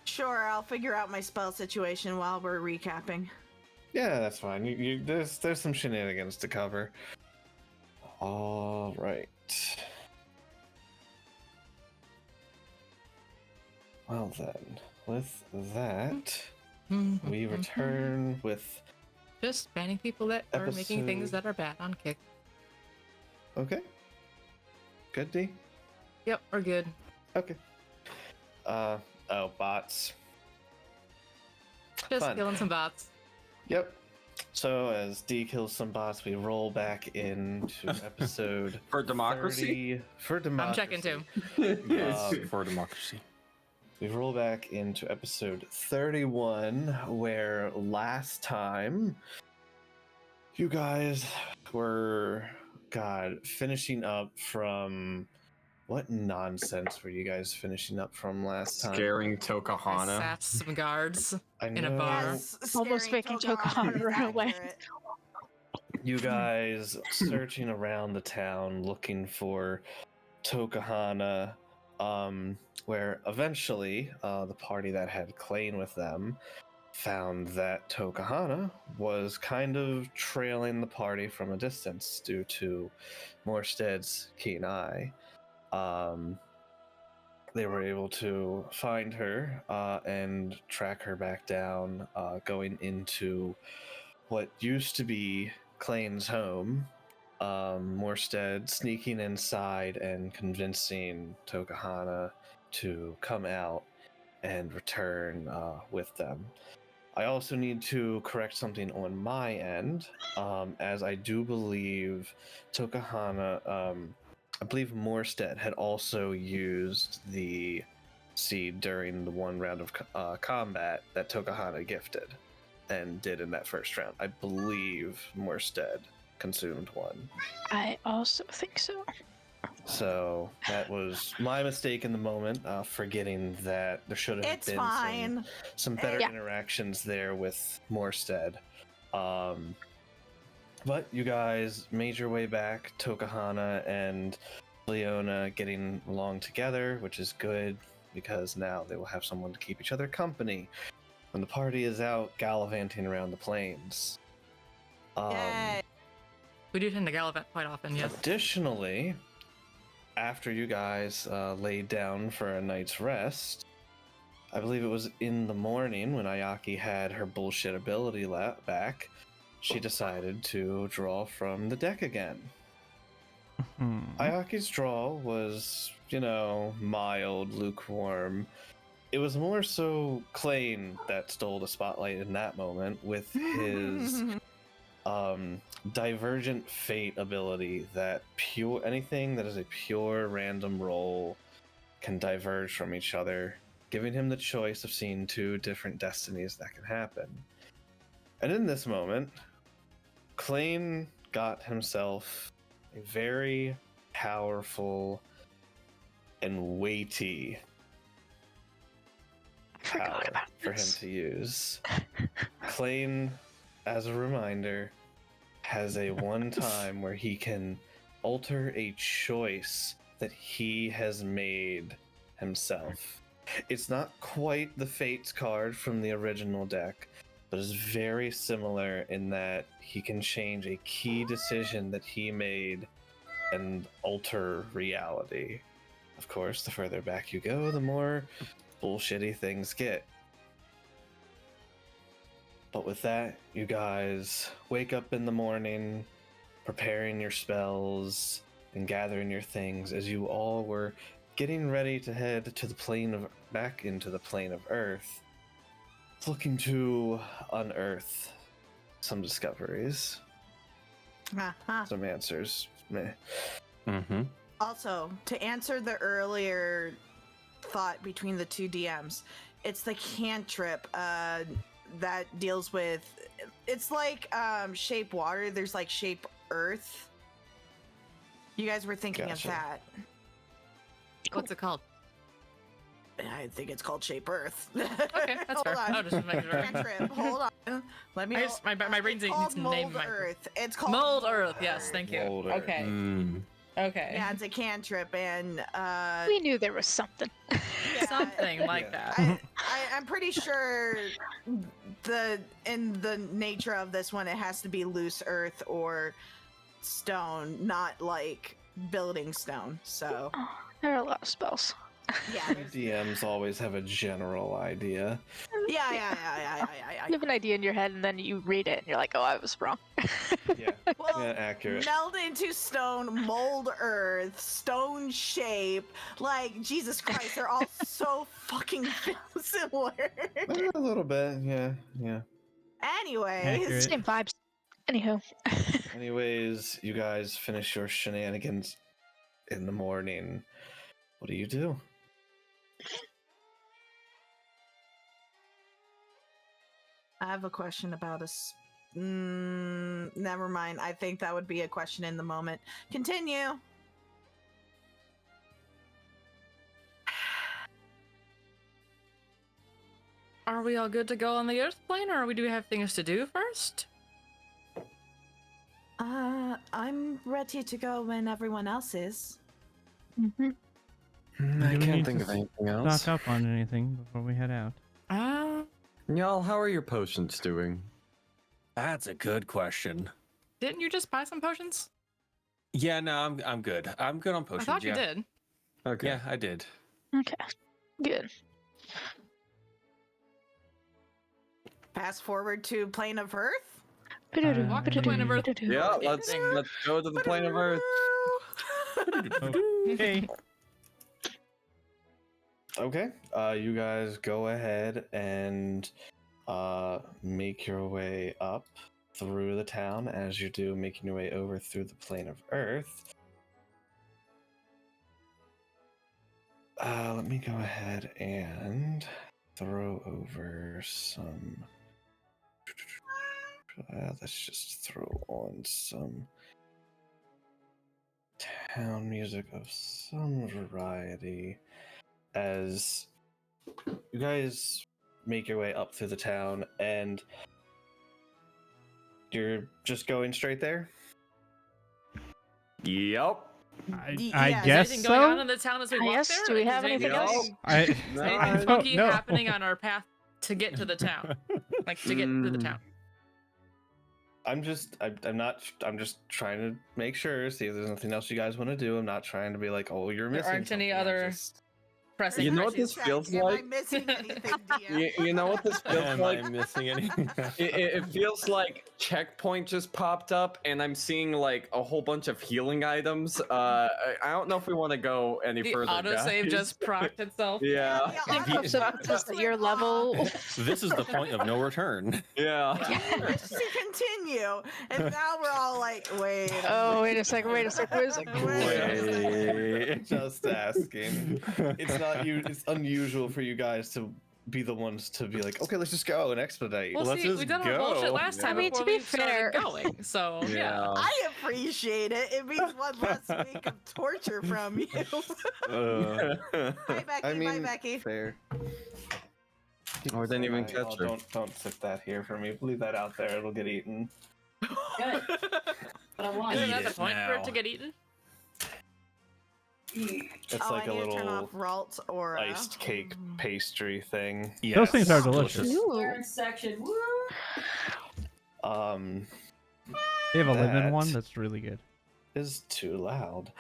Sure, I'll figure out my spell situation while we're recapping. Yeah, that's fine. There's some shenanigans to cover. All right. Well then, with that, we return with just banning people that are making things that are bad on Kick. Okay. Good, D? Yep, we're good. Okay. Bots. Just Fun. killing some bots. Yep. So as D kills some bots, we roll back into episode For democracy? 30, for democracy. I'm checking too. Yes, for democracy. We roll back into episode 31, where last time you guys were, finishing up from... What nonsense were you guys finishing up from last time? Scaring I Tokuhana. sat some guards I in a know. bar. Yes, Almost scaring making Tokuhana Tokuhana is run away. accurate. You guys searching around the town looking for Tokuhana, where eventually the party that had Klain with them found that Tokuhana was kind of trailing the party from a distance due to Morsted's keen eye. They were able to find her and track her back down, going into what used to be Klain's home. Morsted sneaking inside and convincing Tokuhana to come out and return with them. I also need to correct something on my end, as I do believe Tokuhana, I believe Morsted had also used the seed during the one round of combat that Tokuhana gifted and did in that first round. I believe Morsted consumed one. I also think so. So that was my mistake in the moment, forgetting that there should have It's been fine. some better Yeah. interactions there with Morsted. But you guys made your way back, Tokuhana and Leona getting along together, which is good because now they will have someone to keep each other company when the party is out gallivanting around the plains. Yay. We do tend to gallivant quite often, yes. Additionally, after you guys laid down for a night's rest, I believe it was in the morning when Ayaki had her bullshit ability back, she decided to draw from the deck again. Ayaki's draw was, mild, lukewarm. It was more so Klain that stole the spotlight in that moment with his Divergent Fate ability that anything that is a pure random roll can diverge from each other, giving him the choice of seeing two different destinies that can happen. And in this moment, Klain got himself a very powerful and weighty power for him to use. Klain, as a reminder, has a one time where he can alter a choice that he has made himself. It's not quite the Fates card from the original deck, but is very similar in that he can change a key decision that he made and alter reality. Of course, the further back you go, the more bullshitty things get. But with that, you guys wake up in the morning, preparing your spells and gathering your things as you all were getting ready to head to back into the plane of Earth, looking to unearth some discoveries, some answers. Meh. Mm-hmm. Also, to answer the earlier thought between the two DMs, it's the cantrip that deals with, it's like shape water, there's like shape earth. You guys were thinking Gotcha. of that. What's it called? I think it's called shape earth. Okay, that's Hold fair. on. I'll just make sure. Cantrip, hold on. Let me. My brain it's needs called to name mold my earth. It's called Mold Earth. Yes, thank you. Mold Earth. Okay. Okay. Yeah, it's a cantrip, and We knew there was something. yeah, Something like that. I'm pretty sure in the nature of this one, it has to be loose earth or stone, not like building stone. So Oh, there are a lot of spells. yeah, DMs always have a general idea. yeah. You have an idea in your head, and then you read it, and you're like, "Oh, I was wrong." Yeah, Well, yeah, accurate. meld into stone, mold earth, stone shape. Like, Jesus Christ, they're all so fucking similar. A little bit, yeah. Anyways, Accurate. Same vibes. Anywho. Anyways, you guys finish your shenanigans in the morning. What do you do? I have a question about us. Never mind. I think that would be a question in the moment. Continue. Are we all good to go on the Earth plane, or do we have things to do first? I'm ready to go when everyone else is. Mm-hmm. I Do we can't need think to of anything else. Stock up on anything before we head out. Y'all, how are your potions doing? That's a good question. Didn't you just buy some potions? Yeah, no, I'm good. I'm good on I potions. thought you yeah. did. Okay. Yeah, I did. Okay. Good. Fast forward to Plane of Earth. Walk to the plane of Earth. Yeah, let's go to the plane of Earth. Okay. Okay. You guys go ahead and make your way up through the town as you do, making your way over through the plane of Earth. Let me go ahead and throw over some. Let's just throw on some town music of some variety as you guys make your way up through the town, and you're just going straight there. Yep. I Is guess anything going on so. in the town as we I walk guess. there? Do we Is have anything else? anything I don't funky know. happening on our path to get to the town? Like to get to the town. I'm just trying to make sure, see if there's nothing else you guys want to do. I'm not trying to be like, oh, you're There missing aren't any something. other pressing You know what issues. this feels Am I like? missing anything, DM? You know what this feels Am like? I missing anything? It feels like checkpoint just popped up, and I'm seeing like a whole bunch of healing items. I don't know if we want to go any The further. autosave guys. just procced itself. Yeah. It says that your level. This is the point of no return. Yeah. Wish to continue, and now we're all like, wait. Oh, wait a second. Wait a second. Wait a second. Wait. Just asking. It's not you. It's unusual for you guys to be the ones to be like, okay, let's just go and expedite. Well, Let's see, just we done our go. bullshit last I time mean, before to be we started fair- going. So yeah. I appreciate it. It means one less week of torture from you. Bye, Becky. I mean, Bye, Becky. fair. Oh, I didn't even Alright, catch her. Don't sit that here for me. Leave that out there. It'll get eaten. Isn't that the it point for it to now. get eaten? It's like I a need to turn off little Ralt's aura. iced cake pastry thing. Those things are delicious. Ooh. Section. Woo! They have a lemon That- one that's really good. Is too loud.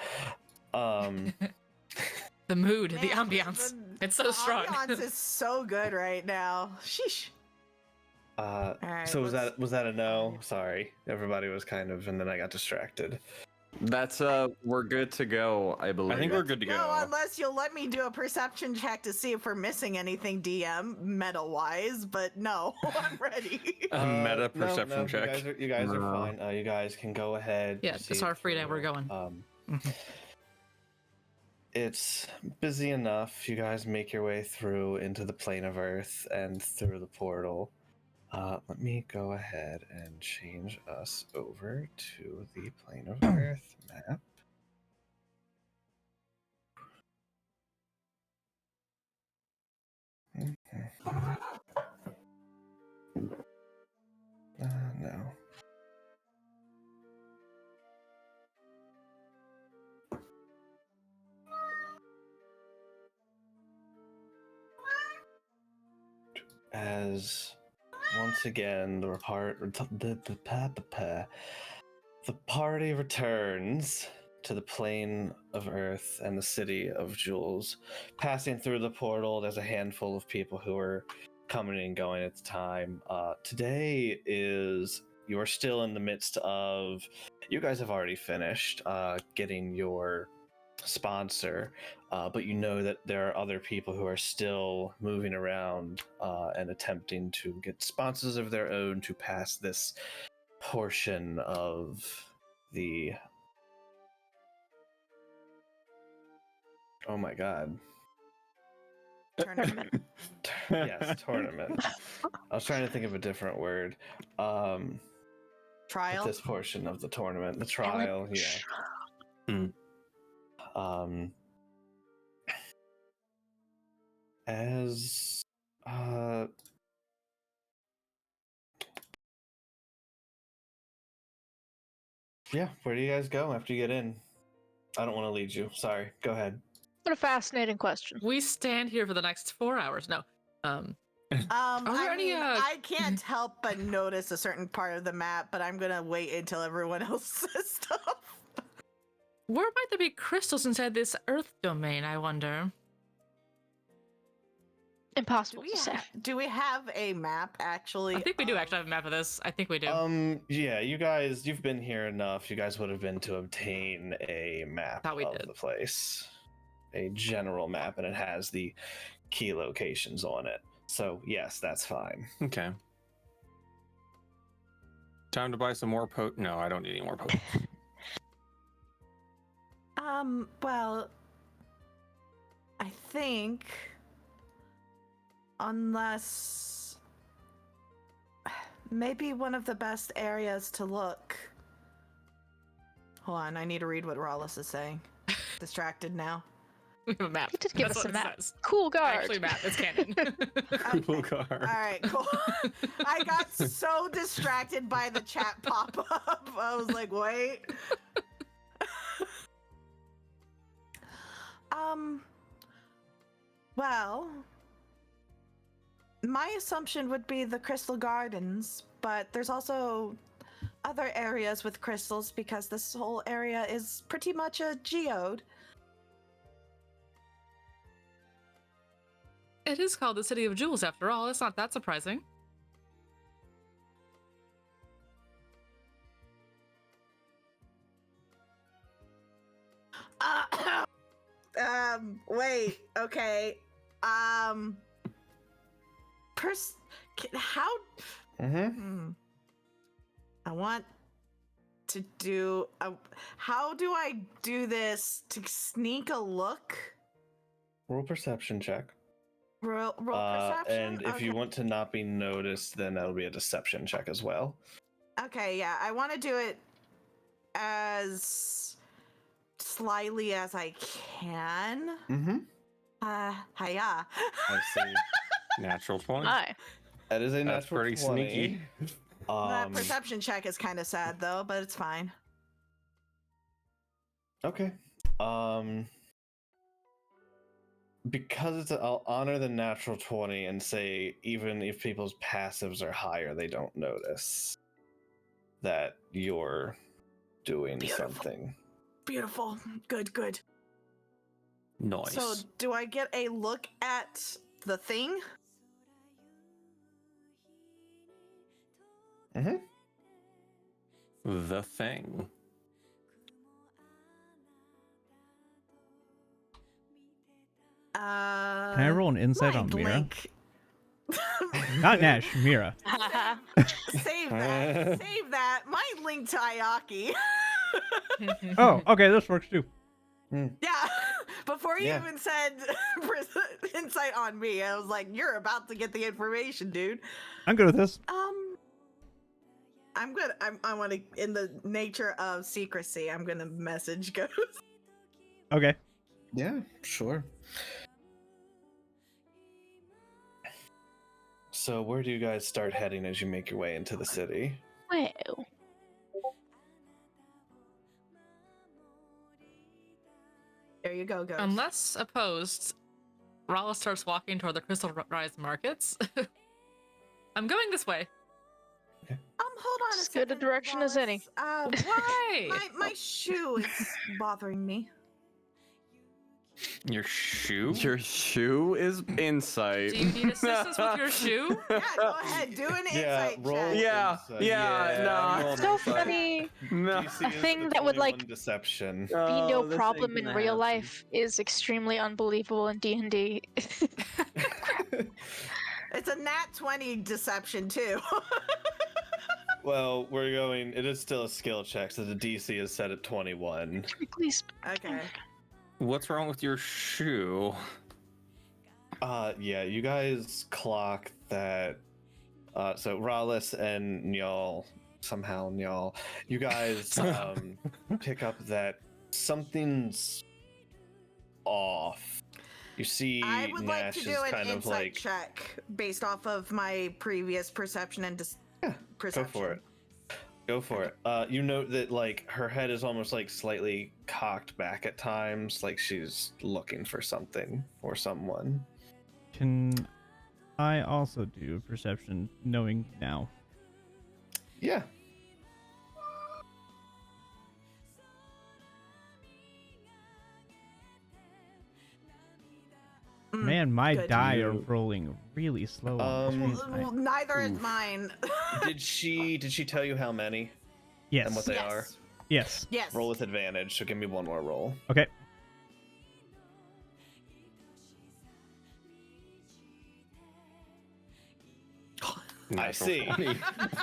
The mood, the Man, ambiance. It's so the strong. ambiance is so good right now. Sheesh. Alright, So was let's- that a no? Sorry, everybody was kind of, and then I got distracted. That's we're good to go, I believe. I think we're good to No, go. unless you'll let me do a perception check to see if we're missing anything, DM, meta-wise. But no, I'm ready. A meta No, perception no, check. You guys are No. fine. You guys can go ahead. Yeah, it's proceed our free day, we're through. going. It's busy enough. You guys make your way through into the plane of Earth and through the portal. Let me go ahead and change us over to the plane of Earth map. No. as once again the party returns to the plane of Earth and the city of Jewels. Passing through the portal, there's a handful of people who are coming and going at the time. Today is, you're still in the midst of, you guys have already finished getting your sponsor, but you know that there are other people who are still moving around and attempting to get sponsors of their own to pass this portion of the, oh my god, Tournament. yes, tournament. I was trying to think of a different word. Trial. This portion of the tournament, the trial, yeah. As yeah, where do you guys go after you get in? I don't want to lead you. Sorry. Go ahead. What a fascinating question. We stand here for the next 4 hours. No. Are there I any, mean, I can't help but notice a certain part of the map, but I'm gonna wait until everyone else says stuff. Where might there be crystals inside this Earth domain, I wonder? Impossible to say. Do we have a map actually? I think we do actually have a map of this. I think we do. Yeah, you guys, you've been here enough. You guys would have been to obtain a map Thought we of did. the place. A general map, and it has the key locations on it. So, yes, that's fine. Okay. Time to buy some more No, I don't need any more potions. Well, I think unless maybe one of the best areas to look. Hold on, I need to read what Rawless is saying. Distracted now. We have a map. You just give That's us a what it map. says. Cool guard. Actually, map. It's canon. Cool card. All right, cool. I got so distracted by the chat pop up. I was like, wait. Well, my assumption would be the Crystal Gardens, but there's also other areas with crystals because this whole area is pretty much a geode. It is called the City of Jewels, after all. It's not that surprising. Wait, okay. How? I want to do. How do I do this to sneak a look? Roll perception check. Roll perception. And if you want to not be noticed, then that'll be a deception check as well. Okay, yeah, I want to do it as slyly as I can. Mm-hmm. Hiya. I see. Natural 20. Hi. That is a That's natural pretty 20. sneaky. That perception check is kind of sad though, but it's fine. Okay. Because I'll honor the natural 20 and say even if people's passives are higher, they don't notice that you're doing Beautiful. something. Beautiful. Good, good. Nice. So, do I get a look at the thing? Mm-hmm. The thing. Can Can I roll an insight on Mira? Not Nash, Mira. Save that. Save that. Might link to Ayaki. Oh, okay, this works too. Yeah. Before you Yeah. even said insight on me, I was like, "You're about to get the information, dude." I'm good with this. I'm good. I want to, in the nature of secrecy, I'm gonna message Ghost. Okay. Yeah, sure. So where do you guys start heading as you make your way into the city? Well, There you go, Ghost. Unless opposed, Rala starts walking toward the Crystal Rise markets. I'm going this way. Hold on a As second. good a direction as any. Why? My shoe is bothering me. Your shoe? Your shoe is insight. Do you need assistance with your shoe? Yeah, go ahead. Do an insight roll check. Yeah, insight. yeah, nah. roll So insight. funny. No. DC A is thing the that would, 21 like, deception. Be no Oh, this ain't problem in gonna real happen. life is extremely unbelievable in D&D. It's a nat 20 deception too. Well, it is still a skill check, so the DC is set at 21. Please. Okay. What's wrong with your shoe? Yeah, you guys clock that. So Rallis and Nyal, you guys pick up that something's off. You see I would like Nash to is do an kind of insight like, check based off of my previous perception and perception. Go for it. You note that like her head is almost like slightly cocked back at times, like she's looking for something or someone. Can I also do perception knowing now? Yeah. Man, my good. die are rolling really slow on this Um, tonight. Well, neither is mine. Did she tell you how many Yes. and what they Yes. are? Yes. Yes. Roll with advantage, so give me one more roll. Okay. I see. All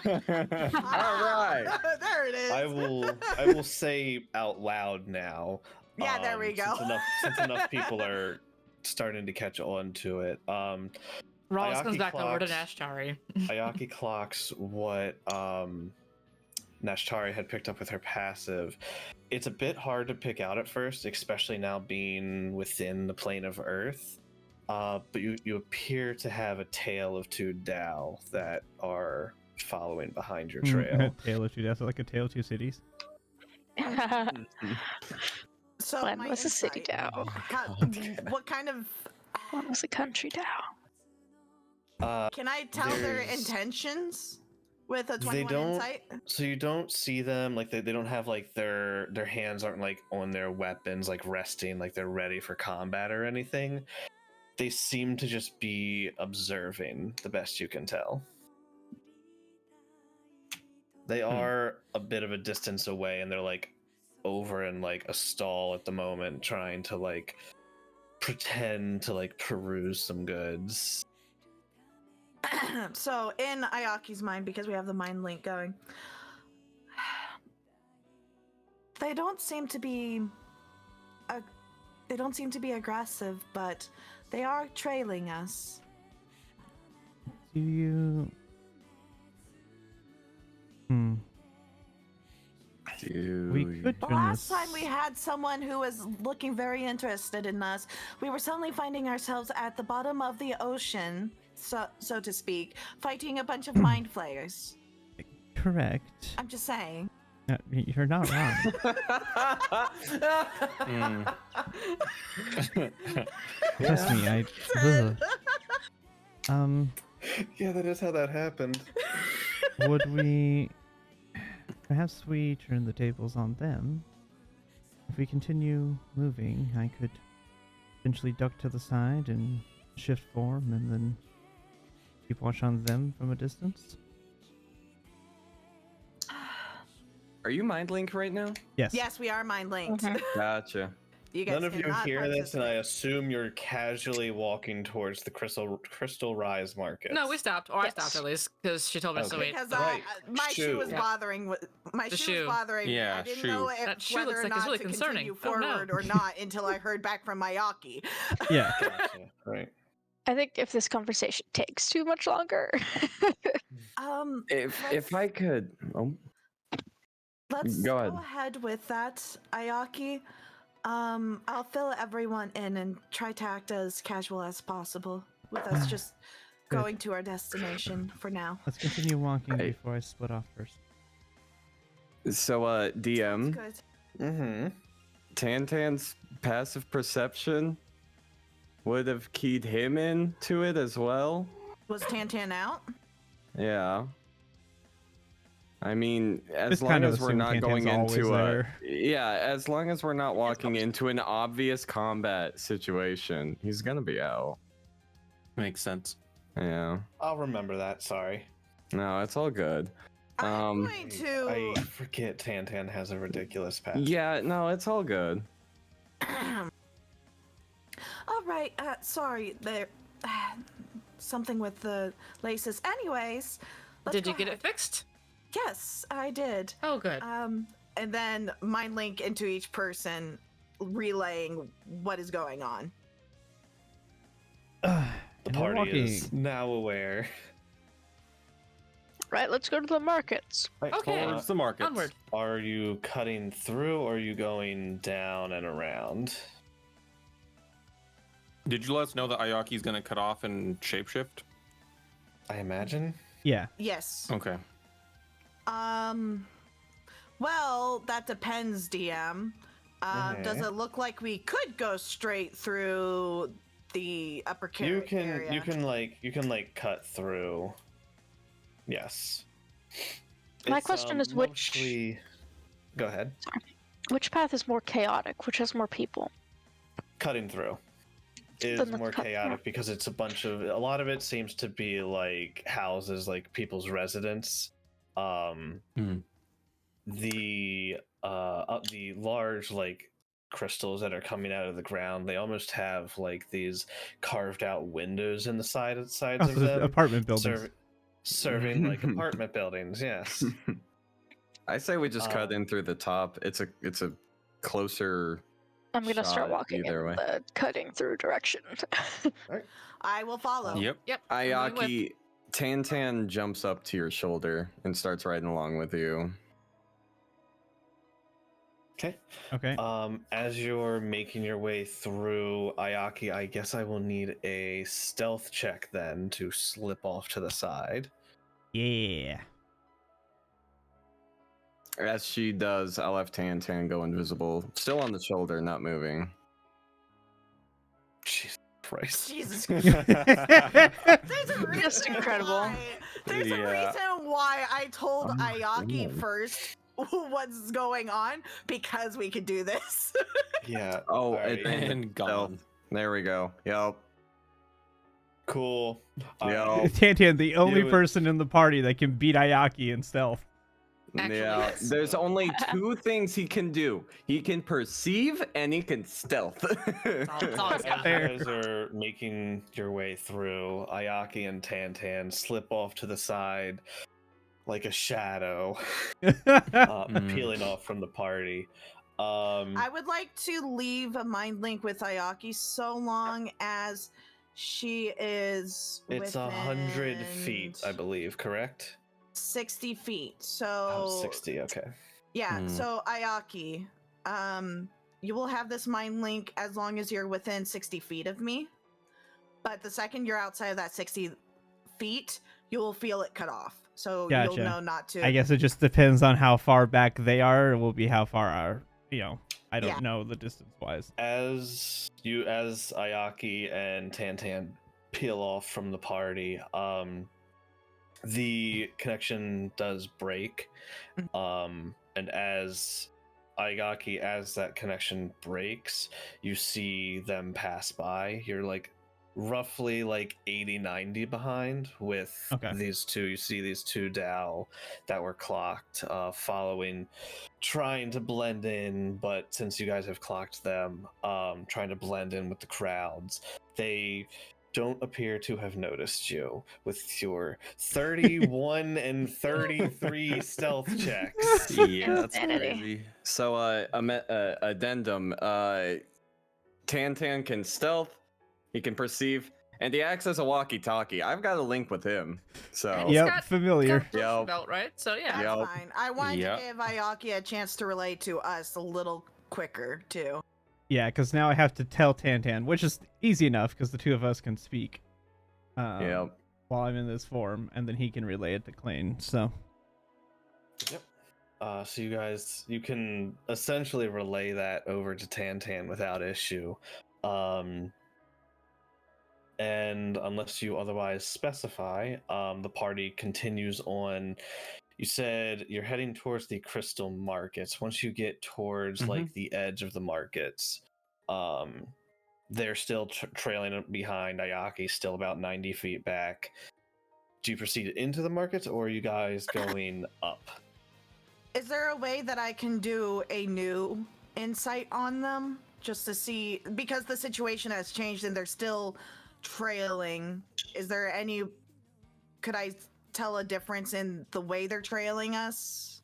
right. There it is. I will say out loud now. Yeah, there we go. Since enough people are starting to catch on to it. Rawls Ayaki comes back over to clocks. Nashchari. Ayaki clocks what Nashtari had picked up with her passive. It's a bit hard to pick out at first, especially now being within the plane of Earth. But you appear to have a tail of two Dao that are following behind your trail. Tale of two deaths, like a tale of two cities. So When my was a city insight- Dao? What kind of? What was a country Dao? Can I tell their There's- intentions with a 21 don't- insight? So you don't see them like they don't have like their hands aren't like on their weapons like resting like they're ready for combat or anything. They seem to just be observing the best you can tell. They are a bit of a distance away and they're like over in like a stall at the moment trying to like pretend to like peruse some goods. So in Ayaki's mind, because we have the mind link going, they don't seem to be aggressive, but they are trailing us. Do you? We could The turn last this. time we had someone who was looking very interested in us, we were suddenly finding ourselves at the bottom of the ocean, so to speak, fighting a bunch of mind flayers. Correct. I'm just saying. You're not wrong. Trust me, I. Ugh. Yeah, that is how that happened. Would we? Perhaps we turn the tables on them. If we continue moving, I could eventually duck to the side and shift form, and then keep watch on them from a distance. Are you mind link right now? Yes. Yes, we are mind linked. Mhm. Gotcha. You guys None of you cannot hear this, and I participate. assume you're casually walking towards the Crystal Rise Market. No, we stopped. Or I Yes. stopped at least, because she told us to Okay. wait. Because Right. my shoe was Shoe. bothering. My The shoe shoe. was bothering. me. Yeah, I didn't shoe. know That shoe whether looks or like it's not really to concerning. continue Oh, no. forward or not until I heard back from Mayaki. Yeah. Gotcha. Right. I think if this conversation takes too much longer. If I could, Let's Go go ahead. ahead with that, Ayaki. I'll fill everyone in and try to act as casual as possible, with us just Good. going to our destination for now. Let's continue walking Hey. before I split off first. so DM, Good. Mm-hmm. Tantan's passive perception would have keyed him into it as well. Was Tantan out? Yeah. I mean, as Just long kind of as we're assume not going Tantan's into always a there. yeah, as long as we're not walking always into an obvious combat situation, he's gonna be out. Makes sense. Yeah. I'll remember that. Sorry. No, it's all good. I'm going to. I forget Tantan has a ridiculous past. Yeah, no, it's all good. All right. Sorry. There. Something with the laces. Anyways. Did you get it fixed? Yes, I did. Oh, good. And then mind link into each person, relaying what is going on. The And we're party is walking. now aware. Right, let's go to the markets. Okay. Towards the markets. Onward. Are you cutting through or are you going down and around? Did you let us know that Ayaki's gonna cut off and shapeshift? I imagine. Yeah. Yes. Okay. Well, that depends, DM. Does Mhm. it look like we could go straight through the upper You carry can area? you can cut through. Yes. My It's, question is which- mostly- Go ahead. Which path is more chaotic? Which has more people? Cutting through is Then let's more cut through. chaotic because it's a lot of it seems to be like houses, like people's residence. The large like crystals that are coming out of the ground, they almost have like these carved out windows in the sides Oh, of so the them, apartment buildings. serving like apartment buildings. Yes. I say we just cut Um, in through the top. It's a closer. I'm gonna start Shot walking in either way. the cutting through direction. I will follow. Yep. Yep. I'm going with- Ayaki, Tantan jumps up to your shoulder and starts riding along with you. Okay. Okay. As you're making your way through Ayaki, I guess I will need a stealth check then to slip off to the side. Yeah. As she does, I'll have Tantan go invisible, still on the shoulder, not moving. Jesus Christ. Jesus. There's There's a reason Just incredible. Why, there's a Yeah. reason why I told Oh my Ayaki God. first what's going on, because we could do this. Yeah. Oh, Alright. And gone. There we go. Yup. Cool. Yeah. Alright. Tantan, the only You- person in the party that can beat Ayaki in stealth. Actually, Yeah. yes. There's only two things he can do. He can perceive and he can stealth. That's all As he's got. you guys are making your way through, Ayaki and Tantan slip off to the side like a shadow, peeling off from the party. I would like to leave a mind link with Ayaki so long as she is It's 100 feet, I believe, correct? 60 feet. So Oh, 60, okay. yeah, Hmm. so Ayaki, you will have this mind link as long as you're within 60 feet of me. But the second you're outside of that 60 feet, you will feel it cut off. So Gotcha. you'll know not to. I guess it just depends on how far back they are. It will be how far our, I don't Yeah. know the distance wise. As Ayaki and Tantan peel off from the party, the connection does break. And as Ayaki, as that connection breaks, you see them pass by. You're like roughly like 80-90 behind with Okay. these two. You see these two Dao that were clocked, following, trying to blend in, but since you guys have clocked them, trying to blend in with the crowds. They don't appear to have noticed you with your 31 and 33 stealth checks. Yeah, that's Insanity. crazy. So, addendum. Tantan can stealth, he can perceive, and he acts as a walkie-talkie. I've got a link with him. So, He's Yep, got- familiar. Got motion Yep. belt, right? So yeah. That's Yep. fine. I wanted Yep. to give Ayaki a chance to relate to us a little quicker too. Yeah, because now I have to tell Tantan, which is easy enough because the two of us can speak. Yep. While I'm in this form, and then he can relay it to Klain. So So you can essentially relay that over to Tantan without issue. and unless you otherwise specify, the party continues on. You said you're heading towards the crystal markets. Once you get towards like the edge of the markets, they're still trailing behind. Ayaki still about 90 feet back. Do you proceed into the markets, or are you guys going up? Is there a way that I can do a new insight on them just to see, because the situation has changed and they're still trailing? Is there any, could I tell a difference in the way they're trailing us?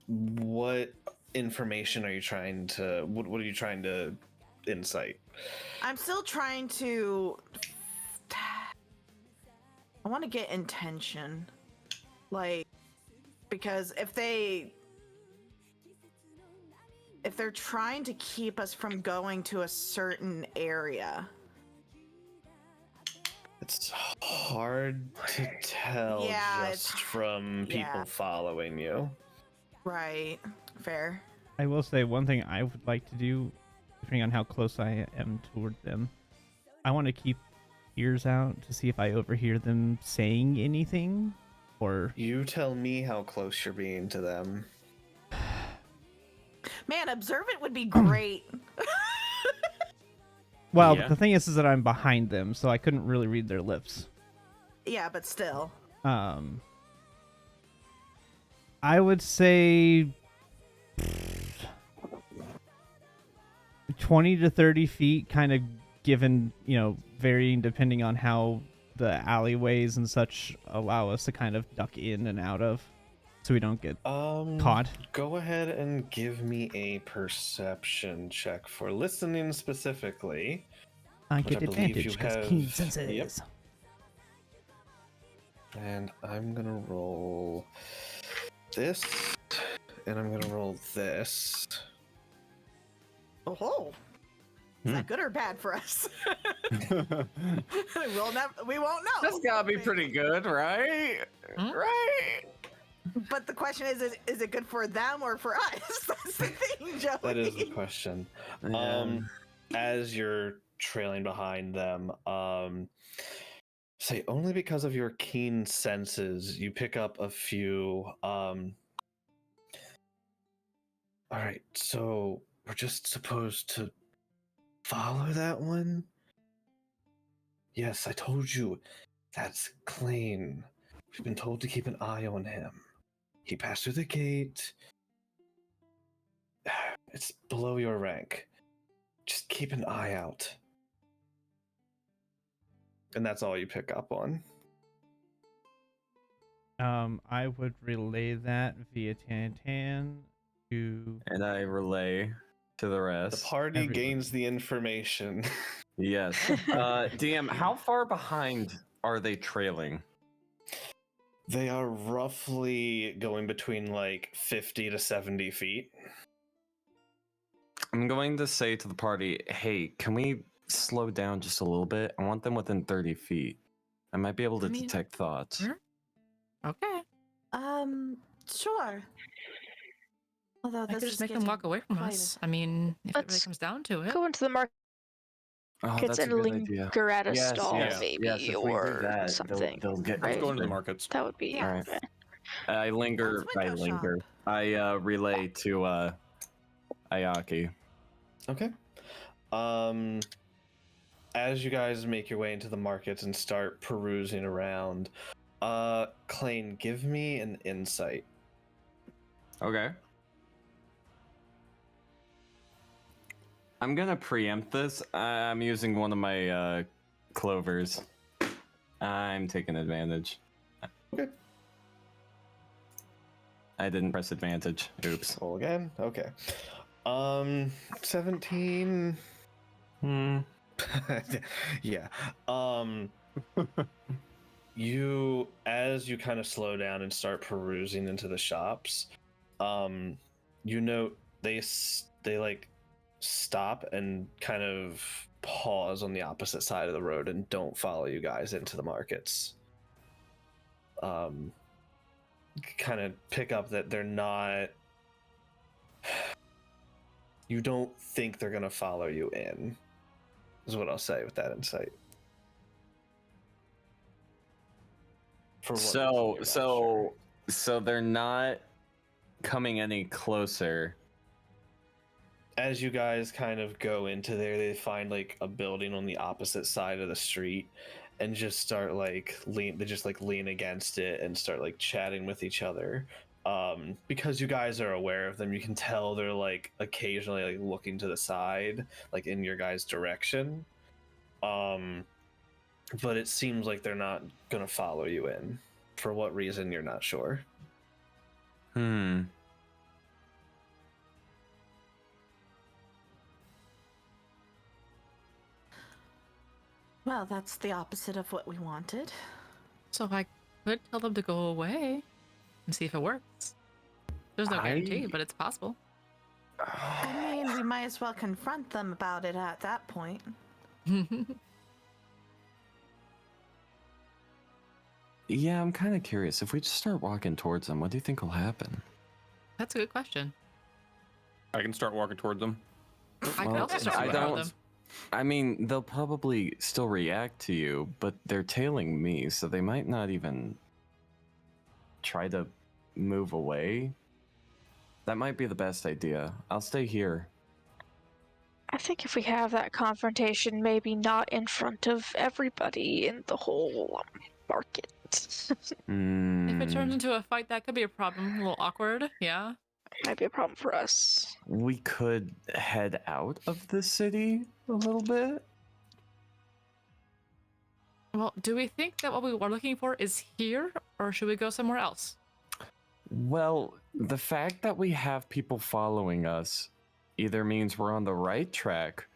What information are you trying to, what are you trying to insight? I'm still trying to, I want to get intention, like, because if they're trying to keep us from going to a certain area. It's hard to tell just from people following you. Right. Fair. I will say one thing I would like to do, depending on how close I am toward them. I want to keep ears out to see if I overhear them saying anything, or... You tell me how close you're being to them. Man, observant would be great. Well, Yeah. the thing is that I'm behind them, so I couldn't really read their lips. Yeah, but still. I would say 20 to 30 feet, kind of given, varying depending on how the alleyways and such allow us to kind of duck in and out of, so we don't get caught. Go ahead and give me a perception check for listening specifically. I which get I believe advantage you because have- keen senses. Yep. And I'm gonna roll this, and I'm gonna roll this. Oh, is that good or bad for us? We won't know. That's gotta be pretty good, right? Right. But the question is it good for them or for us? That's the thing, Joey. That is the question. As you're trailing behind them, say only because of your keen senses, you pick up a few. All right, so we're just supposed to follow that one? Yes, I told you. That's Klain. We've been told to keep an eye on him. He passed through the gate. It's below your rank. Just keep an eye out. And that's all you pick up on. I would relay that via Tantan to... And I relay to the The rest. party Everyone. gains the information. Yes. DM, how far behind are they trailing? They are roughly going between like 50 to 70 feet. I'm going to say to the party, hey, can we slow down just a little bit? I want them within 30 feet. I might be able to detect thoughts. Sure. Okay. Sure. Although I this could is just make them getting walk away from quite us. I mean, if it really Let's comes down to it. Go into the markets Oh, that's a and good idea. linger at a Yes, stall, yes, maybe, yes, if we do or that, something. they'll get right? Let's go into the markets. That would be. Yeah. Alright. I linger. Let's I window linger. I relay to Ayaki. Okay. As you guys make your way into the markets and start perusing around, Klain, give me an insight. Okay. I'm gonna preempt this. I'm using one of my clovers. I'm taking advantage. Okay. I didn't press advantage. Oops. Roll again. Okay. 17. Yeah. You, as you kind of slow down and start perusing into the shops, you note they like stop and kind of pause on the opposite side of the road and don't follow you guys into the markets. Kind of pick up that they're not. You don't think they're gonna follow you in, is what I'll say with that insight. For what reason, So you're not sure. so they're not coming any closer. As you guys kind of go into there, they find like a building on the opposite side of the street, and just start like lean. They just like lean against it and start like chatting with each other. Because you guys are aware of them, you can tell they're like occasionally like looking to the side, like in your guys' direction. But it seems like they're not gonna follow you in. For what reason, you're not sure. Well, that's the opposite of what we wanted. So I could tell them to go away and see if it works. There's no guarantee, but it's possible. I mean, we might as well confront them about it at that point. Yeah, I'm kind of curious. If we just start walking towards them, what do you think will happen? That's a good question. I can start walking towards them. I could also start I with don't. them. I mean, they'll probably still react to you, but they're tailing me, so they might not even try to move away. That might be the best idea. I'll stay here. I think if we have that confrontation, maybe not in front of everybody in the whole market. If it turns into a fight, that could be a problem. A little awkward, yeah. Might be a problem for us. We could head out of the city a little bit. Well, do we think that what we were looking for is here, or should we go somewhere else? Well, the fact that we have people following us either means we're on the right track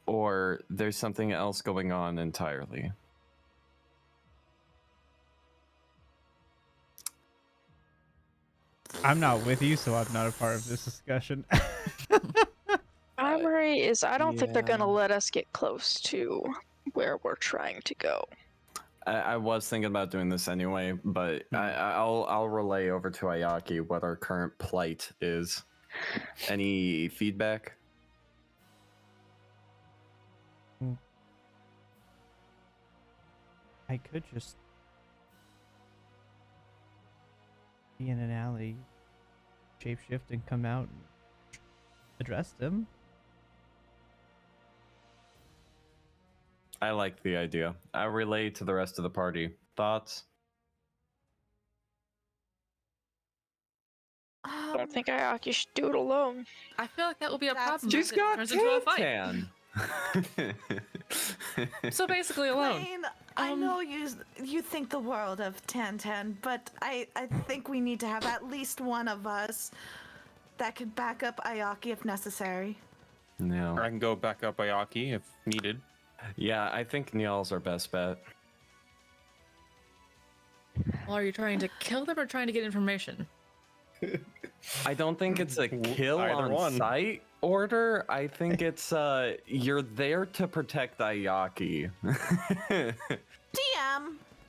or there's something else going on entirely. I'm not with you, so I'm not a part of this discussion. My worry is I don't think they're yeah. gonna let us get close to where we're trying to go. I was thinking about doing this anyway, but I'll relay over to Ayaki what our current plight is. Any feedback? I could just be in an alley, shapeshift, and come out and address them. I like the idea. I'll relay to the rest of the party. Thoughts? I don't think Ayaki should do it alone. I feel like that will be a That's- problem. She's if it got turns into a fight. Tan. So basically alone. Klain, I know you think the world of Tan, but I think we need to have at least one of us that could back up Ayaki if necessary. Or No. I can go back up Ayaki if needed. Yeah, I think Niall's our best bet. Well, are you trying to kill them or trying to get information? I don't think it's a kill Either on one. sight order. I think it's you're there to protect Ayaki. DM.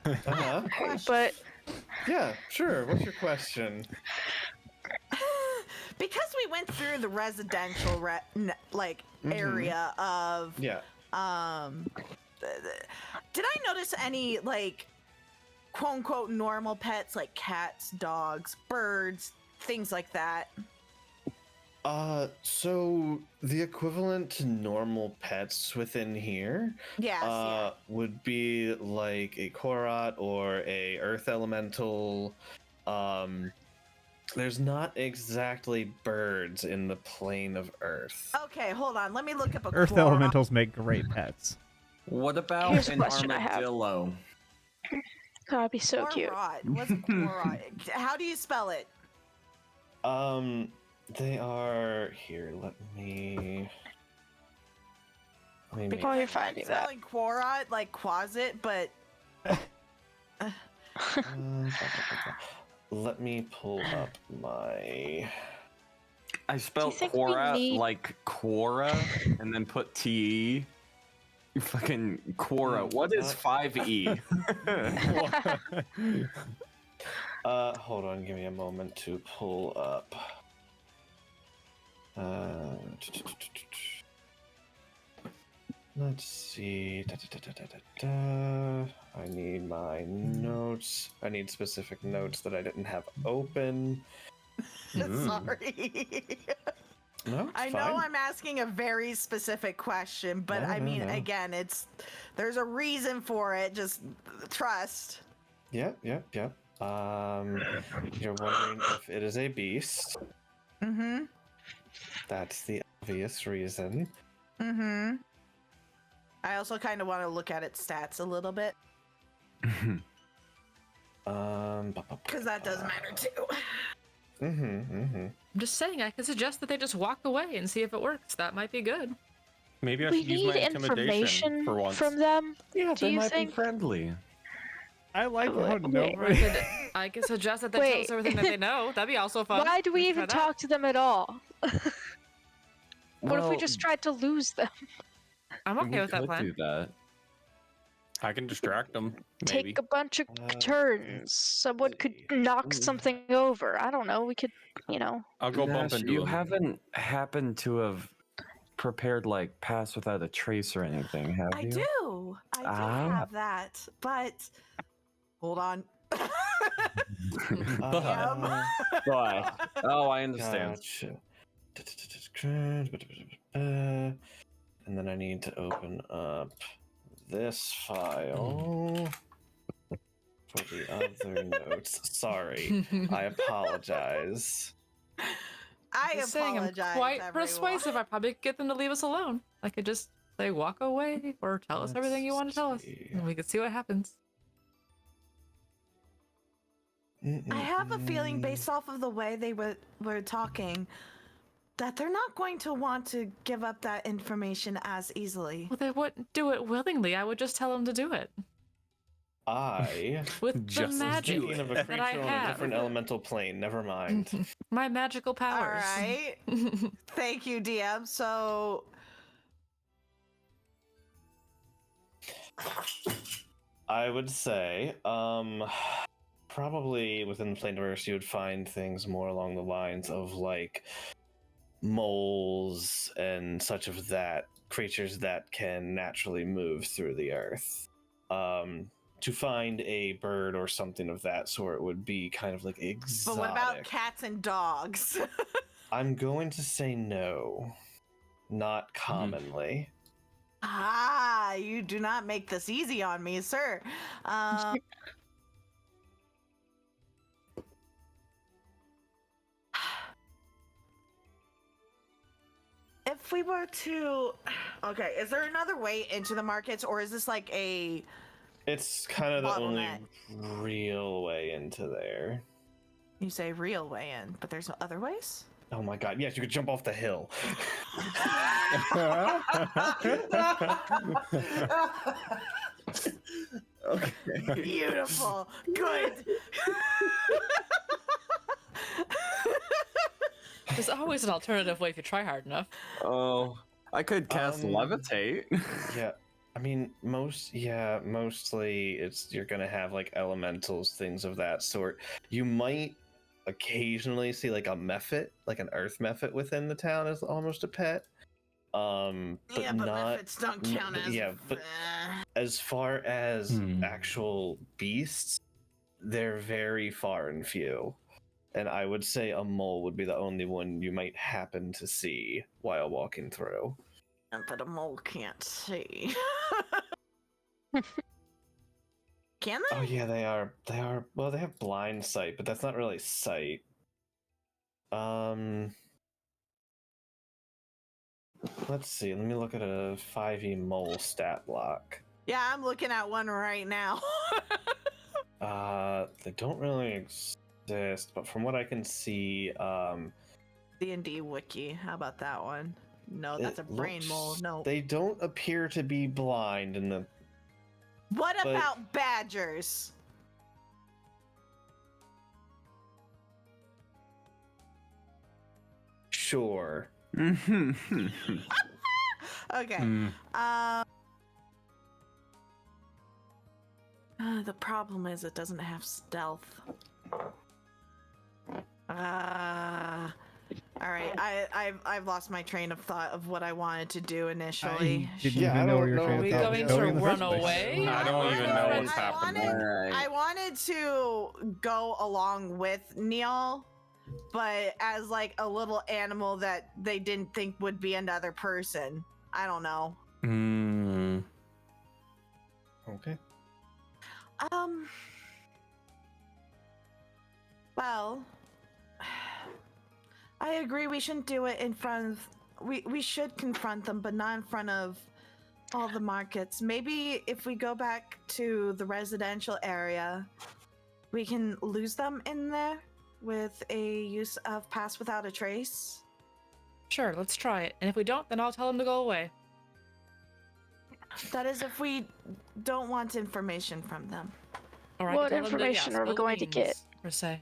Uh-huh. But Yeah, sure. What's your question? Because we went through the residential area of Yeah. did I notice any like quote unquote normal pets like cats, dogs, birds, things like that? So the equivalent to normal pets within here Yes. would be like a Korot or a Earth Elemental. There's not exactly birds in the plane of Earth. Okay, hold on. Let me look up a Earth Korok. elementals make great pets. What about Here's a an question I have. armadillo? that'd be so cute. Korot. What's a Korot? How do you spell it? They are here. Let me make While you're finding that, Spelling Korot like closet, but let me pull up my. I spelled think we Quora need- like Quora and then put T. You fucking Quora. What is 5E? Hold on, give me a moment to pull up. Let's see. I need my notes. I need specific notes that I didn't have open. Sorry. No, I it's know fine. I'm asking a very specific question, but No, I no, mean, no. again, there's a reason for it. Just trust. Yep. You're wondering if it is a beast. Mm-hmm. That's the obvious reason. Mm-hmm. I also kind of want to look at its stats a little bit because that does matter too. I'm just saying, I could suggest that they just walk away and see if it works. That might be good. Maybe I We should use my need intimidation information for once. from them. Yeah, Do they you might think? be friendly. I like how Wait, nobody. I could suggest that they tell us Wait. everything that they know. That'd be also fun. Why do we Let's even try that. talk to them at all? What if we Well, just tried to lose them? I'm okay we with that could plan. do that. I can distract them. Maybe. Take a bunch of turns. Someone could see. knock something over. I don't know. We could, I'll go bump Nash, into you them. haven't happened to have prepared like pass without a trace or anything, have I you? do. I do Ah. have that, but hold on. But oh, I understand. Gotcha. And then I need to open up this file for the other notes. Sorry, I apologize. I Just saying, I'm apologize. quite everyone. persuasive. I probably could get them to leave us alone. I could just say, walk away, or tell us everything you want to tell us, see. and we could see what happens. I have a feeling, based off of the way they were talking, that they're not going to want to give up that information as easily. Well, they wouldn't do it willingly. I would just tell them to do it. I With the Just do magic thinking of a that I creature on a have. different elemental plane. Never mind. My magical All powers. right. Thank you, DM. So, I would say, probably within the Planeverse, you would find things more along the lines of like moles and such of that, creatures that can naturally move through the earth. To find a bird or something of that sort would be kind of like exotic. but what about cats and dogs? I'm going to say no. Not commonly. Ah, you do not make this easy on me, sir. If we were to, okay, is there another way into the markets, or is this like a? It's kind of the only Bottleneck. real way into there. You say real way in, but there's no other ways. Oh my god, yes, you could jump off the hill. Okay. Beautiful. Good. There's always an alternative way if you try hard enough. Oh, I could cast levitate. Yeah. I mean, mostly you're gonna have like elementals, things of that sort. You might occasionally see like a mephit, like an earth mephit within the town as almost a pet. But yeah, but not. methods don't count as. Yeah, but as far as actual beasts, they're very far and few. And I would say a mole would be the only one you might happen to see while walking through. But a mole can't see. Can they? Oh yeah, they are. Well, they have blind sight, but that's not really sight. Let's see. Let me look at a 5e mole stat block. Yeah, I'm looking at one right now. They don't really exist, but from what I can see, D&D wiki. How about that one? No, that's a brain mole. No. They don't appear to be blind in the. What but- about badgers? Sure. Okay. The problem is it doesn't have stealth. All right, I've lost my train of thought of what I wanted to do initially. I didn't Yeah, even I know where don't your know. train of Are we thought going was to going in the run first place. away? I don't even know what's happening. Alright. I wanted to go along with Neil, but as like a little animal that they didn't think would be another person. I don't know. Hmm. Okay. Well, I agree we shouldn't do it in front of we should confront them, but not in front of all the markets. Maybe if we go back to the residential area, we can lose them in there with a use of pass without a trace. Sure, let's try it. And if we don't, then I'll tell them to go away. That is if we don't want information from them. Or I What could tell them information are we spill the going to get? beans, per se.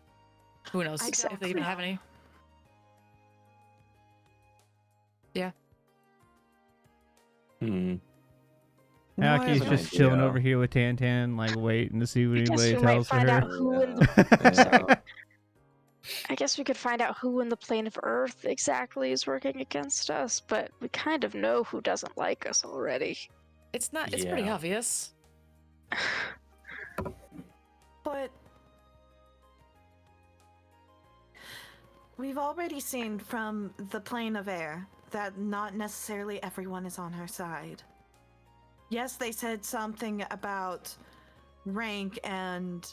Who knows I if don't they even have know. any. Yeah. Hmm. Hayaki's an just chilling idea. over here with Tan, like waiting to see what I guess anybody we might tells find her. out who in the I guess we could find out who in the plane of Earth exactly is working against us, but we kind of know who doesn't like us already. It's not, it's pretty Yeah. obvious. But we've already seen from the plane of air that not necessarily everyone is on her side. Yes, they said something about rank and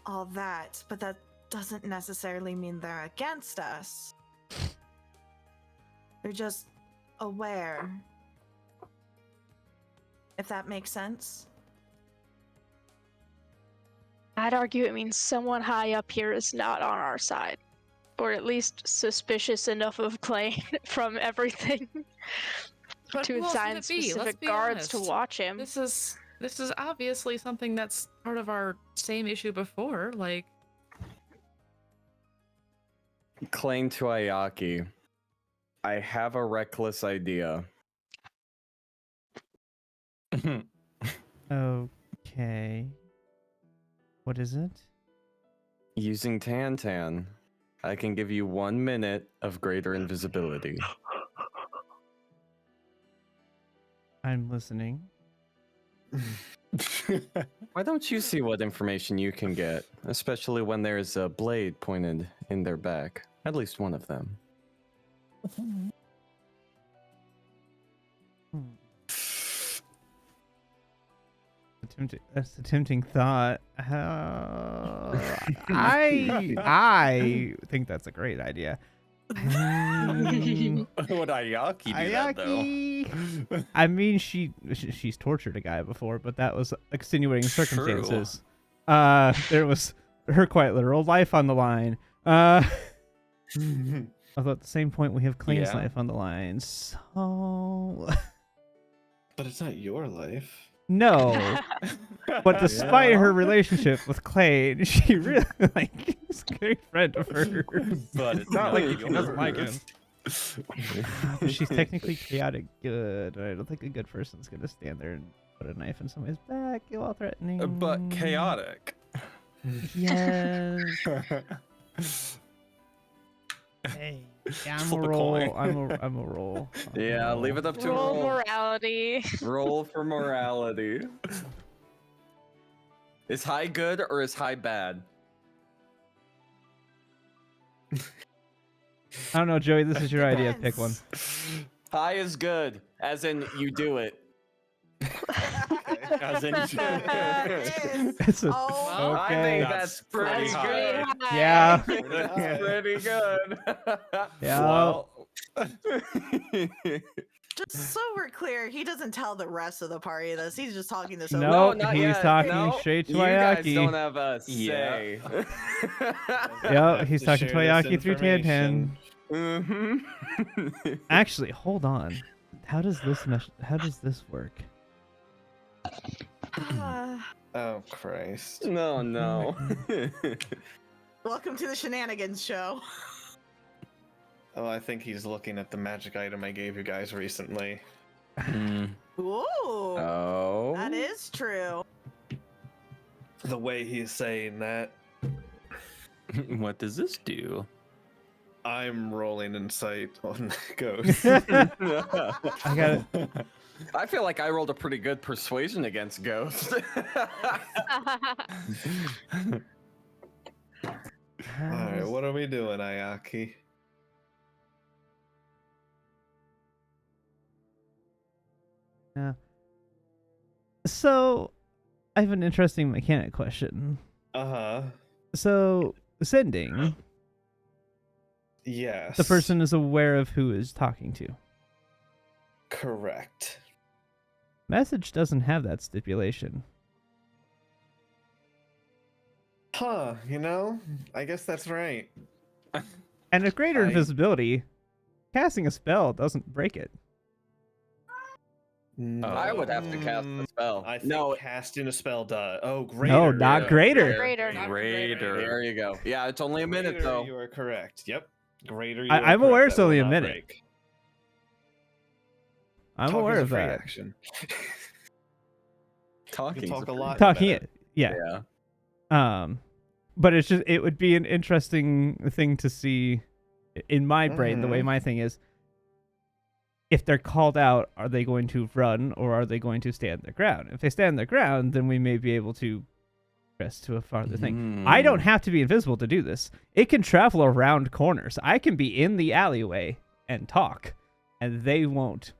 all that, but that doesn't necessarily mean they're against us. They're just aware. If that makes sense. I'd argue it means someone high up here is not on our side. Or at least suspicious enough of Klain from everything But to who else would assign it be? Let's specific be guards to honest. watch him. This is obviously something that's part of our same issue before. Like, Klain to Ayaki. I have a reckless idea. Okay. What is it? Using Tan, I can give you 1 minute of greater invisibility. I'm listening. Why don't you see what information you can get, especially when there's a blade pointed in their back? At least one of them. Hmm. That's a tempting thought. I think that's a great idea. Would Ayaki do that though? Ayaki. I mean, she's tortured a guy before, but that was extenuating True. circumstances. There was her quite literal life on the line. Although at the same point we have Klain's Yeah. life on the line, so But it's not your life. no. But despite her relationship with Klain, she really is a great friend of hers. But it's not not like she doesn't like him. yours. But she's technically chaotic good. I don't think a good person's gonna stand there and put a knife in somebody's back while threatening. But chaotic. Yes. Hey, yeah, I'm Flip a a roll. coin. I'm a roll. Yeah, leave it up to Roll roll. morality. Roll for morality. Is high good or is high bad? I don't know, Joey. This is your idea. Pick one. Depends. High is good, as in you do it. As in, It is. It's a, Oh, Well, I okay. think That's that's pretty pretty good. high. Yeah. That's pretty good. Yeah. Well, just so we're clear, he doesn't tell the rest of the party this. He's just talking this over. No, not he's yet. talking No, straight to you guys Ayaki. don't have a Yeah. say. Yep, he's talking to share this Ayaki through Tantan. information. Mhm. Actually, hold on. How does this work? Oh Christ. No, no. Welcome to the shenanigans show. Oh, I think he's looking at the magic item I gave you guys recently. Ooh, Oh. that is true. The way he's saying that, what does this do? I'm rolling insight on Ghost. I got it. I feel like I rolled a pretty good persuasion against Ghost. All right, what are we doing, Ayaki? Yeah. So, I have an interesting mechanic question. Uh-huh. So, sending, Yes. the person is aware of who is talking to. Correct. Message doesn't have that stipulation. Huh, you know? I guess that's right. And with greater I- invisibility, casting a spell doesn't break it. No. I would have to cast the spell. I think No, casting a spell does. Oh, greater. No, not yeah. greater. Greater. Greater. There you go. Yeah, it's only a minute Greater, though. You are correct. Yep. Greater. You I'm are aware correct. it's That will only a not minute. break. I'm Talk aware is a of free that. action. Talking. You can talk a lot. in a Talking minute. it. Yeah. Yeah. But it's just, it would be an interesting thing to see in my brain, the way Mhm. my thing is. If they're called out, are they going to run or are they going to stand their ground? If they stand their ground, then we may be able to press to a farther thing. I don't have to be invisible to do this. It can travel around corners. I can be in the alleyway and talk, and they won't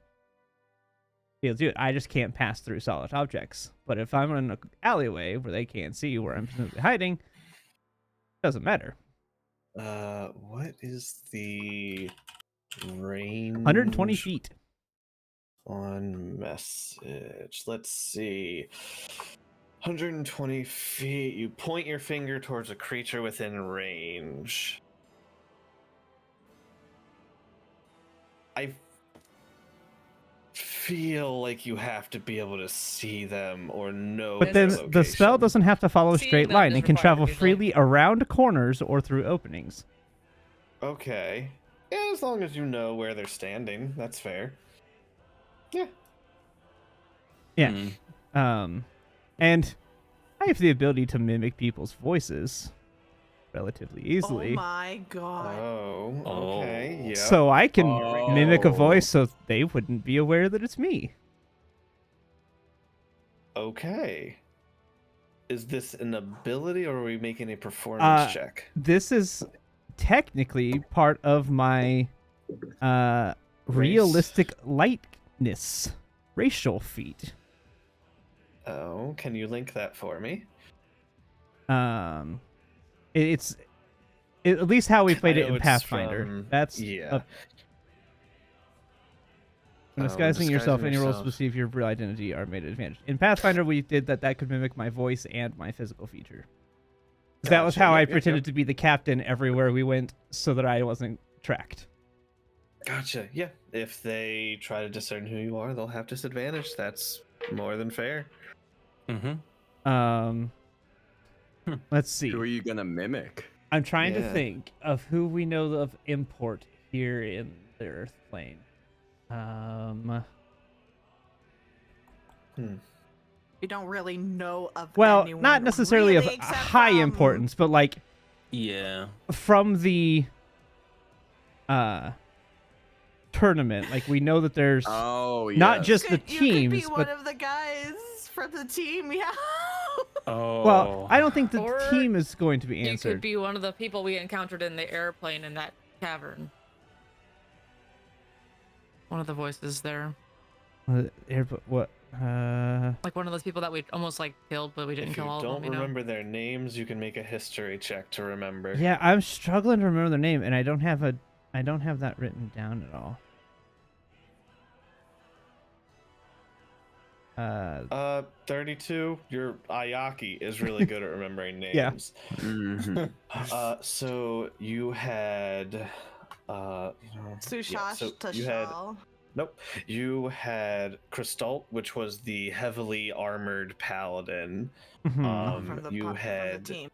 be able to do it. I just can't pass through solid objects. But if I'm in an alleyway where they can't see where I'm presumably hiding, it doesn't matter. What is the range? 120 feet. On message. Let's see. 120 feet. You point your finger towards a creature within range. I feel like you have to be able to see them or know. But their then the spell location. doesn't have to follow a Seeing straight them line. is It can required, travel usually. freely around corners or through openings. Okay. Yeah, as long as you know where they're standing, that's fair. Yeah. Yeah. And I have the ability to mimic people's voices relatively Oh easily. my god. Oh, okay. Yeah. So I can mimic a Oh. voice so they wouldn't be aware that it's me. Okay. Is this an ability or are we making a performance check? This is technically part of my realistic lightness racial feat. Oh, can you link that for me? It's at least how we played I it know in it's Pathfinder. from- That's yeah. when disguising yourself disguising and your roles to yourself. perceive your real identity are made at advantage. In Pathfinder, we did that could mimic my voice and my physical feature. 'Cause that was Gotcha. how I Yep, yep, pretended yep. to be the captain everywhere we went, so that I wasn't tracked. Gotcha. Yeah. If they try to discern who you are, they'll have disadvantage. That's more than fair. Mm-hmm. Let's see. Who are you gonna mimic? I'm trying to Yeah. think of who we know of import here in the Earth plane. You don't really know of Well, anyone not necessarily really, of except high from- importance, but like Yeah. from the tournament. Like we know that there's Oh, yeah. not just the You could be teams, one but of the guys from the team, yeah. Oh. well, I don't think the Or team is going to be You answered. could be one of the people we encountered in the airplane in that cavern. One of the voices there. What? Like one of those people that we almost like killed, but we didn't If you kill all don't of them, you know? remember their names, you can make a history check to remember. Yeah, I'm struggling to remember their name, and I don't have that written down at all. 32. Your Ayaki is really good at remembering Yeah. names. Mhm. So you had, Sushash so you Tashal. Nope. You had Crystal, which was the heavily armored paladin. Mhm. From the You from the had, team.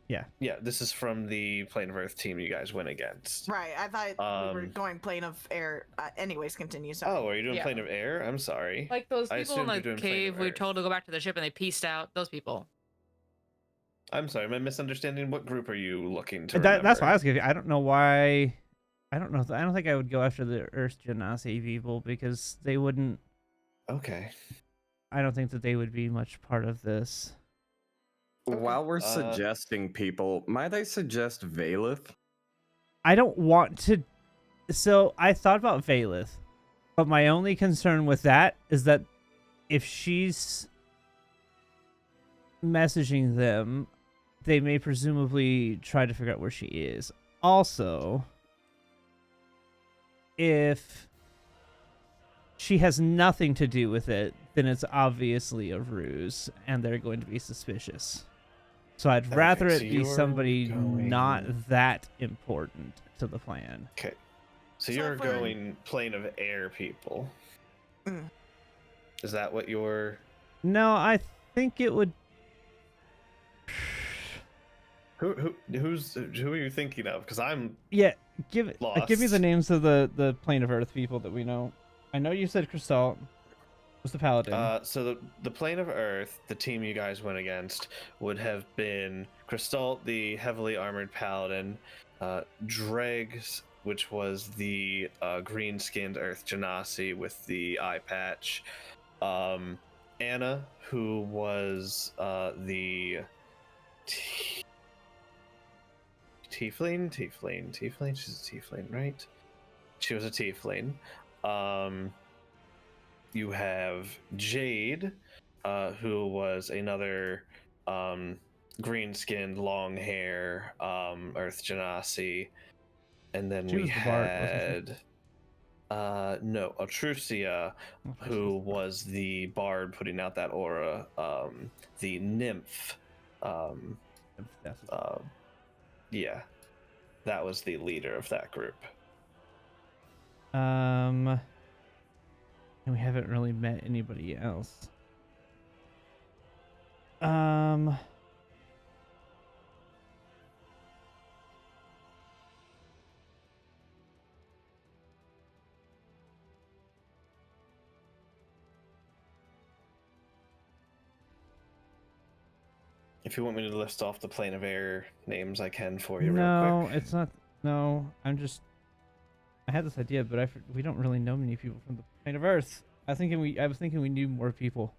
yeah, this is from the Plane of Earth team you guys went against. Right, I thought we were Um, going plane of air. Anyways, continue. Sorry. Oh, are you doing Yeah. Plane of Air? I'm sorry. Like those I people in assumed you're the doing Plane of cave we were Earth. told to go back to the ship and they pieced out. Those people. I'm sorry, am I misunderstanding? What group are you looking to That's why I remember? was giving. I don't know why I don't know. I don't think I would go after the Earth Genasi people because they wouldn't. Okay. I don't think that they would be much part of this. While we're Uh, suggesting people, might I suggest Valeth? I don't want to. So I thought about Valeth, but my only concern with that is that if she's messaging them, they may presumably try to figure out where she is. Also, if she has nothing to do with it, then it's obviously a ruse, and they're going to be suspicious. So I'd rather so it be you're somebody going- not that important to the plan. Okay. So So you're if we're- going plane of air people. Mm. Is that what you're... No, I think it would. Who are you thinking of? Because I'm... Yeah, give me the Lost. names of the plane of Earth people that we know. I know you said Crystal was the paladin. So the plane of Earth, the team you guys went against, would have been Crystal, the heavily armored paladin, Dregs, which was the green-skinned Earth Genasi with the eye patch, Anna, who was the tiefling. She's a tiefling, right? She was a tiefling. You have Jade, who was another green-skinned, long hair Earth Genasi, and then She we was the bard, wasn't had no, Altrucia, who was the bard putting out that aura, the nymph. Yeah, that was the leader of that group. And we haven't really met anybody else. If you want me to list off the plane of air names, I can for you real No, quick. it's not. No, I had this idea, but we don't really know many people from the plane of Earth. I was thinking we knew more people.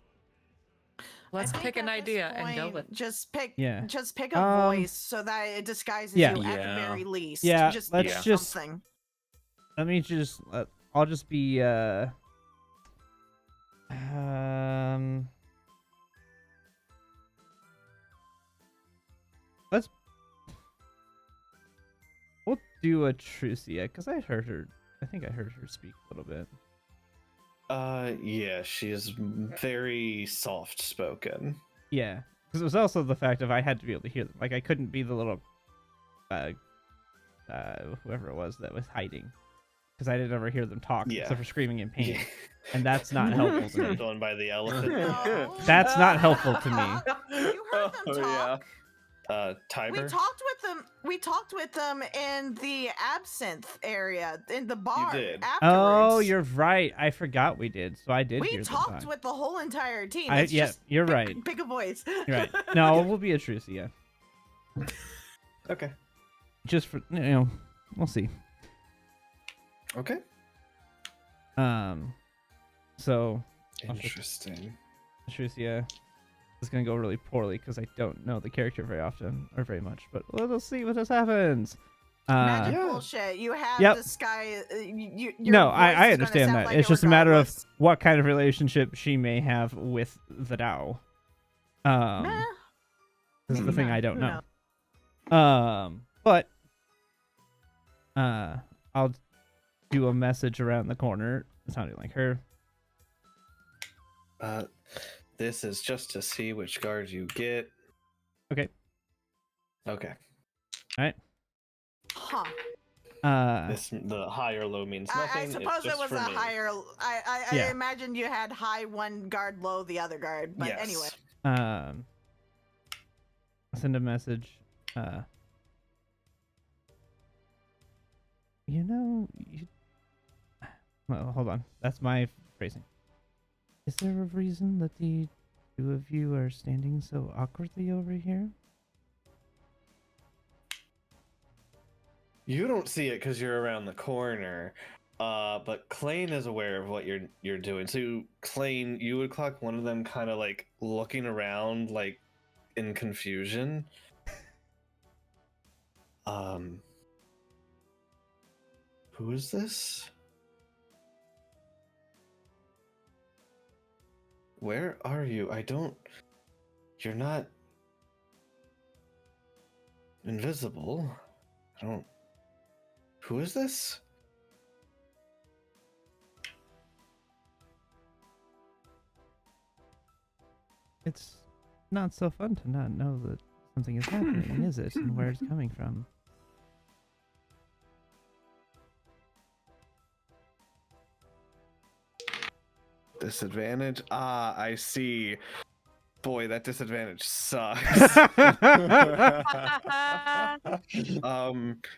Let's I think pick an at this idea and go point, with. just pick a voice so that it disguises Yeah. you at the Yeah. very least. Yeah, just let's pick just- something. Let me just. I'll just be. Let's. We'll do a Trucia because I heard her. I think I heard her speak a little bit. Yeah, she is very soft spoken. Yeah, because it was also the fact of I had to be able to hear them. Like I couldn't be the little, whoever it was that was hiding, because I didn't ever hear them talk Yeah. except for screaming in pain, Yeah. and that's not helpful to me. Stepped on by the elephant. No. That's not helpful to me. You heard them talk. Tiber. We talked with them in the absinthe area in the bar. did. Afterwards. Oh, you're right. I forgot we did. So I did We hear them talked talk. with the whole entire team. Yeah, Just you're right. Pick a voice. You're right. No, we'll be a Trucia. Okay. Just for we'll see. Okay. So Interesting. Trucia is gonna go really poorly because I don't know the character very often or very much. But let's see what this happens. Magic Yeah. bullshit. You have Yep. this guy. Your No, voice I is gonna understand sound that. like It's it just a matter of regardless. what kind of relationship she may have with the Dao. Meh. This is the thing Maybe I don't not. Who know. But I'll do a message around the corner sounding like her. This is just to see which guard you get. Okay. Okay. Huh. The high or low means I nothing. it's suppose it just was for a me. higher. I Yeah. imagined you had high one guard, low the other guard. But Yes. anyway. Send a message. Well, hold on. That's my phrasing. Is there a reason that the two of you are standing so awkwardly over here? You don't see it because you're around the corner. But Klain is aware of what you're doing. So Klain, you would clock one of them kind of like looking around like in confusion. Who is this? Where are you? You're not invisible. Who is this? It's not so fun to not know that something is happening, is it? And where it's coming from. Disadvantage? Ah, I see. Boy, that disadvantage sucks.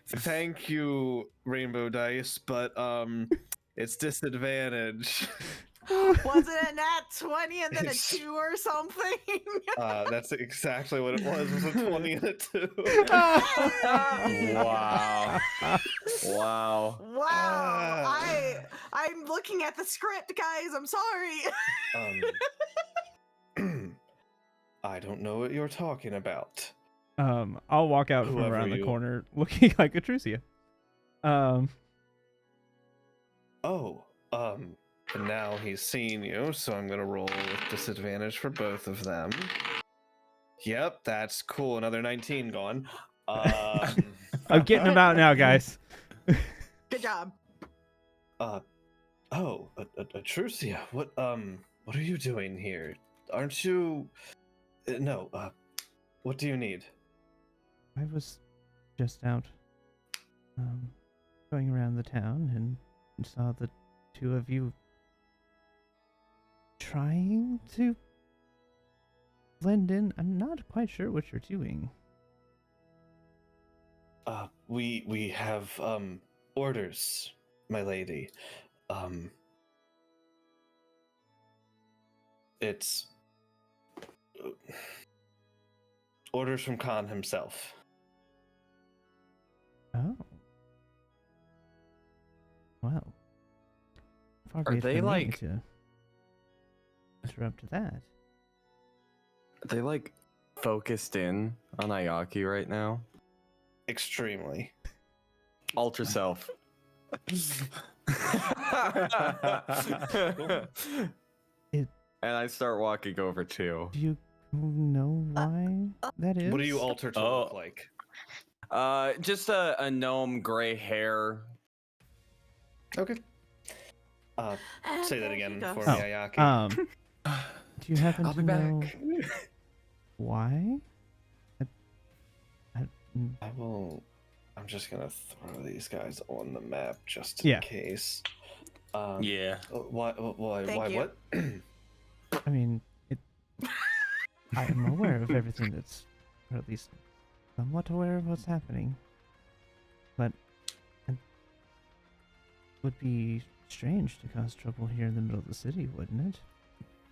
Thank you, Rainbow Dice, but it's disadvantage. Was it a nat 20 and then a It's- 2 or something? That's exactly what it was. It was a 20 and a 2. Wow. Wow. Wow. I'm looking at the script, guys. I'm sorry. I don't know what you're talking about. I'll walk out from Whoever around the you- corner looking like Atrusia. And now he's seen you, so I'm gonna roll with disadvantage for both of them. Yep, that's cool. Another 19 gone. I'm getting them out now, guys. Good job. Atrusia, what are you doing here? Aren't you? No. What do you need? I was just out, going around the town and saw the two of you trying to blend in. I'm not quite sure what you're doing. We have orders, my lady. It's orders from Khan himself. Oh. Well. Far Are be it they, from me like- to interrupt that. Are they like focused in on Ayaki right now? Extremely. Alter self. And I start walking over too. Do you know why that is? What do you alter to Oh. look like? Just a gnome, gray hair. Okay. And Say that there again he goes. for me, Ayaki. Do you happen I'll to be know back. why? I'm just gonna throw these guys on the map just in Yeah. case. Yeah. Why? Thank you. What? I mean, I am aware of everything that's, or at least somewhat aware of what's happening. But it would be strange to cause trouble here in the middle of the city, wouldn't it?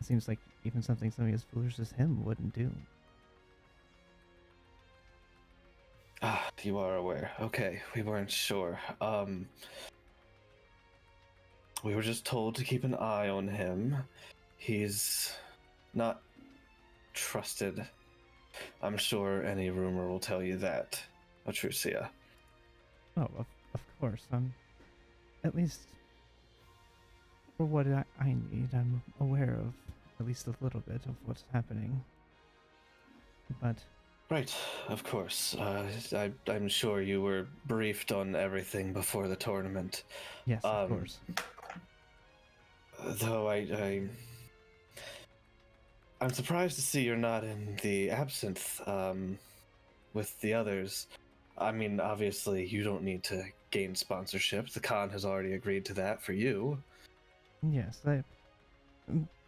It seems like even something as foolish as him wouldn't do. You are aware. Okay, we weren't sure. We were just told to keep an eye on him. He's not trusted. I'm sure any rumor will tell you that, Atrusia. Oh, of course. At least for what I need, I'm aware of at least a little bit of what's happening. But Right, of course. I'm sure you were briefed on everything before the tournament. yes, of course. Though I'm surprised to see you're not in the absinthe with the others. I mean, obviously, you don't need to gain sponsorship. The Khan has already agreed to that for you. Yes, they're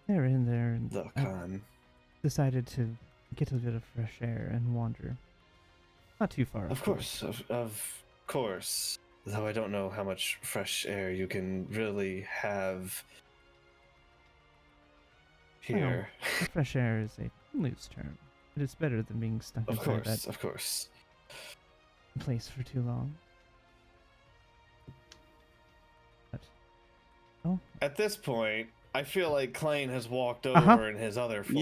in there, and The I Khan. decided to get a bit of fresh air and wander. Not too far. Of course, of course. Though I don't know how much fresh air you can really have here. Well, fresh air is a loose term. It is better than being stuck Of inside course, that of course. place for too long. At this point, I feel like Klain has walked over in his other form.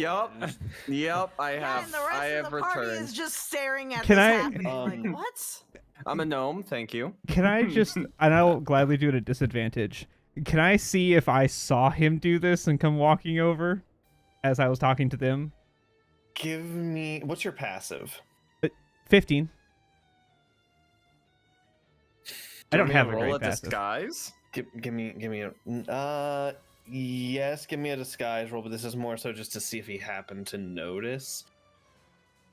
Yep, I have. And the rest I of have the party returned. is just staring at Can this I- happening. Like, what? I'm a gnome, thank you. Can I just, and I'll gladly do it at disadvantage. Can I see if I saw him do this and come walking over as I was talking to them? Give me... What's your passive? 15. I don't Do you have want a me to roll great passive. disguise. Give me a... yes, give me a disguise roll, but this is more so just to see if he happened to notice.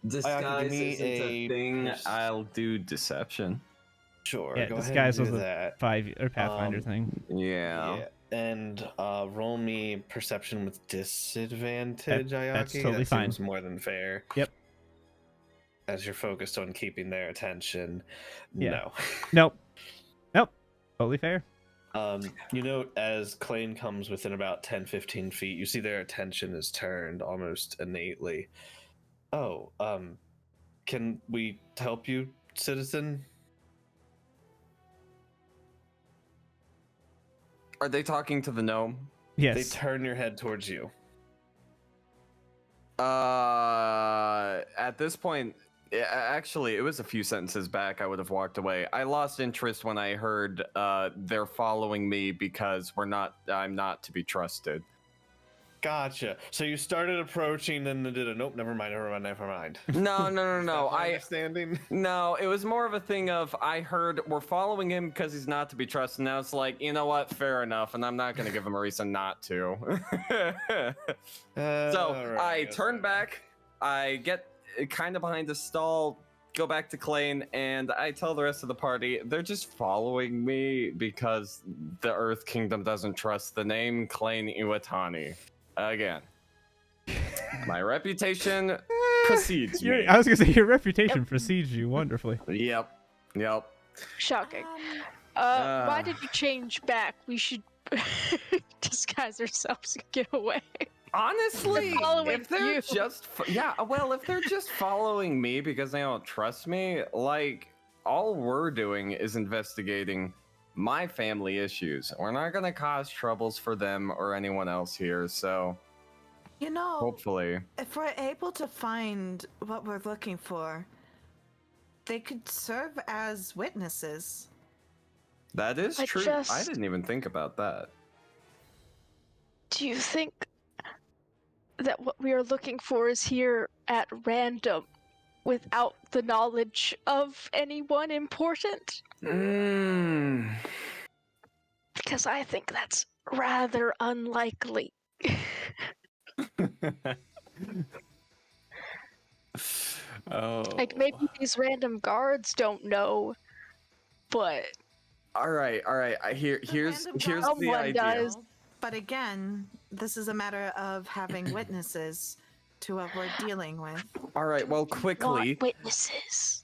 Disguise me isn't a a thing. pers- I'll do deception. Sure, Yeah, go ahead and disguise do was a that. 5 or Pathfinder thing. Yeah. And roll me perception with disadvantage, Ayaki. That's totally that fine. Seems more than fair. Yep. As you're focused on keeping their attention. Yeah. No. Nope. Totally fair. You note as Klain comes within about 10-15 feet, you see their attention is turned almost innately. Oh, can we help you, citizen? Are they talking to the gnome? Yes. They turn your head towards you. At this point, actually, it was a few sentences back. I would have walked away. I lost interest when I heard they're following me because I'm not to be trusted. Gotcha. So you started approaching and then did a nope, never mind. No. Is that my understanding? No, it was more of a thing of I heard we're following him because he's not to be trusted. Now it's like, you know what? Fair enough, and I'm not going to give him a reason not to. So I turn back. I get kind of behind the stall, go back to Klain, and I tell the rest of the party they're just following me because the Earth Kingdom doesn't trust the name Klain Iwatani. Again, my reputation precedes me. I was going to say, your reputation precedes you wonderfully. Yep. Shocking. Why did you change back? We should disguise ourselves and get away. Honestly, Following if they're you. if they're just following me because they don't trust me, like all we're doing is investigating my family issues. We're not gonna cause troubles for them or anyone else here, so You know, hopefully. if we're able to find what we're looking for, they could serve as witnesses. That is I true. I just- didn't even think about that. Do you think that what we are looking for is here at random without the knowledge of anyone important? Because I think that's rather unlikely. Oh. Like, maybe these random guards don't know, but All right. Here's random the someone idea. does. But again, this is a matter of having witnesses to what we're dealing with. All right. Well, want quickly. witnesses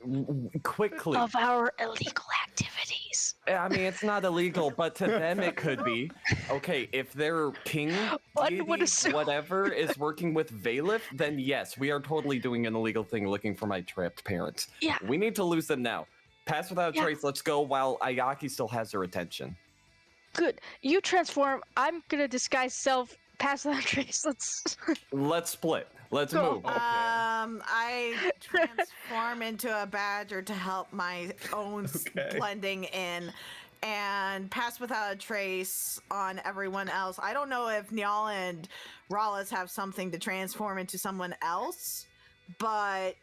Quickly. of our illegal activities. I mean, it's not illegal, but to them it could be. Okay, if their king, One would deity, assume. whatever, is working with Valif, then yes, we are totally doing an illegal thing looking for my trapped parents. Yeah. We need to lose them now. Pass without a Yeah. trace, let's go while Ayaki still has her attention. Good. You transform. I'm gonna disguise self. Pass without trace. Let's. Let's split. Let's Go. move. I transform into a badger to help my own Okay. blending in and pass without a trace on everyone else. I don't know if Nyal and Rawless have something to transform into someone else, but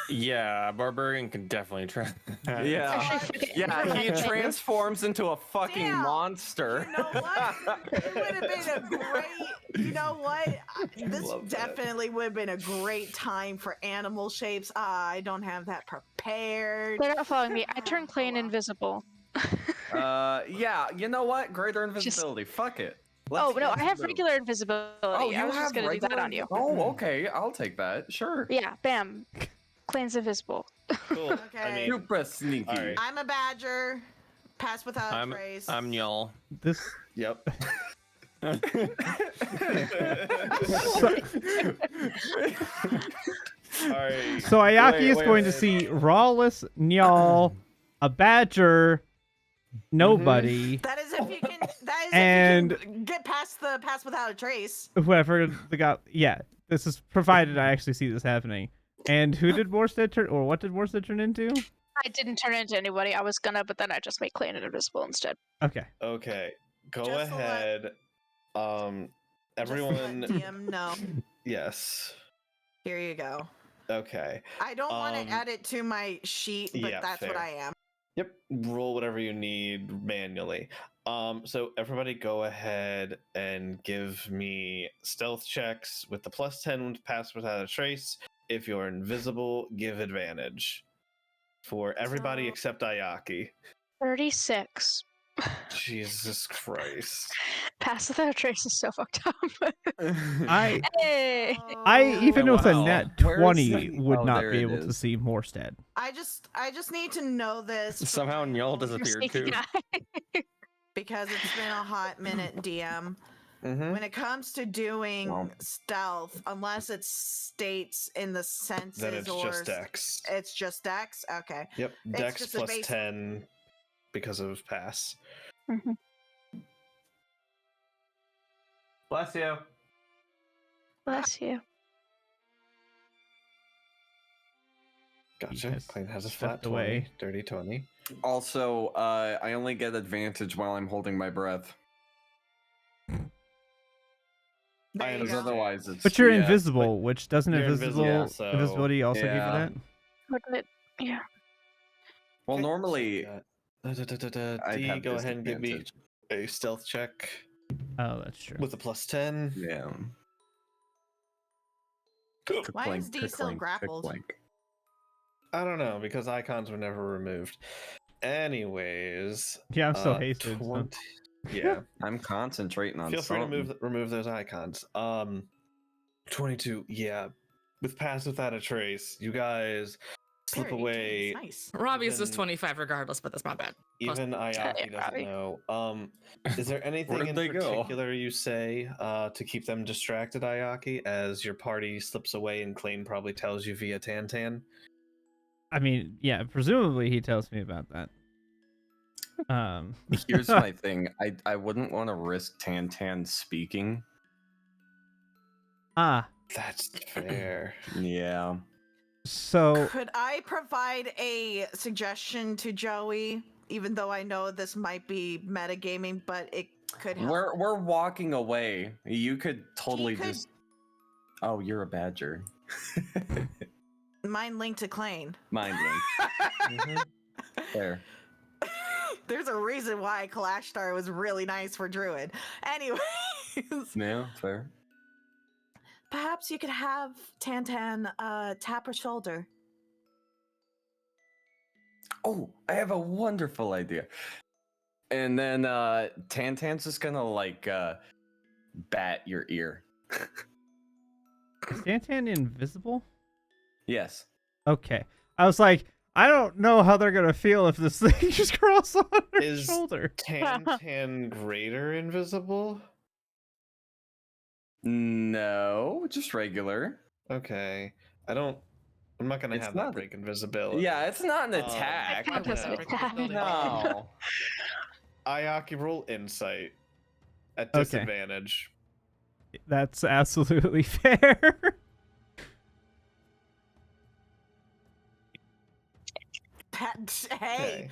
Yeah, Barbarian can definitely try. Yeah. Actually, forget- Yeah, he transforms into a fucking Damn. monster. you know what? It would have been a great. You know what? This love that. definitely would have been a great time for animal shapes. I don't have that prepared. They're not following me. I turn Oh, Klain well. invisible. Yeah, you know what? Greater invisibility. Fuck it. Let's Oh no, I have move. regular invisibility. Oh, I you was have just gonna do that regular on you. Oh, okay. I'll take that. Sure. Yeah, bam. Klain's invisible. Cool. Okay. Super sneaky. All right. I'm a badger. Pass without a trace. I'm y'all. This Yep. Alright. So Ayaki Wait, is wait, going to wait. see Rawless, Nyal, a badger, nobody. That is if you can. That And- if you can get past the pass without a trace. Whoever the guy, yeah, this is provided I actually see this happening. And who did Morstead turn, or what did Morstead turn into? I didn't turn into anybody. I was gonna, but then I just made Klain invisible instead. Okay. Okay, go Just to let- ahead. Everyone. Just to let DM know. Yes. Here you go. Okay. I don't want Um, to add it to my sheet, but yeah, that's what fair. I am. Yep. Roll whatever you need manually. So everybody go ahead and give me stealth checks with the +10 pass without a trace. If you're invisible, give advantage. For everybody So- except Ayaki. 36. Jesus Christ. Pass without a trace is so fucked up. I Hey! even Oh, with a wow. net Where is 20 the- would oh, not there be it able to is. see Morstead. I just need to know this for Somehow my Nyal own- You're disappeared sneaky too. guy. because it's been a hot minute, DM. Mm-hmm. When it comes to doing Well- stealth, unless it states in the senses Then it's or just Dex. it's just Dex. Okay. Yep. it's Dex just a plus basic- 10 because of pass. Mhm. Bless you. Bless you. Gotcha. Yes, Klain has a stepped flat away. 20. Dirty 20. Also, I only get advantage while I'm holding my breath. There I you Because go. understand. otherwise it's... But you're yeah, invisible, which doesn't You're invisible invisible, so- invisibility also give you Yeah. that? Wouldn't it? Yeah. Well, Okay, so normally... I'd I'd D, have go ahead and give me disadvantage. a stealth check Oh, that's true. with a +10. Yeah. Why is D still grappled? I don't know, because icons were never removed. Anyways. Yeah, I'm still hasted. so- 20 Yeah. I'm concentrating on Feel free to something. remove those icons. 22, yeah. With pass without a trace, you guys slip There, 18 is away. Nice. Robbie's is Even- 25 regardless, but that's not bad. Plus- Even Ayaki doesn't Robbie. know. Is there anything Where'd in they go? particular you say to keep them distracted, Ayaki, as your party slips away and Klain probably tells you via Tantan? I mean, yeah, presumably he tells me about that. Here's my thing. I wouldn't want to risk Tantan speaking. That's fair. Yeah. So Could I provide a suggestion to Joey? Even though I know this might be metagaming, but it could help. We're walking away. You could totally could- just... Oh, you're a badger. Mind link to Klain. Mind link. Mhm. There. There's a reason why Kalash Star was really nice for Druid. Anyways, Yeah, fair. perhaps you could have Tantan tap her shoulder. Oh, I have a wonderful idea. And then Tantan's just gonna like bat your ear. is Dantan invisible? Yes. Okay. I was like, I don't know how they're gonna feel if this thing just crawls on her Is- shoulder. Tantan greater invisible? No, just regular. Okay. I'm not gonna It's have not- that break invisibility. Yeah, it's not an Um, attack. That doesn't no. attack. No. Ayaki, roll insight at Okay. disadvantage. That's absolutely fair. Hey,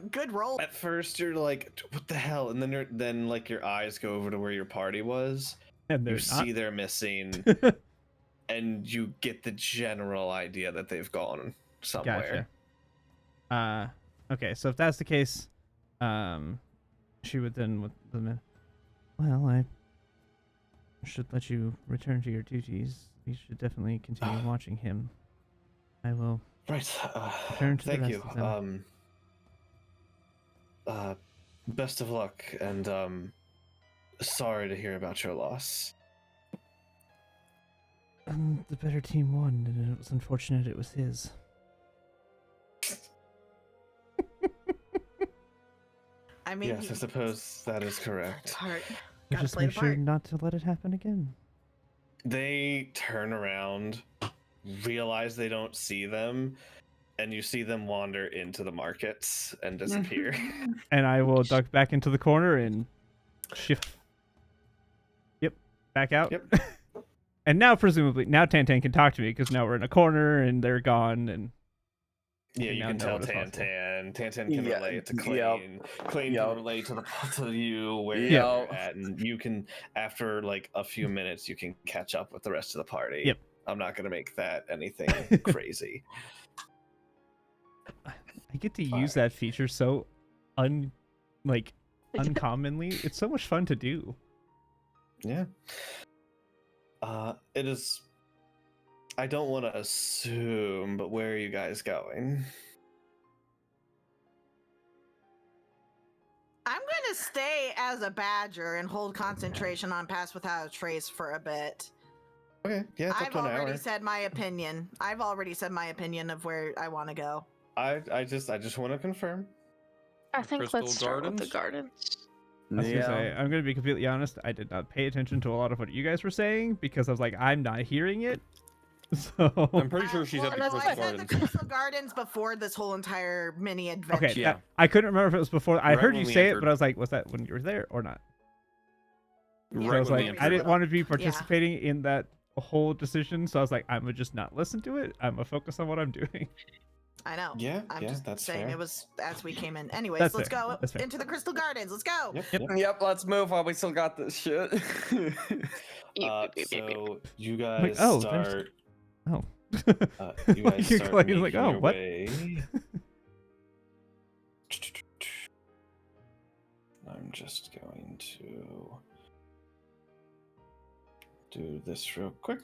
good roll. At first, you're like, "What the hell?" And then like your eyes go over to where your party was. And You they're not. see they're missing, and you get the general idea that they've gone somewhere. Gotcha. Okay, so if that's the case, she would then with the well, I should let you return to your duties. You should definitely continue watching him. I will. Right. Turn to the Thank rest you. of them. Best of luck, and sorry to hear about your loss. The better team won, and it was unfortunate it was his. I mean, Yes, I suppose that is correct. part. But Gotta just play make the sure part. not to let it happen again. They turn around, realize they don't see them, and you see them wander into the markets and disappear. And I will duck back into the corner and shift. Yep, back out. Yep. And now, presumably, now Tantan can talk to me because now we're in a corner and they're gone. And Yeah, we you now can know tell what is possible. Tantan can Yeah, relay it to yep, Klain. Klain yep. can relay to you where Yep. you're at, and you can, after like a few minutes, you can catch up with the rest of the party. Yep. I'm not gonna make that anything crazy. I get to use that feature so uncommonly. It's so much fun to do. Yeah. It is. I don't want to assume, but where are you guys going? I'm going to stay as a badger and hold concentration on Pass Without a Trace for a bit. Okay, yeah, it's up I've to an already hour. said my opinion. I've already said my opinion of where I want to go. I just want to confirm. I think Crystal let's start with the Gardens? gardens. I was gonna say, I'm gonna be completely honest. I did not pay attention to a lot of what you guys were saying because I was like, I'm not hearing it. So I'm pretty sure she said the no, Crystal I said the Gardens. Crystal Gardens before this whole entire mini adventure. okay. Yeah. I couldn't remember if it was before. I Right heard when you we say it, entered. but I was like, was that when you were there or not? Yeah, So I was when we like, entered. I didn't want to be Yeah. participating in that whole decision. So I was like, I'm gonna just not listen to it. I'm gonna focus on what I'm doing. I know. Yeah, I'm yeah, just that's saying fair. it was as we came in. Anyways, That's let's fair. go That's fair. into the Crystal Gardens. Let's go. Yep. Yep, let's move while we still got this shit. So you Like, guys oh, there's- start. Oh. You guys You're start like, making like, oh, your what? way. I'm just going to do this real quick.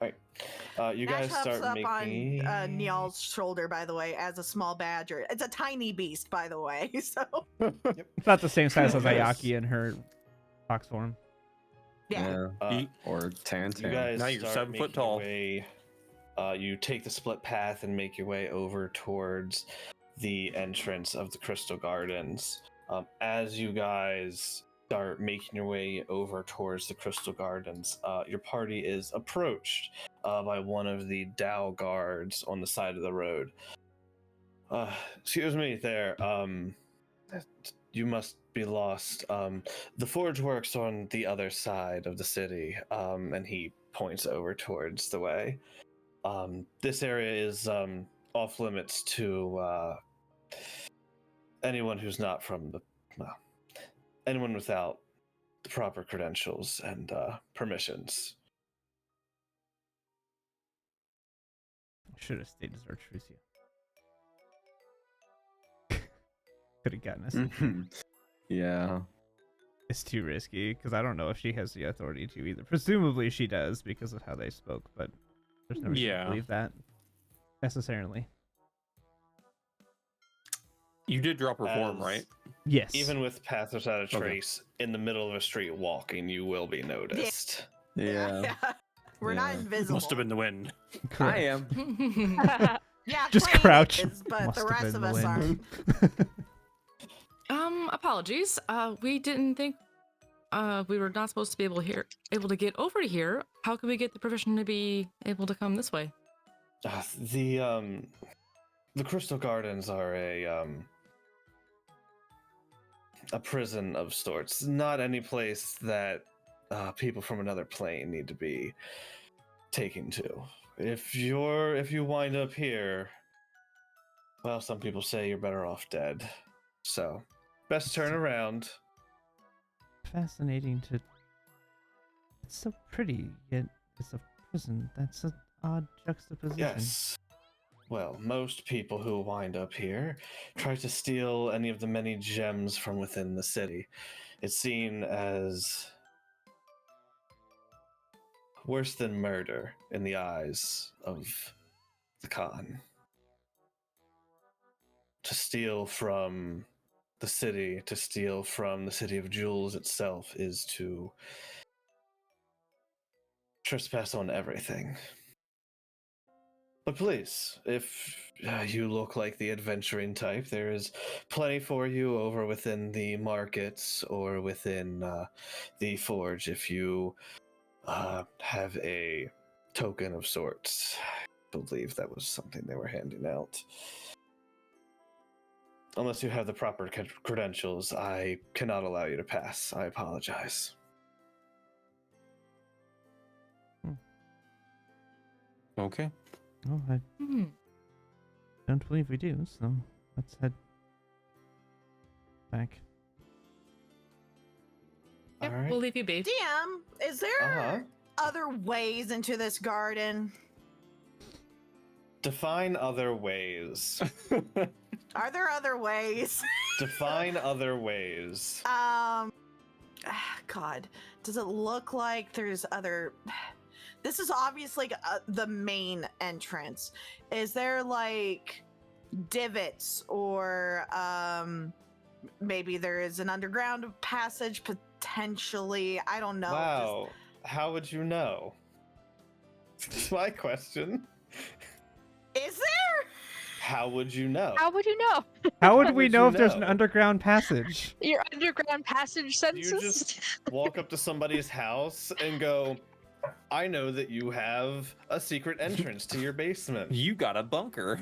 Alright. You Nash guys hops start up making. on Nial's shoulder, by the way, as a small badger. It's a tiny beast, by the way. So It's not the same size as Yes. Ayaki in her fox form. yeah. Or You Tantan. guys Now you're start 7 foot making tall. your way, you take the split path and make your way over towards the entrance of the Crystal Gardens. As you guys start making your way over towards the Crystal Gardens, your party is approached by one of the Dao guards on the side of the road. Excuse me there. You must be lost. The forge works on the other side of the city, and he points over towards the way. This area is off limits to anyone who's not from the, well, anyone without the proper credentials and permissions. Should have stayed as Artrusia. Could have gotten us. Mhm. Yeah. It's too risky because I don't know if she has the authority to either. Presumably she does because of how they spoke, but there's no reason Yeah. to believe that necessarily. You did drop her form, As- right? Yes. Even with path without a Okay. trace, in the middle of a street walking, you will be noticed. Yeah. We're not Yeah. invisible. Must have been the wind. Correct. I am. Yeah, Just Klain crouch. is, but Must the have rest been of the us wind. aren't. Apologies. We didn't think we were not supposed to be able to get over to here. How can we get the permission to be able to come this way? The Crystal Gardens are a prison of sorts. Not any place that people from another plane need to be taken to. If you wind up here, well, some people say you're better off dead. So, best turn around. Fascinating to. It's so pretty, yet it's a prison. That's an odd juxtaposition. Yes. Well, most people who wind up here try to steal any of the many gems from within the city. It's seen as worse than murder in the eyes of the Khan. To steal from the city, to steal from the City of Jewels itself, is to trespass on everything. But please, if you look like the adventuring type, there is plenty for you over within the markets or within the forge if you have a token of sorts. believe that was something they were handing out. Unless you have the proper credentials, I cannot allow you to pass. I apologize. Okay. Oh, I Hmm. don't believe we do, so let's head back. Yep, All right. we'll leave you be. DM, is there other ways into this garden? Define other ways. Are there other ways? Define other ways. God, does it look like there's other? This is obviously the main entrance. Is there like divots or maybe there is an underground passage potentially? I don't know. Wow. How would you know? That's my question. Is there? How would you know? How would you know? How would How we would know you if there's an know? underground passage? Your underground passage You census? just walk up to somebody's house and go, I know that you have a secret entrance to your basement. You got a bunker.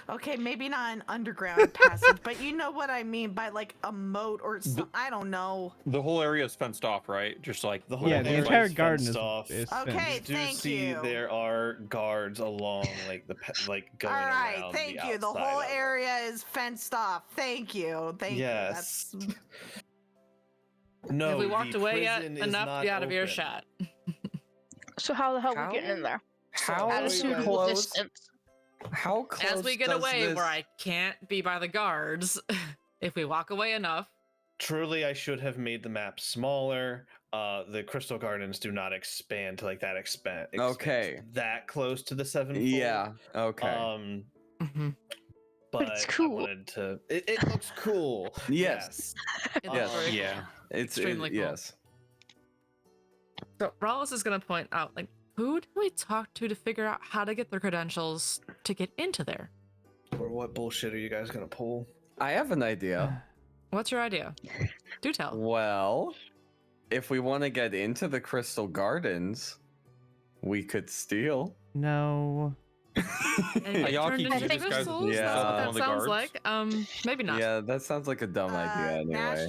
Okay, maybe not an underground passage, but you know what I mean by like a moat or something. I don't know. The whole area is fenced off, right? Just like The whole Yeah, the area entire is garden fenced is, off. is Okay, You do thank see you. there are guards along like going All right, around thank the you. The outside whole of it. area is fenced off. Thank you. Thank Yes. you. That's No, Have we walked the away yet? prison is Enough to not be out of open. earshot. So how the hell How? we getting in there? How At a wait, suitable wait. distance. How close As we get does away this... where I can't be by the guards, if we walk away enough. Truly, I should have made the map smaller. The crystal gardens do not expand to like that extent. Okay. That close to the sevenfold. Yeah, okay. Mhm. But it's I cool. wanted to. It looks cool. Yes. It Yes. looks very cool. Yeah. It's Extremely cool. yes. So Rawls is going to point out, like, who do we talk to figure out how to get their credentials to get into there? Or what bullshit are you guys gonna pull? I have an idea. What's your idea? Do tell. Well, if we want to get into the Crystal Gardens, we could steal. No. And get Ayaki, turned did into you disguise crystals? yourself That's as what one that of the sounds guards? like. Maybe not. Yeah, that sounds like a dumb idea anyway.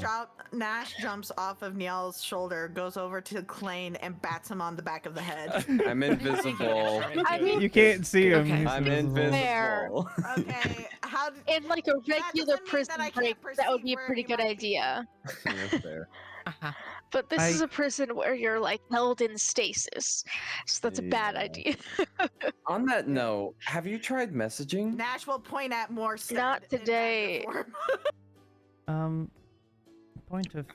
Nash jumps off of Niall's shoulder, goes over to Klain, and bats him on the back of the head. I'm invisible. I mean, You can't see him. Okay. he's I'm invisible. Fair. invisible. Okay, how? in like a regular doesn't mean prison that I can't break, that would be a perceive pretty where good he might be. idea. That's fair. Uh-huh. But this is I- a prison where you're like held in stasis, so that's a bad Yeah. idea. On that note, have you tried messaging? Nash will point at Morstead. Not in badger today. form. Point of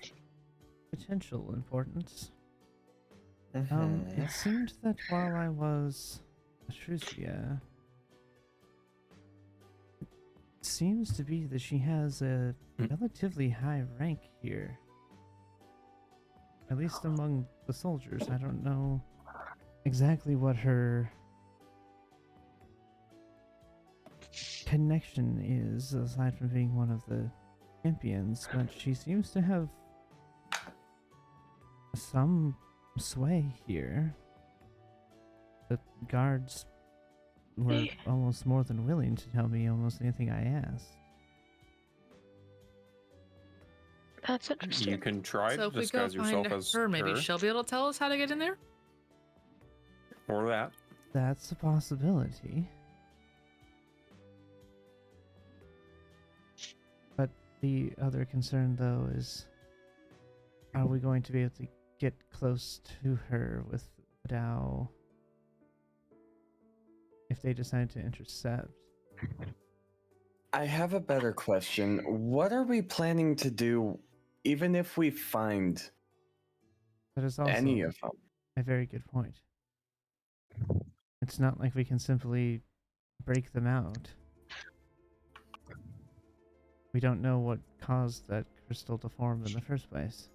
potential importance. Mm-hmm. It seemed that while I was Atrusia, it seems to be that she has a relatively high rank here. At least among the soldiers. I don't know exactly what her connection is, aside from being one of the champions, but she seems to have some sway here. The guards were almost more than willing to tell me almost anything I asked. That's interesting. You can try So to if we go disguise yourself find as her, maybe she'll be able to tell us how to get in there? or that. That's a possibility. But the other concern, though, is are we going to be able to get close to her with Dow if they decide to intercept? I have a better question. What are we planning to do even if we find That is also any of them? a very good point. It's not like we can simply break them out. We don't know what caused that crystal to form in the first place.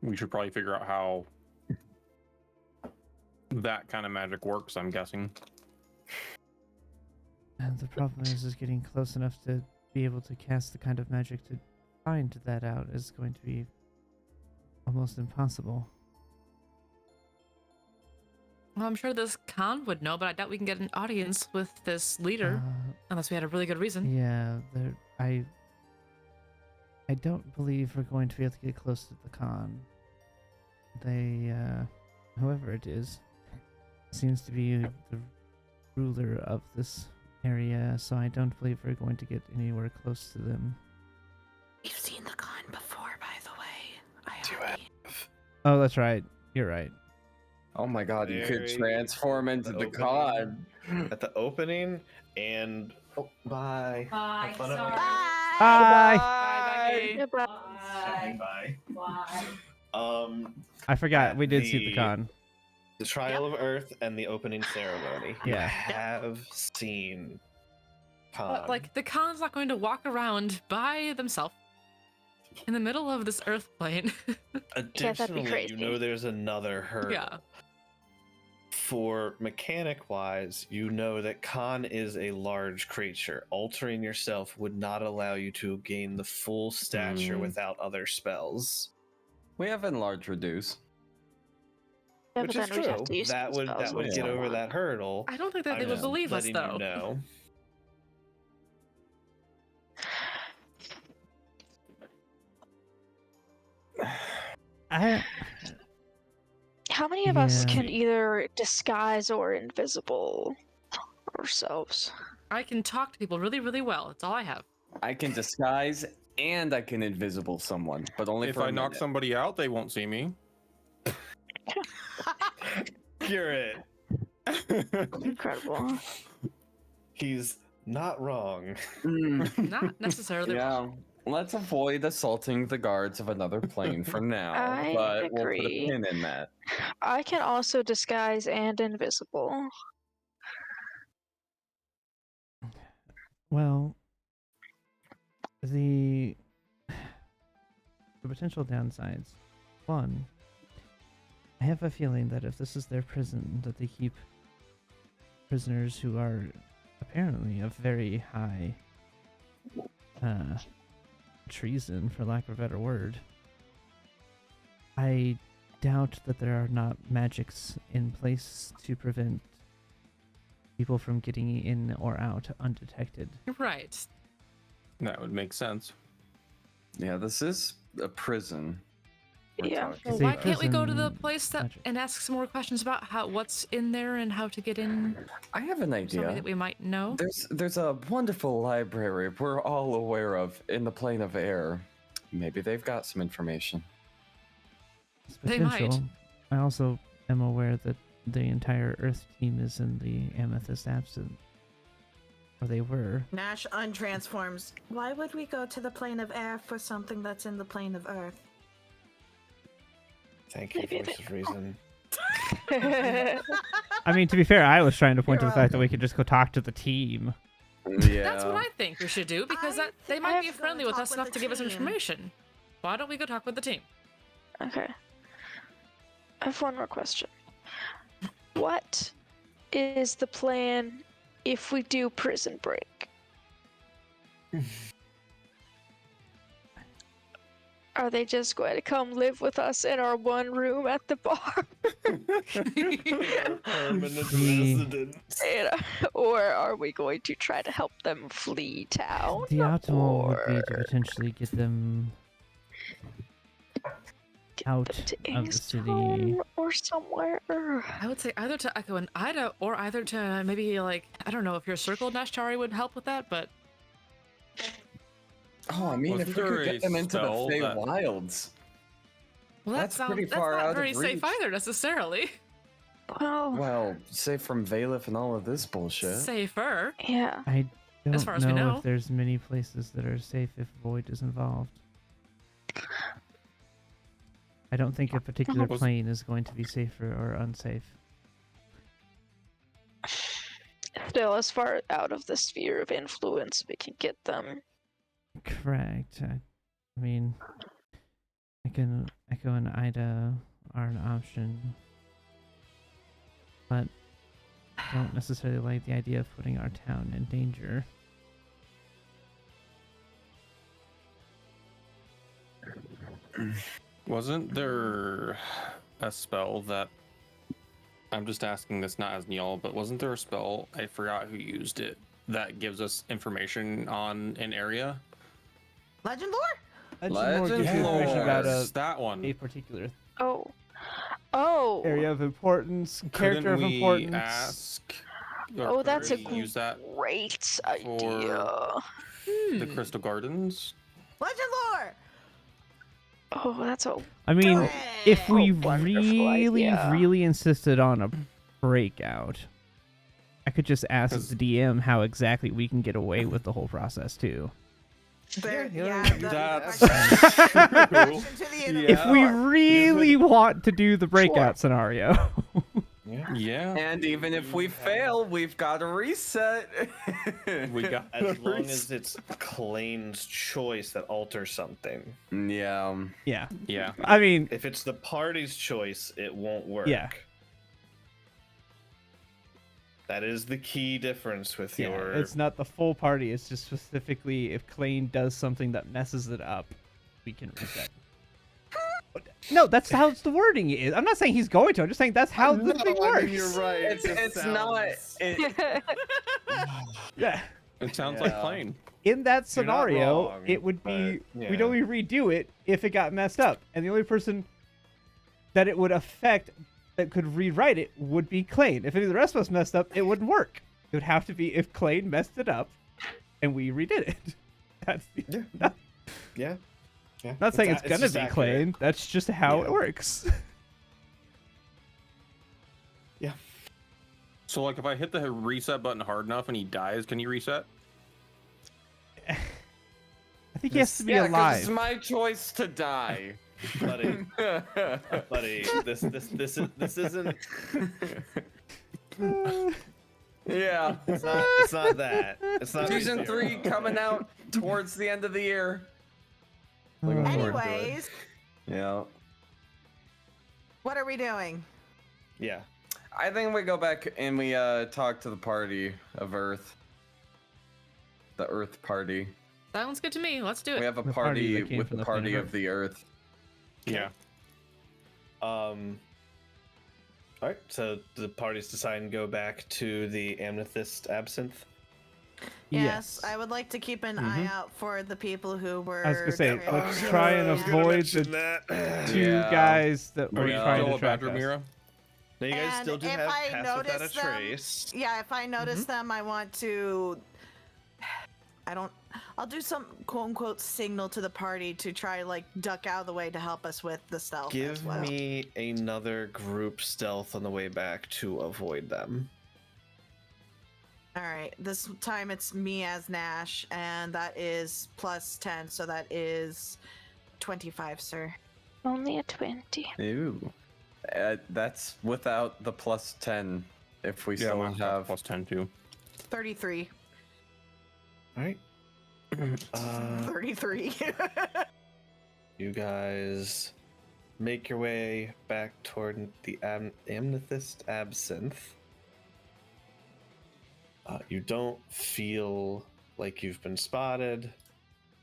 We should probably figure out how that kind of magic works, I'm guessing. And the problem is getting close enough to be able to cast the kind of magic to find that out is going to be almost impossible. Well, I'm sure this Khan would know, but I doubt we can get an audience with this leader unless we had a really good reason. Yeah, I don't believe we're going to be able to get close to the Khan. They, whoever it is, seems to be the ruler of this area, so I don't believe we're going to get anywhere close to them. We've seen the Khan before, by the way. Do you have Oh, that's right. You're right. Oh my god, you could Very transform into the god. at the opening and bye. Bye. Have fun at Sorry. work. Bye. Bye. Goodbye. Bye. Bye. I forgot At we did see the Khan. The Trial of Earth and the opening ceremony. You Yeah. have seen Khan. But, like, the Khan's not going to walk around by themselves in the middle of this Earth plane. Additionally, crazy. you know there's another hurdle. Yeah. For mechanic-wise, you know that Khan is a large creature. Altering yourself would not allow you to gain the full stature without other spells. We have enlarge reduce. Yeah, Which but is then we'd have true. to use That some would spells get with over someone. that hurdle. I don't think that I'm they would just believe us, letting though. you know. How many of us Yeah. can either disguise or invisible ourselves? I can talk to people really, really well. That's all I have. I can disguise and I can invisible someone, but only If for a I knock minute. somebody out, they won't see me. You're it. Incredible. He's not wrong. Not necessarily. Yeah. Let's avoid assaulting the guards of another plane for now, I but we'll put agree. a pin in that. I can also disguise and invisible. Well, the potential downsides. One, I have a feeling that if this is their prison, that they keep prisoners who are apparently of very high treason, for lack of a better word. I doubt that there are not magics in place to prevent people from getting in or out undetected. Right. That would make sense. Yeah, this is a prison. we're Yeah. talking Well, Say why can't we go to the prison place that magic. and ask some more questions about what's in there and how to get in? I have an Something idea. that we might know. There's a wonderful library we're all aware of in the plane of air. Maybe they've got some information. It's They might. potential. I also am aware that the entire Earth team is in the Amethyst Absent. Or they were. Nash untransforms. Why would we go to the plane of air for something that's in the plane of Earth? Thank you, Maybe voice of reason. I mean, to be fair, I was trying to point to You're the fact that we could just go talk to the team. Yeah. That's what I think we should do because they might be friendly with us enough to give us information. Why don't we go talk with the team? Okay. I have one more question. What is the plan if we do prison break? Are they just going to come live with us in our one room at the bar? Permanent The- residence. Or are we going to try to help them flee town? The optimal would be to or potentially get them out to of the city. Angstrom or somewhere? I would say either to Echo and Ida or either to maybe, like, I don't know if your circle Nashchari would help with that, but Oh, I mean, Wasn't if we there could a get them into the spell Fey that- Wilds. well, That's pretty that's far not out of very safe reach. either necessarily. Well, Well, safe from Valif and all of this bullshit. Safer. yeah. I don't As far as we know know. if there's many places that are safe if Void is involved. I don't think a particular Was- plane is going to be safer or unsafe. Still, as far out of the sphere of influence we can get them. Correct. I mean, Echo and Ida are an option, but I don't necessarily like the idea of putting our town in danger. Wasn't there a spell that I'm just asking this not as Neil, but wasn't there a spell, I forgot who used it, that gives us information on an area? Legend lore? Legend gives you information about that one. a particular Oh. area of importance, character of Couldn't we importance. ask? Oh, that's a could we use that great for idea. the Crystal Gardens? Legend lore! Oh, that's a I mean, it! if we wonderful idea. really insisted on a breakout, I could just ask the DM how exactly we can get away with the whole process too. There, that's true. If we really want to do the breakout scenario. Yeah. And even if we fail, we've got a reset. We got As long as it's Klain's choice that alters something. Yeah. Yeah. I mean, If it's the party's choice, it won't work. Yeah. That is the key difference with your. it's not the full party. It's just specifically if Klain does something that messes it up, we can reset. No, that's how the wording is. I'm not saying he's going to. I'm just saying that's how the thing works. You're right. It's not. Yeah. It sounds like Klain. In that You're not scenario, wrong, it would be but, we'd only redo it if it got messed up, and the only person that it would affect that could rewrite it would be Klain. If any of the rest of us messed up, it wouldn't work. It would have to be if Klain messed it up, and we redid it. That's Yeah. not saying it's gonna just be accurate. Klain. That's just how it works. Yeah. So, like, if I hit the reset button hard enough and he dies, can you reset? I think he has to be 'cause alive. it's my choice to die. buddy. Buddy, this isn't. Yeah. It's not that. It's not Season ReZero. 3 coming out towards the end of the year. Looking forward to it. Anyways, Yeah. what are we doing? Yeah. I think we go back and we talk to the party of Earth. The Earth party. Sounds good to me. Let's do We it. have a The party party that came with from the the party planet of the Earth. Yeah. All right. So the parties decide and go back to the Amethyst Absinthe. Yes, I would like to keep an eye out for the people who were. I was gonna say, trying let's to- try and Yeah. avoid the two Yeah. guys that Are were you trying still to a track Badger us. Mira? Now you guys And still do if have I Pass Without a notice them- Trace. Yeah, if I notice them, I want to. I'll do some quote unquote signal to the party to try like duck out of the way to help us with the stealth. as Give well. me another group stealth on the way back to avoid them. All right, this time it's me as Nash, and that is +10, so that is 25, sir. Only a 20. Ew. That's without the +10 if we Yeah, still mine's have. plus 10 too. 33. All right. 33. You guys make your way back toward the Amethyst Absinthe. You don't feel like you've been spotted.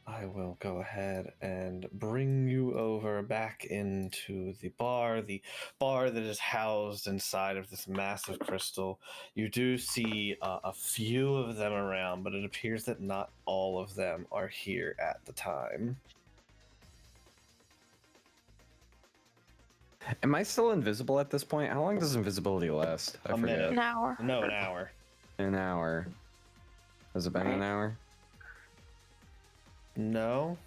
I will go ahead and bring you over back into the bar that is housed inside of this massive crystal. You do see a few of them around, but it appears that not all of them are here at the time. Am I still invisible at this point? How long does invisibility last? I A forget. minute. An hour. No, an hour. An hour. Has it been an hour? No.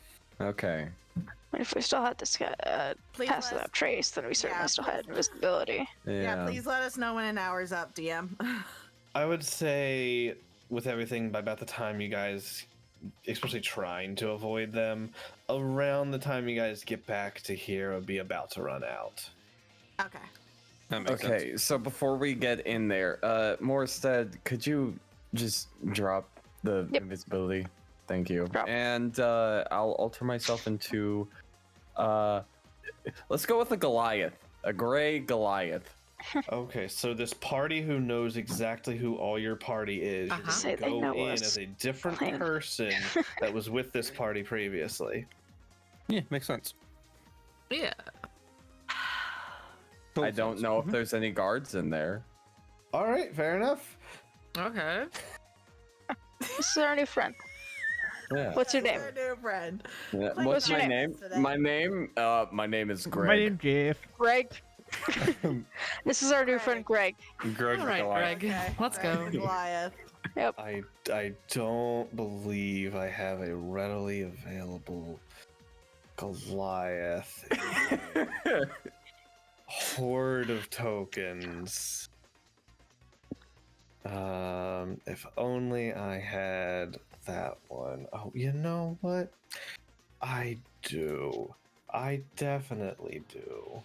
Okay. But if we still had this Please pass let without us- trace, then we certainly Yeah, still please. had invisibility. Yeah, please let us know when an hour's up, DM. I would say with everything by about the time you guys, especially trying to avoid them, around the time you guys get back to here would be about to run out. Okay. That makes sense. Okay, so before we get in there, Morstead, could you just drop the Yep. invisibility? Thank you. Drop. And I'll alter myself into let's go with a Goliath. A gray Goliath. Okay, so this party who knows exactly who all your party is, Uh-huh. you Say can they go know in us. as a different Klain. person that was with this party previously. Yeah, makes sense. Yeah. I don't know if there's any guards in there. All right, fair enough. Okay. This is our new friend. Yeah. What's your name? Our new friend. Yeah, Like what's your my name? name? My name is Greg. My name's Jeff. Greg. This is our new friend Greg. Greg All right, Goliath. Greg. Let's go. Goliath. I don't believe I have a readily available Goliath. Horde of tokens. If only I had that one. Oh, you know what? I do. I definitely do.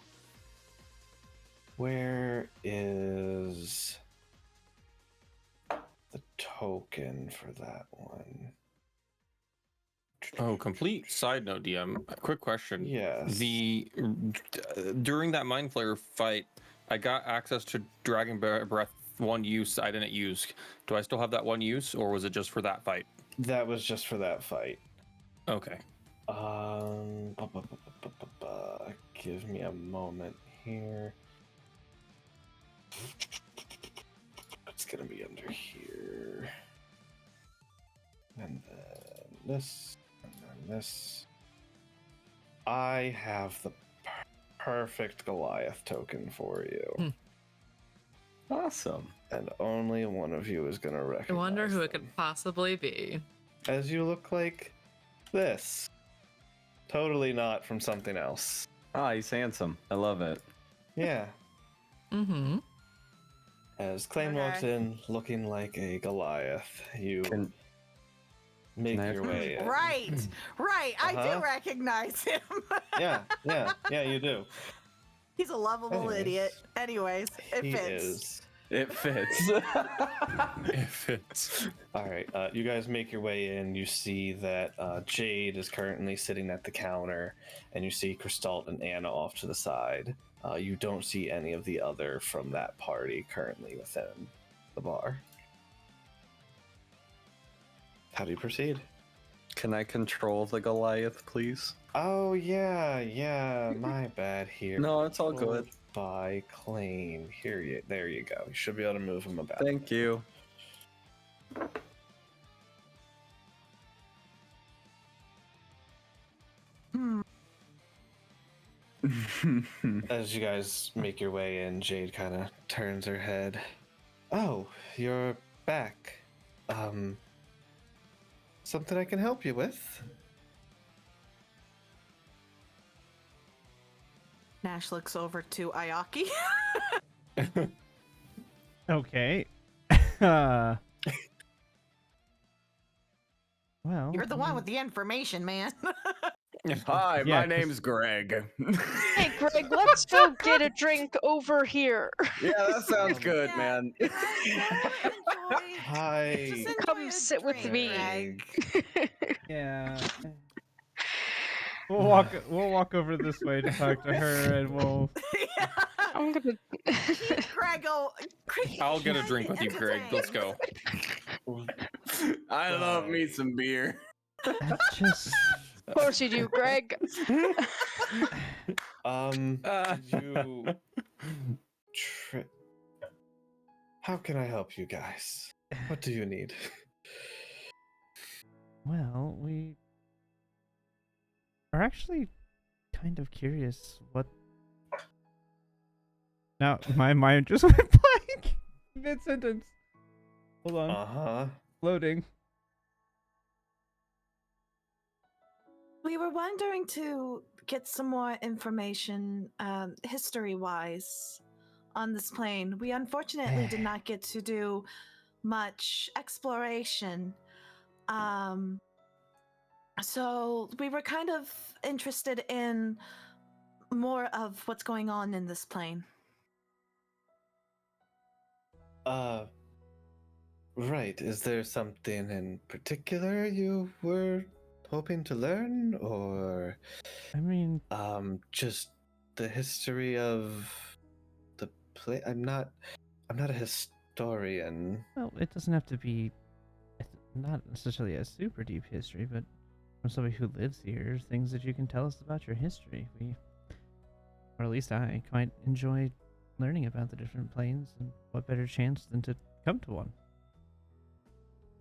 Where is the token for that one? Oh, complete side note, DM. A quick question. Yes. During that Mind Flayer fight, I got access to Dragon Breath one use I didn't use. Do I still have that one use, or was it just for that fight? That was just for that fight. Okay. Give me a moment here. It's gonna be under here. And then this, and then this. I have the perfect Goliath token for you. Awesome. And only one of you is gonna recognize I wonder who it them. could possibly be. As you look like this. Totally not from something else. Ah, he's handsome. I love it. Yeah. Mm-hmm. As Klain walks in looking like a Goliath, you make Can I your have- way in. Right. I Uh-huh. do recognize him. Yeah, you do. He's a lovable Anyways. idiot. Anyways, it He fits. is. It fits. If it's All right, you guys make your way in. You see that Jade is currently sitting at the counter, and you see Crystalt and Anna off to the side. You don't see any of the other from that party currently within the bar. How do you proceed? Can I control the Goliath, please? Oh, yeah, my bad here. No, it's all good. Controlled by Klain. There you go. You should be able to move him about. Thank you. As you guys make your way in, Jade kind of turns her head. Oh, you're back. Something I can help you with? Nash looks over to Ayaki. Okay. Well, You're the one with the information, man. Hi, Yeah, my name's Greg. Hey, Greg, let's go get a drink over here. Yeah, that sounds good, Yeah. man. Hi. Just enjoy Come a sit with drink, me. Greg. yeah. We'll walk over this way to talk to her, and we'll. Yeah. I'm gonna. Greg, I'll get a drink with you, Greg. Let's go. I love me some beer. That's just. Of course you do, Greg. Did you... How can I help you guys? What do you need? Well, we are actually kind of curious what. Now, my mind just went blank mid sentence. Hold on. Uh-huh. Loading. we were wondering to get some more information, history-wise, on this plane. We unfortunately did not get to do much exploration. So we were kind of interested in more of what's going on in this plane. Right. Is there something in particular you were hoping to learn, or I mean, just the history of the plane? I'm not a historian. well, it doesn't have to be. It's not necessarily a super deep history, but from somebody who lives here, things that you can tell us about your history. We or at least I, quite enjoy learning about the different planes, and what better chance than to come to one?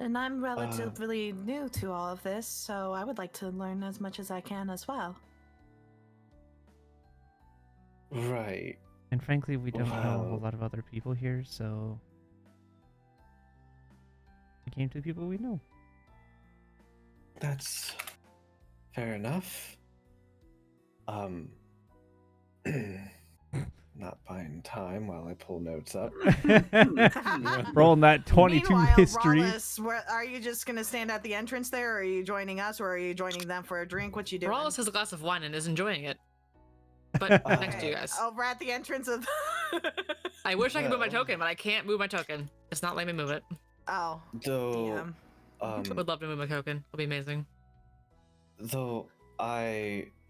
And I'm relatively new to all of this, so I would like to learn as much as I can as well. Right. And frankly, we don't know a whole Wow. lot of other people here, so we came to the people we know. That's fair enough. Not buying time while I pull notes up. Rolling that 22 Meanwhile, history. Rawless, are you just going to stand at the entrance there, or are you joining us, or are you joining them for a drink? What you doing? Rawless has a glass of wine and is enjoying it. But next to you guys. Over at the entrance of... I wish I could move my Well. token, but I can't move my token. It's not letting me move it. Oh, Though, damn. I would love to move my token. It'll be amazing. though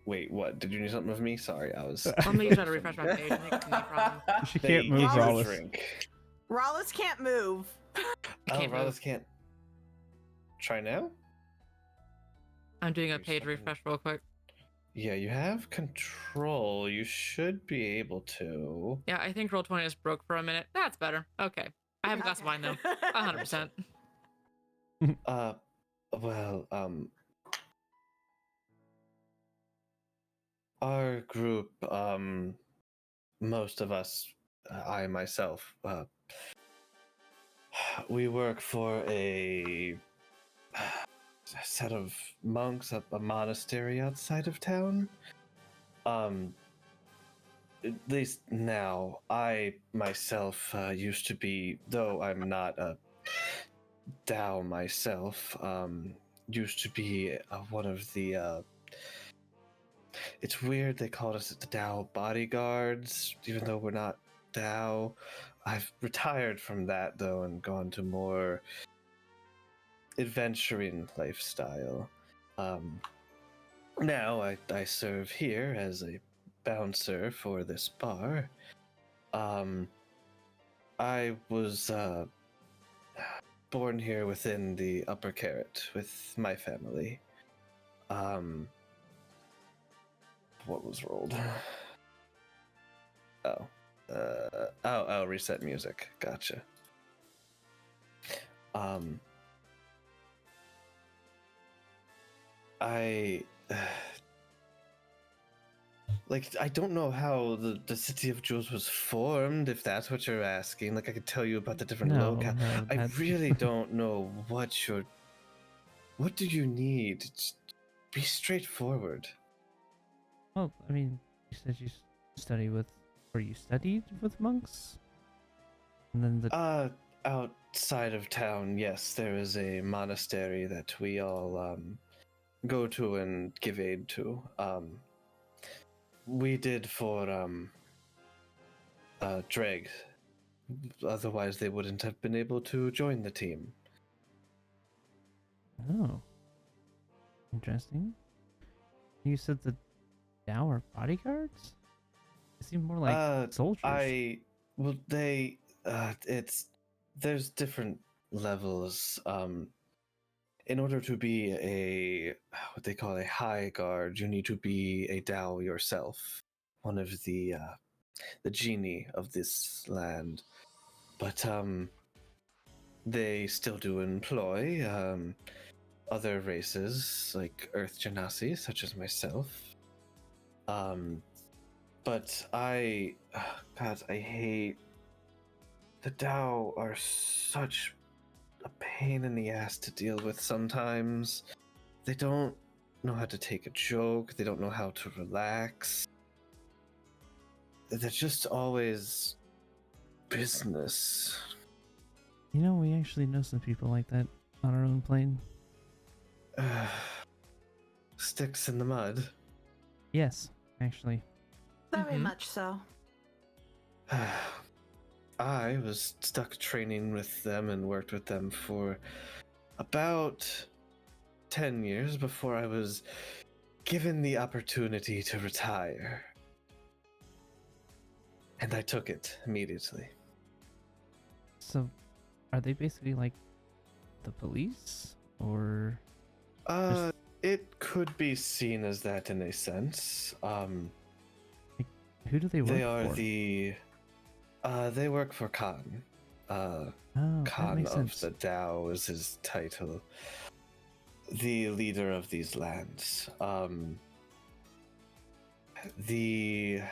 wait, what? Did you need something of me? Sorry, I was. Let me try to refresh my page. I think it's no problem. She They can't move, gave you a Rawless. drink. Rawless can't move. I Oh, can't Rawless move. can't. Try now? I'm doing a page refresh real quick. Yeah, you have control. You should be able to. Yeah, I think Roll20 is broke for a minute. That's better. Okay. I have a glass of wine though. 100%. Well, our group, most of us, I myself, we work for a set of monks at a monastery outside of town. At least now, I myself used to be, though I'm not a Dao myself, used to be one of the. It's weird they called us the Dao bodyguards, even though we're not Dao. I've retired from that though and gone to more adventuring lifestyle. Now I serve here as a bouncer for this bar. I was born here within the Upper Carrot with my family. What was rolled? Oh, reset music. Gotcha. I don't know how the City of Jewels was formed, if that's what you're asking. Like, I could tell you about the different No, locales. no, I that's- really don't know what do you need? Just be straightforward. Well, I mean, you said you you studied with monks? And then the Outside of town, yes, there is a monastery that we all go to and give aid to. We did for Dreg. Otherwise, they wouldn't have been able to join the team. Oh. Interesting. You said the Dao are bodyguards? They seem more like soldiers. There's different levels. In order to be what they call a high guard, you need to be a Dao yourself, one of the genie of this land. But they still do employ other races like Earth Genasi, such as myself. But I hate the Dao are such a pain in the ass to deal with sometimes. They don't know how to take a joke, they don't know how to relax. They're just always business. You know, we actually know some people like that on our own plane. Sticks in the mud. Yes, actually. Very much so. I was stuck training with them and worked with them for about 10 years before I was given the opportunity to retire. And I took it immediately. So, are they basically like the police? Or. It could be seen as that in a sense. Who do they work They are for? they work for Khan. Oh, that Khan makes of sense. the Tao is his title. The leader of these lands. The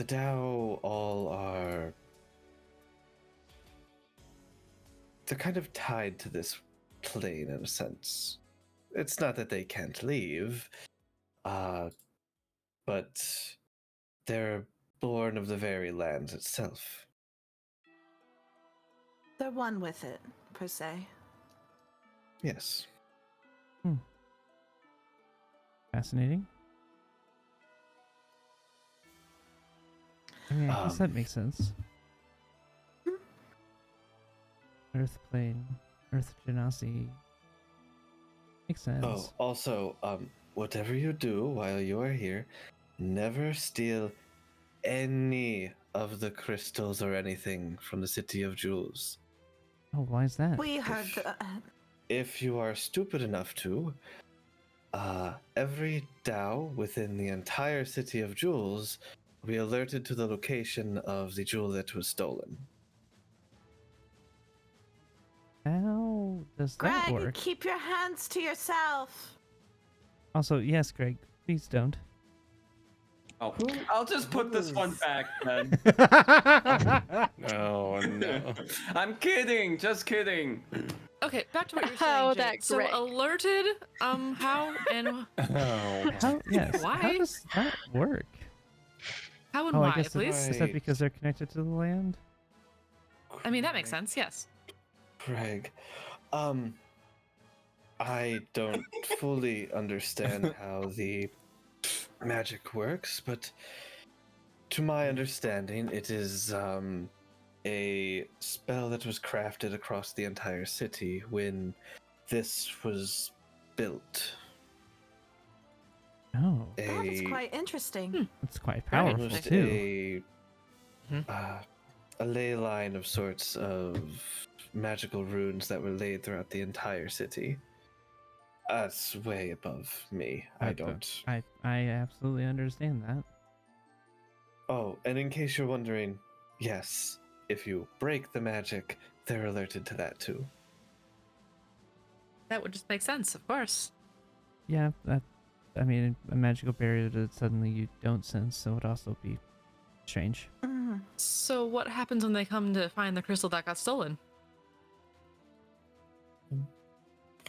Tao all are. They're kind of tied to this plane in a sense. It's not that they can't leave, but they're born of the very land itself. They're one with it, per se. Yes. Fascinating. I mean, I guess that Um, makes sense. Earth plane, Earth genasi. Makes sense. Oh, also, whatever you do while you are here, never steal any of the crystals or anything from the City of Jewels. Oh, why is that? We heard the. If you are stupid enough to, every Tao within the entire City of Jewels will be alerted to the location of the jewel that was stolen. How does that Greg, work? keep your hands to yourself. Also, yes, Greg, please don't. Oh, I'll just put this one back then. Oh no. I'm kidding, just kidding. Okay, back to what you're How saying. Jade. that, So Greg? alerted. How and Oh. How, yes, how Why? does that work? how and Oh, I why, guess please? is that because they're connected to the land? I mean, that makes sense. Yes. Craig, I don't fully understand how the magic works, but to my understanding, it is a spell that was crafted across the entire city when this was built. Oh, That is A quite interesting. that's quite Very powerful almost too. a ley line of sorts of magical runes that were laid throughout the entire city. That's way above me. I don't. I absolutely understand that. Oh, and in case you're wondering, yes, if you break the magic, they're alerted to that too. That would just make sense, of course. Yeah, that. I mean, a magical barrier that suddenly you don't sense, so it'd also be strange. Mhm. So what happens when they come to find the crystal that got stolen?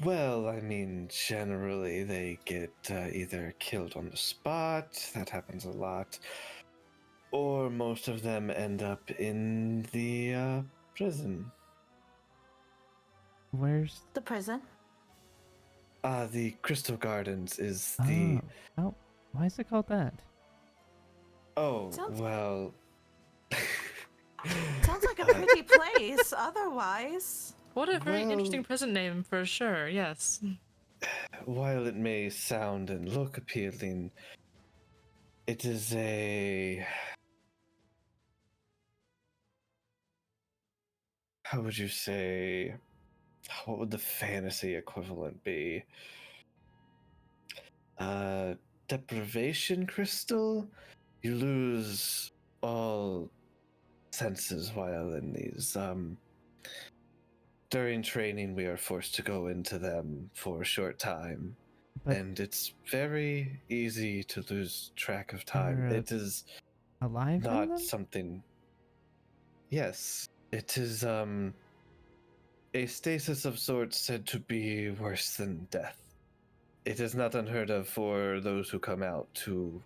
Well, I mean, generally they get either killed on the spot, that happens a lot, or most of them end up in the prison. Where's The prison. The Crystal Gardens is oh, why is it called that? Oh, Sounds- well. Sounds like a pretty place, otherwise. What a very Well- interesting present name for sure. Yes. While it may sound and look appealing, it is a. How would you say? What would the fantasy equivalent be? Deprivation crystal? You lose all senses while in these. During training, we are forced to go into them for a short time. But And it's very easy to lose track of time. You're, It is alive in not them? something. Yes, it is a stasis of sorts said to be worse than death. It is not unheard of for those who come out to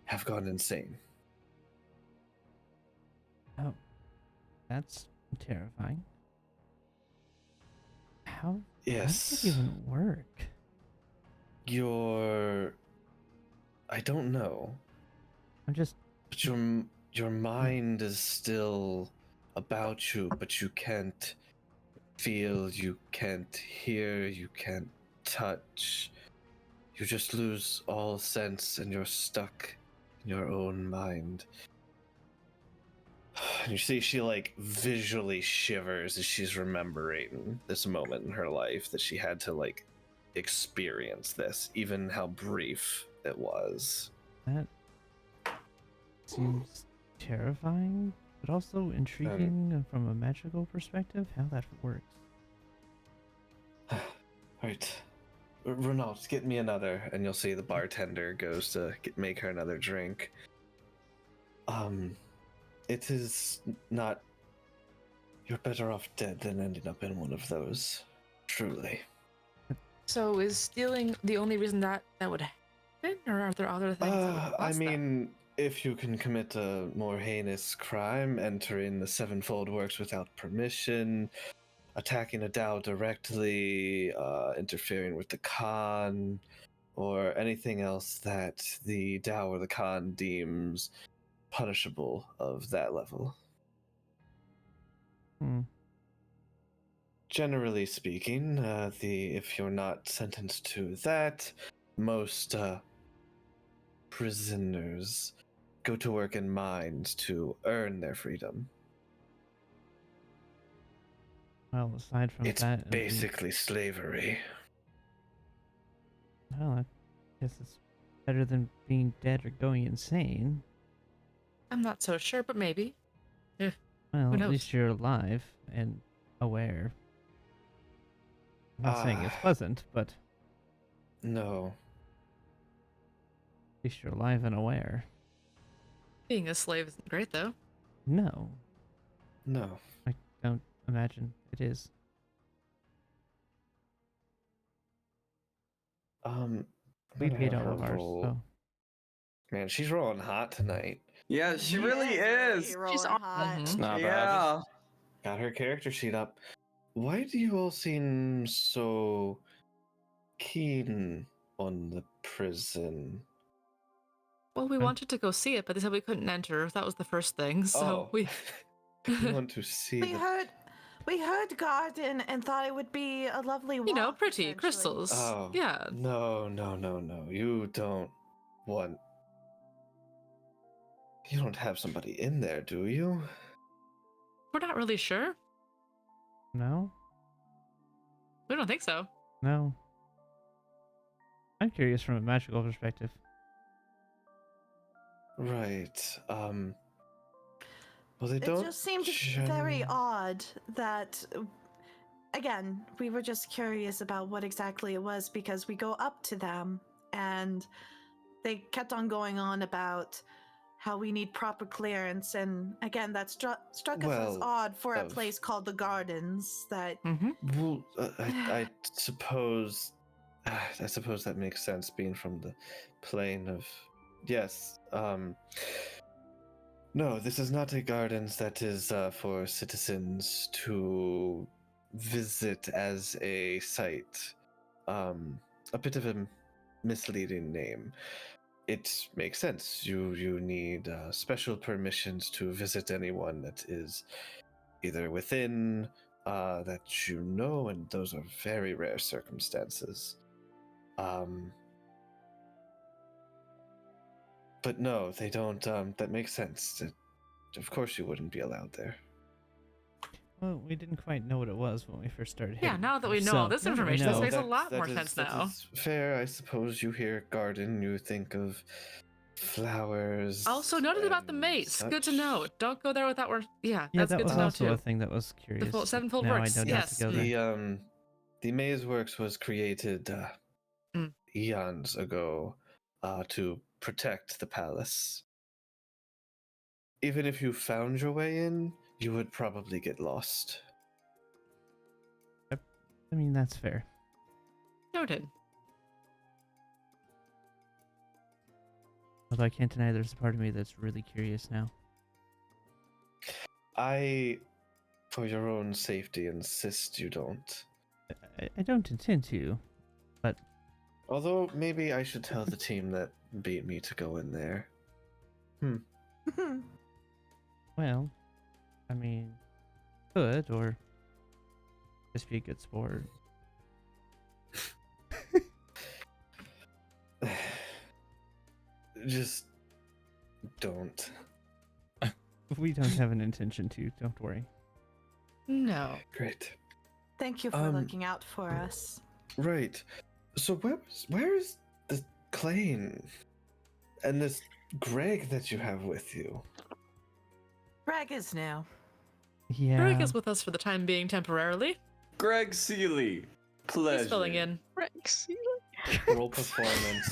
have gone insane. Oh, that's terrifying. How Yes, does it even work? I don't know, I'm just but your mind is still about you, but you can't feel, you can't hear, you can't touch. You just lose all sense and you're stuck in your own mind. And you see she like visually shivers as she's remembering this moment in her life that she had to like experience this, even how brief it was. That seems terrifying, but also intriguing from a magical perspective, how that works. Right. Renault, get me another, and you'll see the bartender goes to make her another drink. It is not... You're better off dead than ending up in one of those. Truly. So is stealing the only reason that would happen, or are there other things that would I cause that? mean, if you can commit a more heinous crime, entering the Sevenfold Works without permission, attacking a Dao directly, interfering with the Khan, or anything else that the Dao or the Khan deems punishable of that level. Generally speaking, if you're not sentenced to that, most prisoners go to work in mines to earn their freedom. Well, aside from It's that, basically slavery. Well, I guess it's better than being dead or going insane. I'm not so sure, but maybe. Well, Who at knows? least you're alive and aware. I'm not saying it's pleasant, but No. at least you're alive and aware. Being a slave isn't great, though. No, No. I don't imagine it is. We Gotta paid have all her of ours, roll. so Man, she's rolling hot tonight. Yeah, she really is. Really rolling on- hot. Mhm. It's not bad. Yeah. Got her character sheet up. Why do you all seem so keen on the prison? Well, we wanted to go see it, but they said we couldn't enter. That was the first thing. So we You want to see We heard garden and thought it would be a lovely walk. pretty essentially. crystals. Oh. Yeah. No. You don't want... You don't have somebody in there, do you? We're not really sure. no, We don't think so. no. I'm curious from a magical perspective. Right. Well, they It don't... just seemed very odd that, again, we were just curious about what exactly it was because we go up to them and they kept on going on about how we need proper clearance. And again, that struck us as Well, odd for a of- place called the Gardens that Mm-hmm. Well, I suppose... I suppose that makes sense, being from the plane of... Yes, no, this is not a gardens that is for citizens to visit as a site. A bit of a misleading name. It makes sense. You need special permissions to visit anyone that is either within that you know, and those are very rare circumstances. But no, they don't. That makes sense. Of course, you wouldn't be allowed there. Well, we didn't quite know what it was when we first started. Yeah, hitting now it, that we know so all this now that we information, this know- makes a lot more sense that now. is fair, I suppose. You hear garden, you think of flowers. Also noted about the and mace. Good to such. know. Don't go there without work. Yeah, Yeah, that's that good was to know also too. a thing that was curious. Sevenfold now Works, I don't yes. have to go there. The maze works was created eons ago to protect the palace. Even if you found your way in, you would probably get lost. I mean, that's fair. Noted. Although I can't deny there's a part of me that's really curious now. I, for your own safety, insist you don't. I don't intend to, but Although, maybe I should tell the team that beat me to go in there. well, I mean, could or just be a good sport. Just don't. We don't have an intention to. Don't worry. No. Great. Thank you for looking out for us. Right. So where is the Klain? And this Greg that you have with you. Greg is new. Yeah. Greg is with us for the time being temporarily. Greg Seeley. Pleasure. He's filling in. Rex. Roll performance.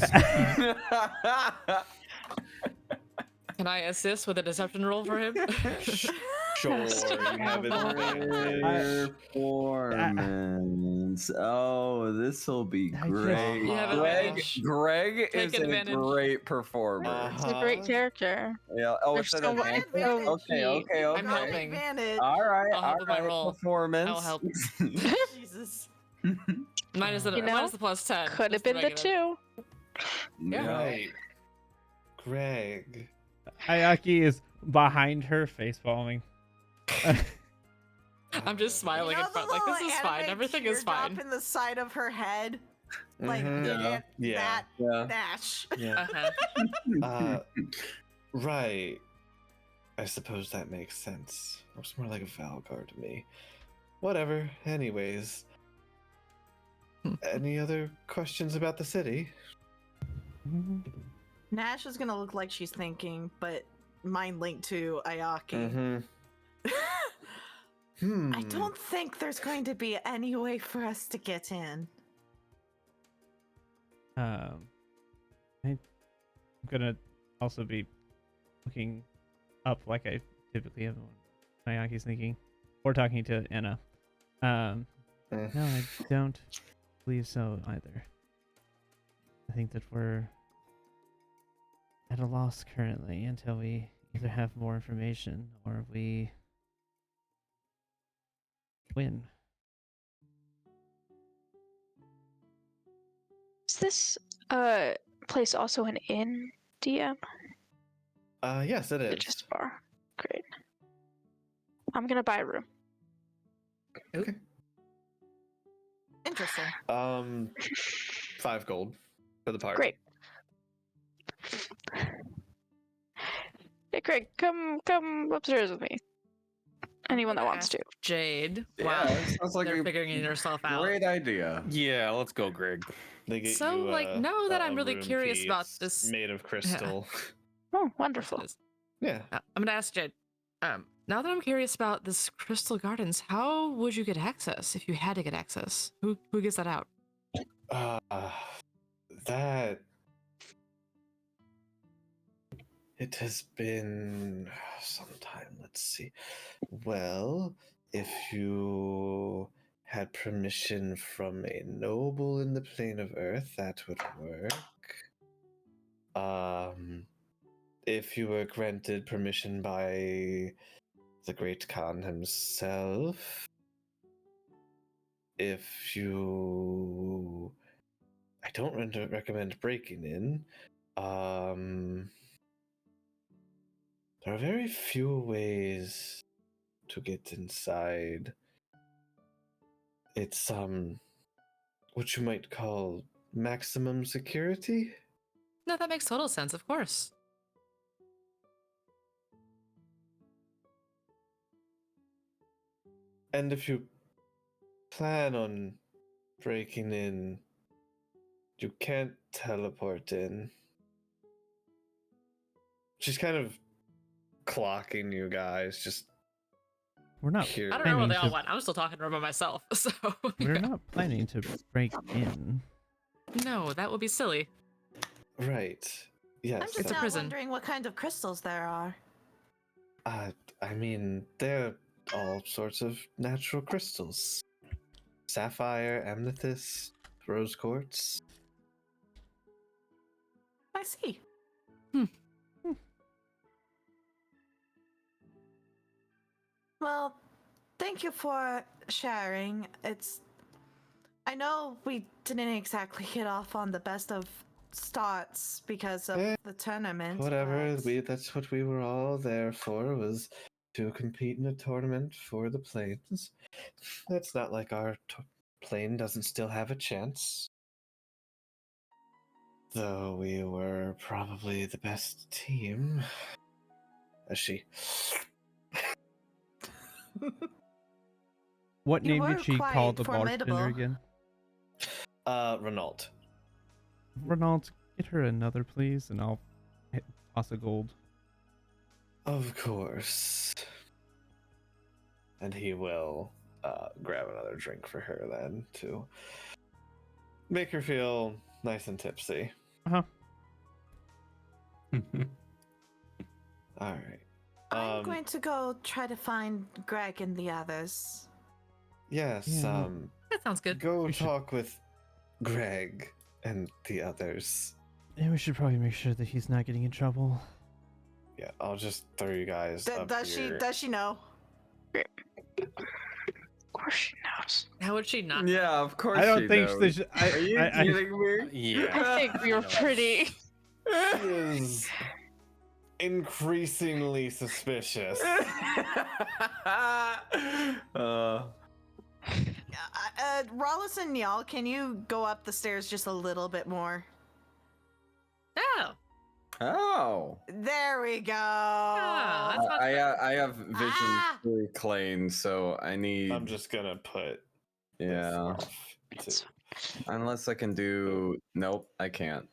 Can I assist with a deception roll for him? Sure, you have advantage. Performance. Oh, this will be I just- great. You have Greg, advantage. Greg Take is a advantage. great performer. It's a great Uh-huh. character. Yeah. Oh, There's it's an so much advantage. so Okay, okay, I'm okay. helping. Advantage. All right, I'll help all with my right. roll. Performance. I will help. Jesus. Minus the You know, minus the plus 10. Could have just been the regular. 2. Yeah. Right. Greg. Ayaki is behind her, face palming. I'm just smiling in front, like, this is fine. Everything is fine. In the side of her head, like Mhm. Yeah. that Yeah. dash. Yeah. Uh-huh. Right. I suppose that makes sense. Looks more like a Valgar to me. Whatever. Anyways. Any other questions about the city? Nash is gonna look like she's thinking, but mind linked to Ayaki. Mm-hmm. I don't think there's going to be any way for us to get in. I'm gonna also be looking up like I typically am when Ayaki's thinking, or talking to Anna. No, I don't believe so either. I think that we're at a loss currently until we either have more information or we win. Is this place also an inn, DM? Yes, it Or is. just a bar? Great. I'm gonna buy a room. Okay. Interesting. 5 gold for the party. Great. Hey, Craig, come upstairs with me. Anyone that wants to. Jade. Yeah, Wow. it sounds like They're a figuring yourself out. great idea. Yeah, let's go, Greg. They get So, you, like, now that I'm a really room curious key. about It's this- made of crystal. Oh, Of course wonderful. it is. Yeah. I'm gonna ask Jade. Now that I'm curious about this Crystal Gardens, how would you get access if you had to get access? Who gets that out? That it has been some time. Let's see. Well, if you had permission from a noble in the plane of Earth, that would work. If you were granted permission by the Great Khan himself, if you, I don't recommend breaking in. There are very few ways to get inside. It's what you might call maximum security. No, that makes total sense, of course. And if you plan on breaking in, you can't teleport in. She's kind of clocking you guys, just We're not here. I don't know what planning they all to. want. I'm still talking to them by myself, so. We're yeah. not planning to break in. No, that would be silly. Right. Yes. I'm just It's a now prison. wondering what kind of crystals there are. I mean, they're all sorts of natural crystals. Sapphire, amethyst, rose quartz. I see. Well, thank you for sharing. I know we didn't exactly get off on the best of starts because of the tournament. Whatever, but- that's what we were all there for, was to compete in a tournament for the planes. It's not like our plane doesn't still have a chance. Though we were probably the best team. As she... What You name were did she call quite the bartender formidable. again? Renault. Renault, get her another, please, and I'll toss of gold. Of course. And he will grab another drink for her then to make her feel nice and tipsy. Uh-huh. All right. I'm going to go try to find Greg and the others. Yes. Yeah. That sounds good. Go We should- talk with Greg and the others. And we should probably make sure that he's not getting in trouble. Yeah, I'll just throw you guys up Does here. she know? Of course she knows. How would she not? Yeah, of course. I don't she think knows. they should. Are you kidding me? Yeah. I think we were pretty. She is increasingly suspicious. Rollis and y'all, can you go up the stairs just a little bit more? Oh. Oh. There we go. that's much I have vision Ah! through Klain, so I need. I'm just gonna put this Yeah. off, It's too. Unless I can do. Nope, I can't.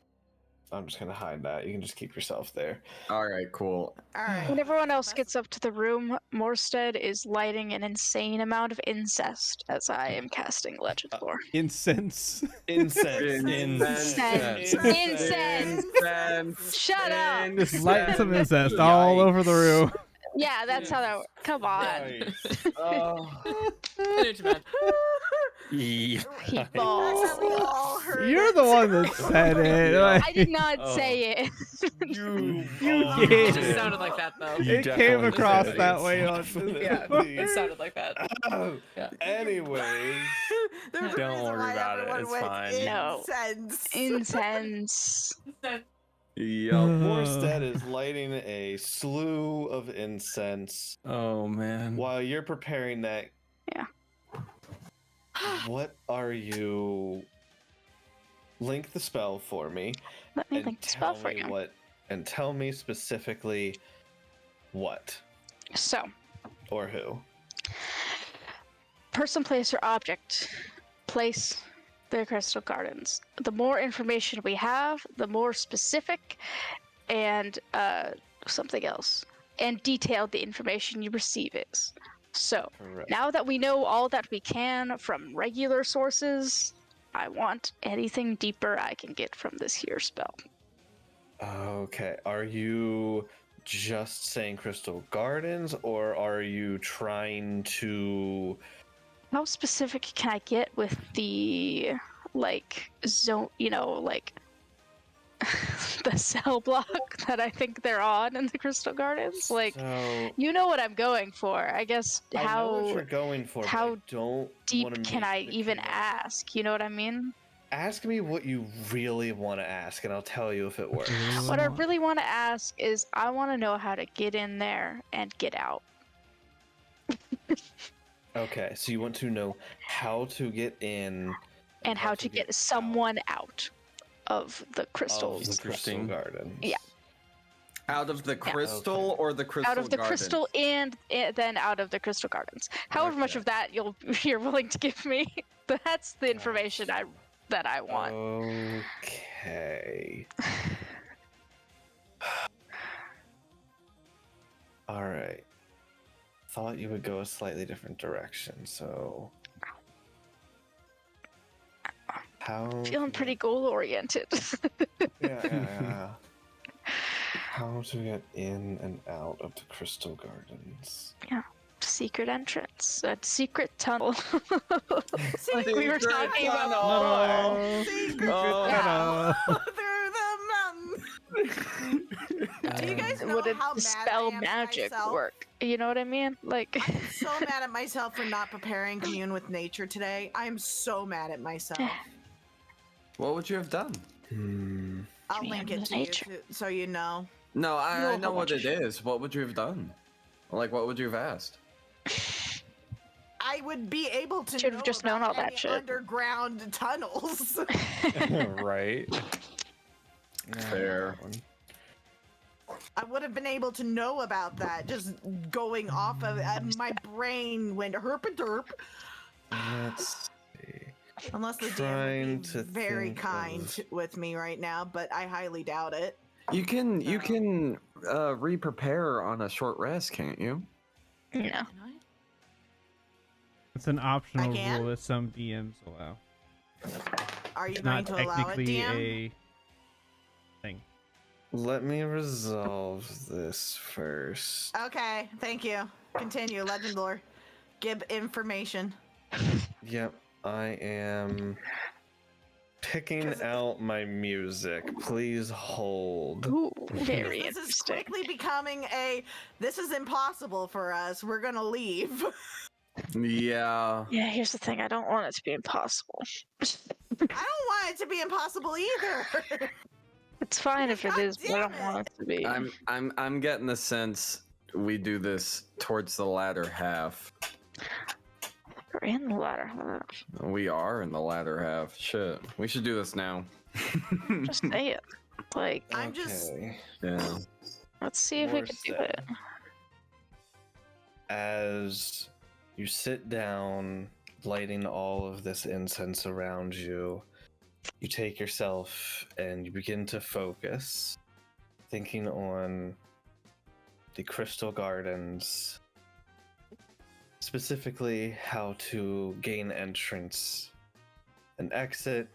I'm just gonna hide that. You can just keep yourself there. All right, cool. All right. When everyone else gets up to the room, Morstead is lighting an insane amount of incest as I am casting Legend Lore. Incense. Incense. Incense. Incense. Shut up! Just light some incest all over the room. Yeah, that's how that works. Come on. Nice. Oh. I knew too bad. Yeah. He That's balls. how we all heard You're it. the one that said it. Like, I did not Oh. say it. You You It did. just sounded like that though. You It came definitely across said it. that way on Yeah, it sounded like that. Yeah. Anyways, There's a Don't reason worry why about it, everyone it's went fine. No. Incense. Incense. Yep. Morstead is lighting a slew of incense. Oh man. While you're preparing that, Yeah. what are you? Link the spell for me. Let me and think the spell tell for me you. what, and tell me specifically what So, or who. person, place, or object. Place the crystal gardens. The more information we have, the more specific and something else. And detailed the information you receive is. So, Correct. now that we know all that we can from regular sources, I want anything deeper I can get from this here spell. Okay. Are you just saying Crystal Gardens, or are you trying to? How specific can I get with the, like, zone, the cell block that I think they're on in the Crystal Gardens? Like, So, you know what I'm going for. I guess I know what how you're going for. But how I don't deep wanna can make I the even connection. ask? You know what I mean? Ask me what you really want to ask, and I'll tell you if it works. What I really want to ask is I want to know how to get in there and get out. Okay, so you want to know how to get in And how to get someone out of the of crystals. the Crystal Interesting. Gardens. Yeah. Out of the crystal or the crystal Out of the garden? crystal and then out of the crystal gardens. However much Okay. of that you're willing to give me, that's the information that I want. Okay. All right. Thought you would go a slightly different direction, so. How? Feeling pretty goal oriented. Yeah. How to get in and out of the Crystal Gardens? Secret entrance, a secret tunnel, like we were Secret talking about tunnel. before. Secret Yeah. through the mountain. Do you guys know Would it how mad I dispel am at magic myself? work? You know what I mean? Like, I'm so mad at myself for not preparing Commune with Nature today. I'm so mad at myself. What would you have done? I'll Commune link it with to you nature. so you know. No, I You'll know have what watched it is. What would you have done? Like, what would you have asked? I would be able to Should've know just known about all that any shit. underground tunnels. Right. Fair. I would have been able to know about that just going off of my brain went herp a derp. Let's see. Unless the DM Trying would be to very think kind of- with me right now, but I highly doubt it. You can re-prepare on a short rest, can't you? No. Can I? It's an optional can? rule that some DMs allow. Are you It's going not to allow it, technically DM? a thing. Let me resolve this first. Okay, thank you. Continue, Legend Lore. Give information. Yep, I am picking out my music. Please hold. Ooh, very This is interesting. quickly becoming this is impossible for us. We're gonna leave. Yeah. Yeah, here's the thing. I don't want it to be impossible. I don't want it to be impossible either. It's fine if it God is, but I damn don't want it to be. I'm getting the sense we do this towards the latter half. We're in the latter half. We are in the latter half. Shit. We should do this now. Just say it. Like, I'm just Okay. Yeah. let's see if we More can do so. it. As you sit down, lighting all of this incense around you, you take yourself and you begin to focus, thinking on the Crystal Gardens, specifically how to gain entrance and exit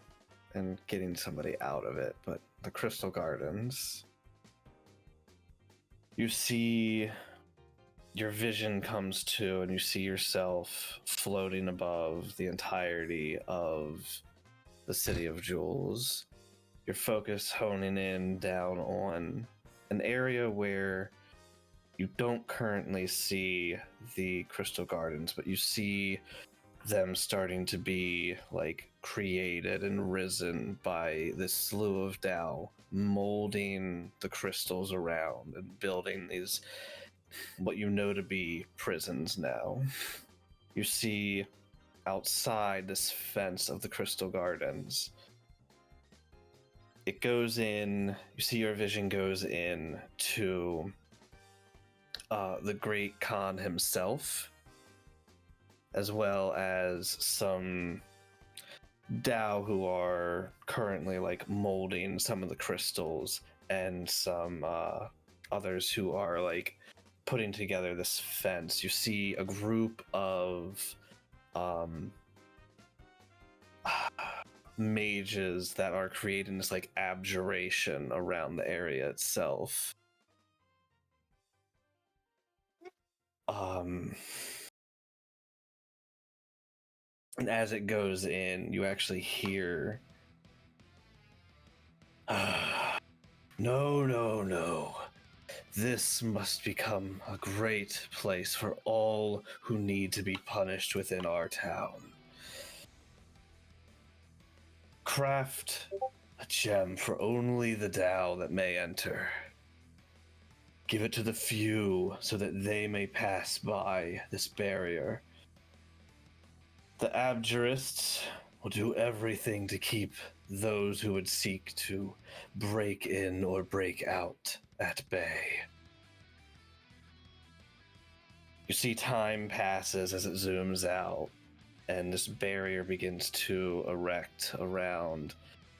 and getting somebody out of it. But the Crystal Gardens, you see your vision comes to, and you see yourself floating above the entirety of the City of Jewels. Your focus honing in down on an area where you don't currently see the Crystal Gardens, but you see them starting to be like created and risen by this slew of Tao, molding the crystals around and building these what you know to be prisons now. You see outside this fence of the Crystal Gardens, it goes in, you see your vision goes in to the Great Khan himself, as well as some Dao who are currently like molding some of the crystals, and some others who are like putting together this fence. You see a group of mages that are creating this like abjuration around the area itself. And as it goes in, you actually hear, no. This must become a great place for all who need to be punished within our town. Craft a gem for only the Tao that may enter. Give it to the few so that they may pass by this barrier. The abjurists will do everything to keep those who would seek to break in or break out at bay. You see time passes as it zooms out, and this barrier begins to erect around.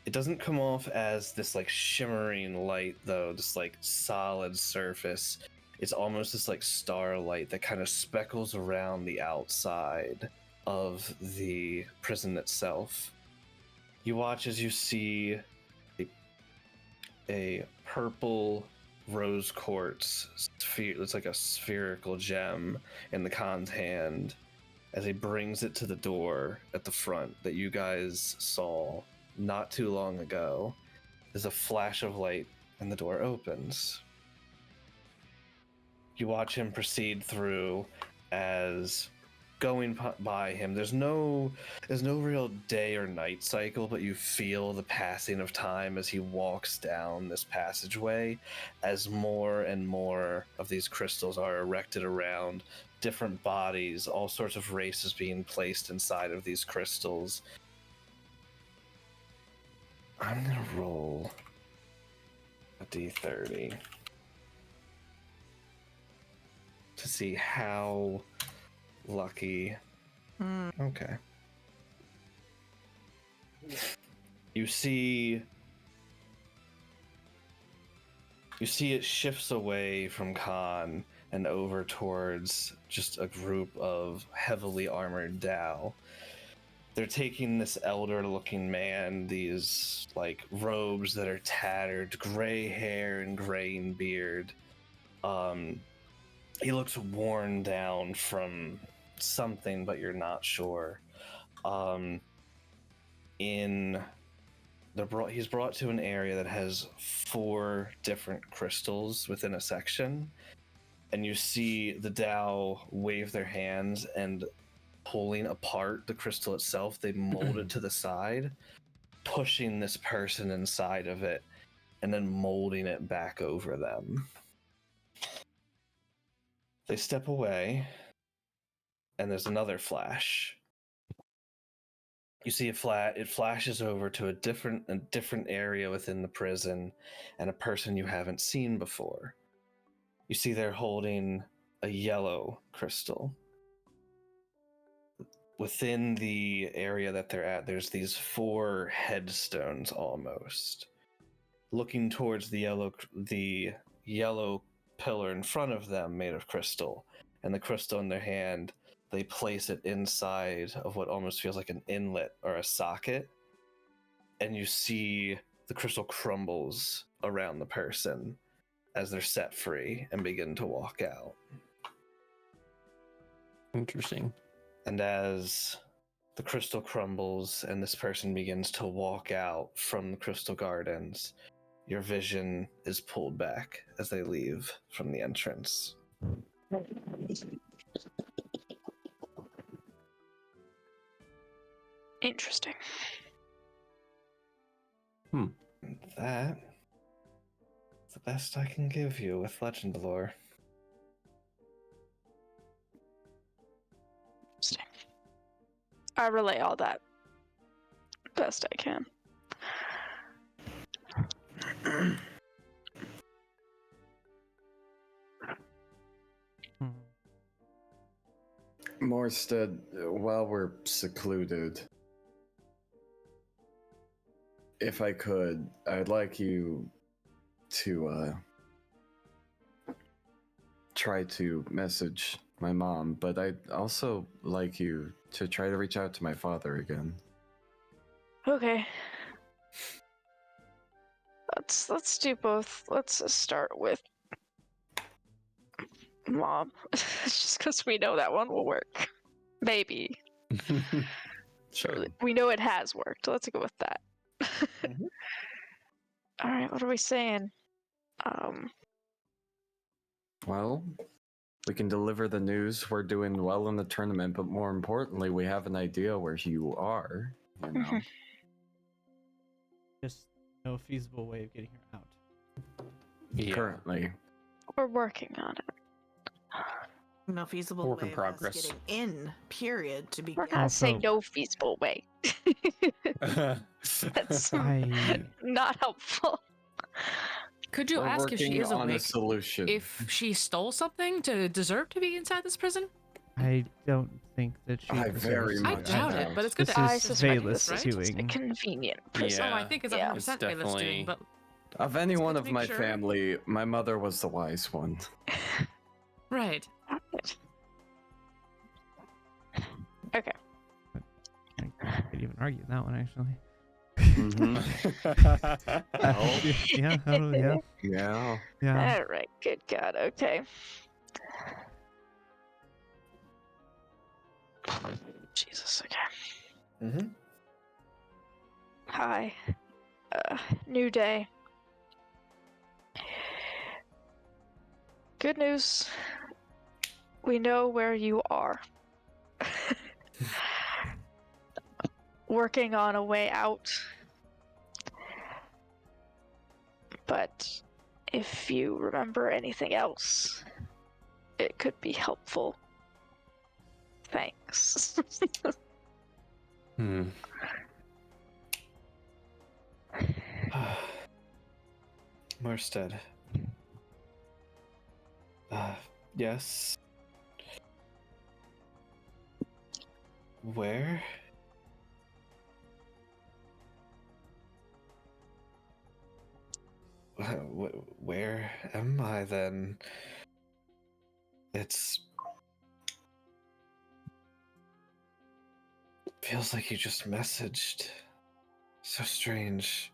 It doesn't come off as this like shimmering light though, this like solid surface. It's almost this like starlight that kind of speckles around the outside of the prison itself. You watch as you see a purple rose quartz sphere. It's like a spherical gem in the Khan's hand as he brings it to the door at the front that you guys saw not too long ago. There's a flash of light and the door opens. You watch him proceed through as going by him, there's no real day or night cycle, but you feel the passing of time as he walks down this passageway, as more and more of these crystals are erected around different bodies, all sorts of races being placed inside of these crystals. I'm gonna roll a d30 to see how lucky. Okay. You see You see it shifts away from Khan and over towards just a group of heavily armored Dao. They're taking this elder-looking man, these like robes that are tattered, gray hair and graying beard. He looks worn down from something, but you're not sure. He's brought to an area that has 4 different crystals within a section, and you see the Dao wave their hands, and pulling apart the crystal itself, they mold it to the side, pushing this person inside of it, and then molding it back over them. They step away, and there's another flash. You see it flashes over to a different area within the prison, and a person you haven't seen before. You see they're holding a yellow crystal. Within the area that they're at, there's these 4 headstones almost. Looking towards the yellow pillar in front of them made of crystal, and the crystal in their hand, they place it inside of what almost feels like an inlet or a socket, and you see the crystal crumbles around the person as they're set free and begin to walk out. Interesting. And as the crystal crumbles and this person begins to walk out from the crystal gardens, your vision is pulled back as they leave from the entrance. Interesting. That's the best I can give you with legend lore. Interesting. I relay all that best I can. Morstead, while we're secluded, if I could, I'd like you to try to message my mom, but I'd also like you to try to reach out to my father again. Okay. Let's do both. Let's start with Mom. Just because we know that one will work. Maybe. Sure. We know it has worked. Let's go with that. Mhm. All right, what are we saying? Well, we can deliver the news we're doing well in the tournament, but more importantly, we have an idea where you are, you know. Just no feasible way of getting her out. Yeah. Currently. We're working on it. No feasible Work in way of progress. us getting in, period, to begin. We're not saying Also- no feasible way. That's I not helpful. Could you We're ask if she working is on a awake? solution. If she stole something to deserve to be inside this prison? don't think that she. I very deserves I much that. doubt doubt. it, but it's good This to I ask. is suspect Valus this right? is a doing. convenient prison. Oh, I think it's Yeah. 100% It's Bayless definitely- doing, but Of any It's one good of to my make sure. family, my mother was the wise one. right. Okay. I could even argue that one actually. Mm-hmm. Yeah. Oh, yeah. Yeah. Yeah. All right. Good God. Okay. Jesus. Okay. Mm-hmm. Hi. New day. Good news. We know where you are. Working on a way out. But if you remember anything else, it could be helpful. Thanks. Morstead. Yes. Where? Where am I then? It's... feels like you just messaged. So strange.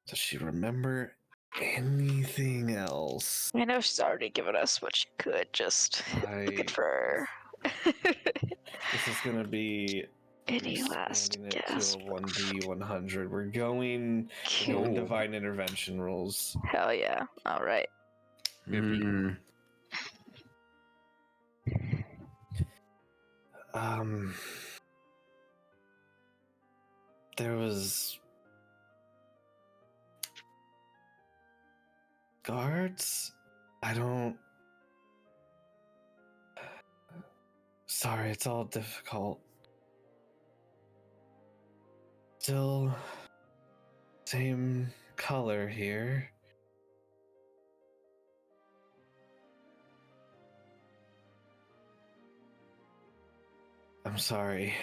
Does she remember anything else? I know she's already given us what she could, just looking for This is gonna be any last expanding it gasp. to a 1d100. We're going divine intervention rules. Hell yeah. Alright. Mm. There was guards? I don't... Sorry, it's all difficult. Still same color here. I'm sorry.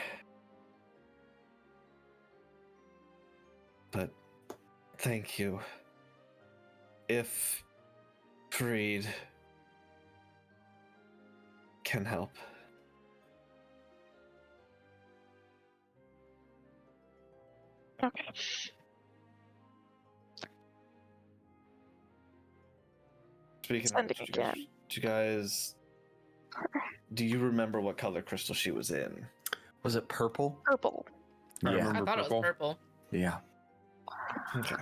But thank you. If Freed can help. Okay. Speaking Send of which, it again. do you remember what color crystal she was in? Was it purple? Purple. I Yeah. I remember thought it was purple. Yeah. Okay.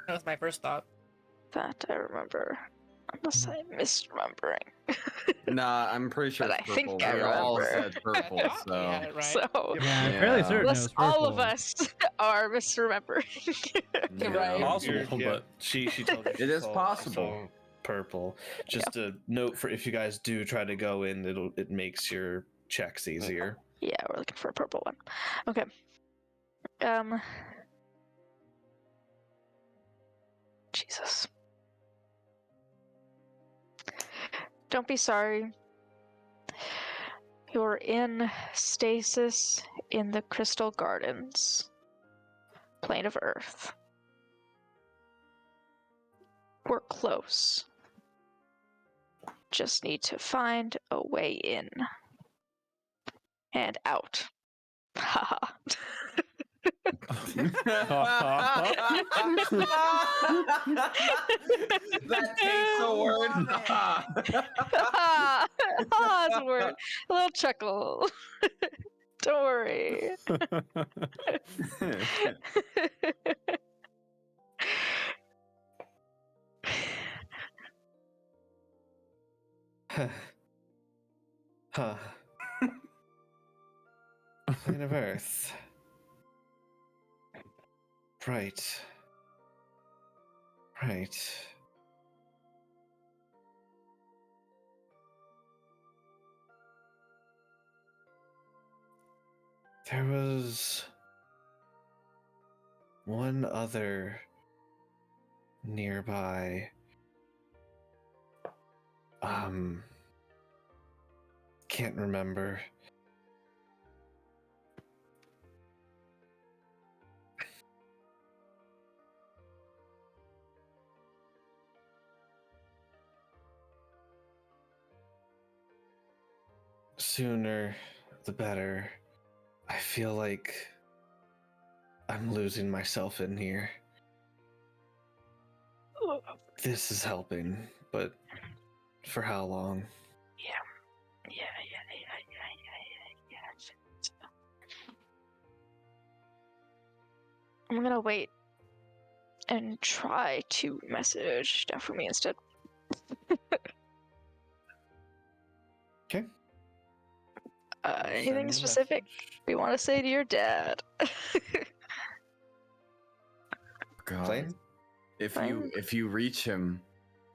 That was my first thought. That I remember. Unless I'm misremembering. Nah, I'm pretty sure But it's I think purple. I We all remember. said purple, I thought we so. had it right. So, Yeah, I'm fairly certain it unless was all of purple. us are misremembering. Yeah. Right. Possible, Yeah, but she told you It is she possible. saw purple. Just a note for if you guys do try to go in, it makes your checks easier. Yeah, we're looking for a purple one. Okay. Jesus. Don't be sorry. You're in stasis in the Crystal Gardens, plane of Earth. We're close. Just need to find a way in and out. Haha. That takes a word. Ah, that's a word. A little chuckle. Don't worry. Huh. Plane of Earth. Right. Right. There was one other nearby. Can't remember. Sooner the better. I feel like I'm losing myself in here. This is helping, but for how long? Yeah. I'm gonna wait and try to message Dafumi instead. Okay. Anything Send a specific message. we want to say to your dad? God. Klain? If you reach him,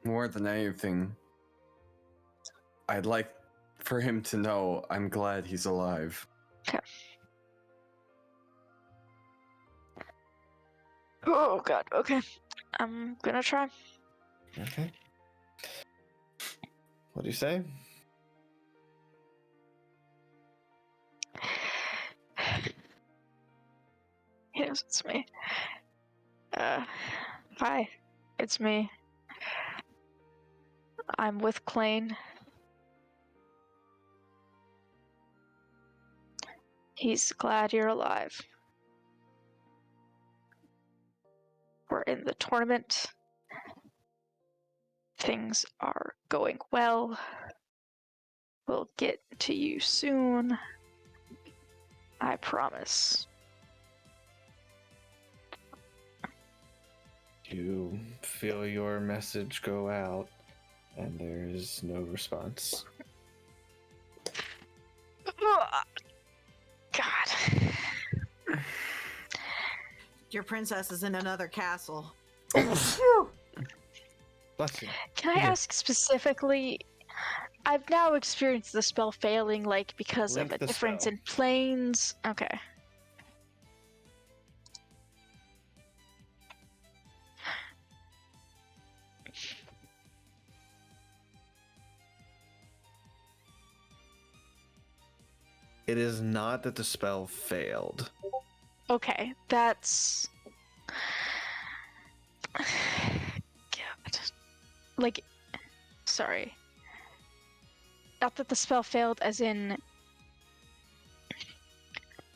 more than anything, I'd like for him to know I'm glad he's alive. Okay. Oh god, okay. I'm gonna try. Okay. What do you say? Yes, it's me. Hi, it's me. I'm with Klain. He's glad you're alive. We're in the tournament. Things are going well. We'll get to you soon. I promise. You feel your message go out, and there is no response. God. Your princess is in another castle. Bless you. Can I ask specifically? I've now experienced the spell failing, like, because Link of a the difference spell. in planes. Okay. It is not that the spell failed. Okay, that's... God. Like, sorry. Not that the spell failed as in...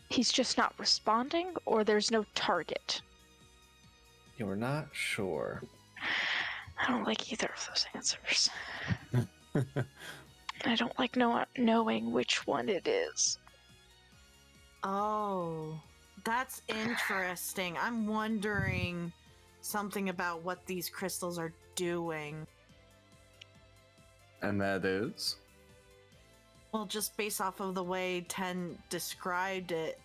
He's just not responding, or there's no target? You're not sure. I don't like either of those answers. I don't like knowing which one it is. Oh, that's interesting. I'm wondering something about what these crystals are doing. And that is? Well, just based off of the way Ten described it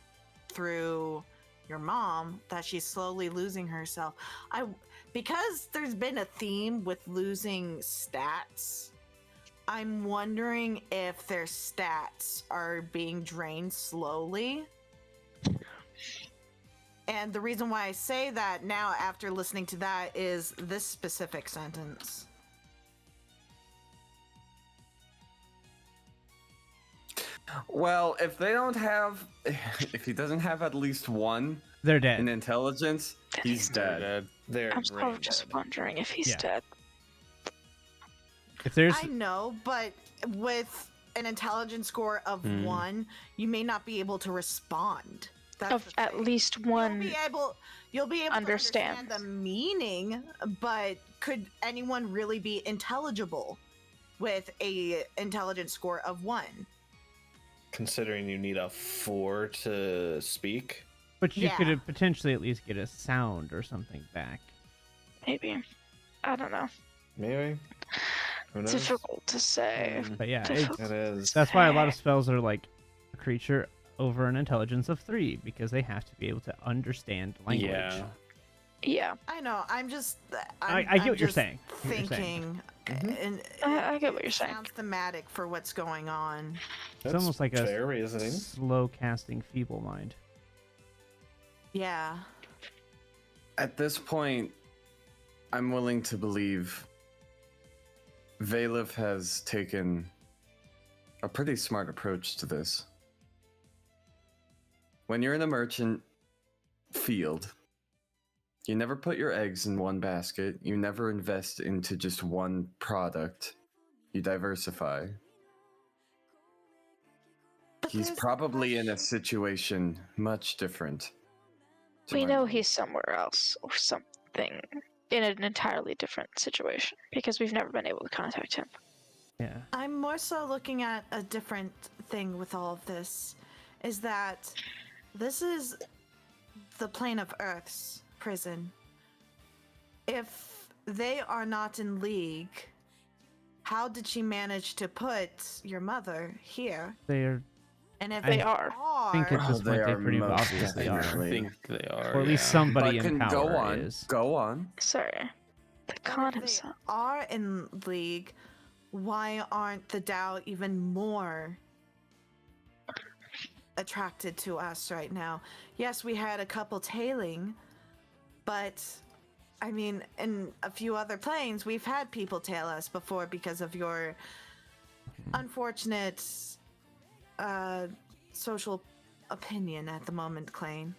through your mom, that she's slowly losing herself. Because there's been a theme with losing stats, I'm wondering if their stats are being drained slowly. And the reason why I say that now after listening to that is this specific sentence. Well, if they don't have, if he doesn't have at least one They're dead. in intelligence, he's dead. They're I'm sort brain of just dead. wondering if he's Yeah. dead. If there's I know, but with an intelligence score of 1, you may not be able to respond. That's Of the at thing. least one. You'll be able understands. to understand the meaning, but could anyone really be intelligible with a intelligence score of 1? Considering you need a 4 to speak. but you Yeah. could potentially at least get a sound or something back. Maybe. I don't know. Maybe. Who knows? Difficult to say. But yeah, Difficult It is. that's why a lot of spells are like a creature over an intelligence of 3, because they have to be able to understand language. Yeah. Yeah, I know. I get what you're just saying. Thinking, and I get what you're saying. sounds thematic for what's going on. It's That's almost like a fair reasoning. slow casting feeble mind. Yeah. At this point, I'm willing to believe Valif has taken a pretty smart approach to this. When you're in a merchant field, you never put your eggs in one basket. You never invest into just one product. You diversify. But He's there's probably in a question- situation much different. to We my know knowledge. he's somewhere else or something in an entirely different situation because we've never been able to contact him. Yeah. I'm more so looking at a different thing with all of this, is that this is the plane of Earth's prison. If they are not in league, how did she manage to put your mother here? They're And if They they are. are, think at this they point they are pretty most obviously I are. definitely. think they are. Or at least yeah. somebody But in can power go on. is. Go on. Sorry. The and con if they himself. are in league, why aren't the Tao even more attracted to us right now? Yes, we had a couple tailing, but I mean, in a few other planes, we've had people tail us before because of your unfortunate social opinion at the moment, Klain.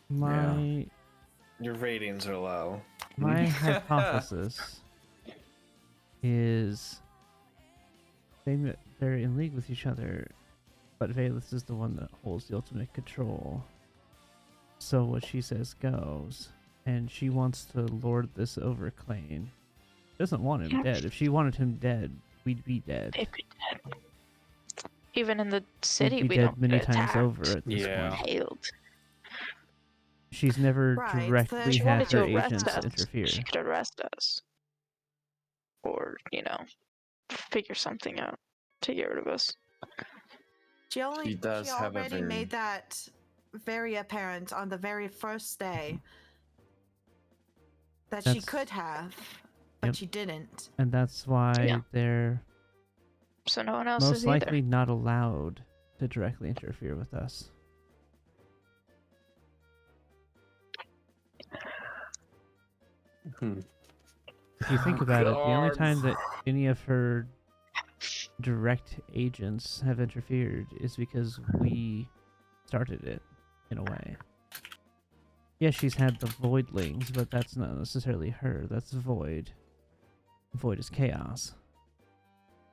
My Your ratings are low. my hypothesis is they're in league with each other, but Valus is the one that holds the ultimate control. So what she says goes, and she wants to lord this over Klain. Doesn't want him dead. If she wanted him dead, we'd be dead. They'd be dead. Even in the We'd city, be we dead don't many get times attacked. over at this Yeah. point. Hailed. She's never Right, directly so She had wanted to her arrest agents us. interfere. She could arrest us. Or, figure something out to get rid of us. She She does have a already very- made that very apparent on the very first day that she That's- could have, but Yep. she didn't. And that's why Yeah. they're So no one else most is likely either. not allowed to directly interfere with us. Hmm. If you think about it, the only God. time that any of her direct agents have interfered is because we started it, in a way. Yeah, she's had the Voidlings, but that's not necessarily her. That's Void. Void is chaos.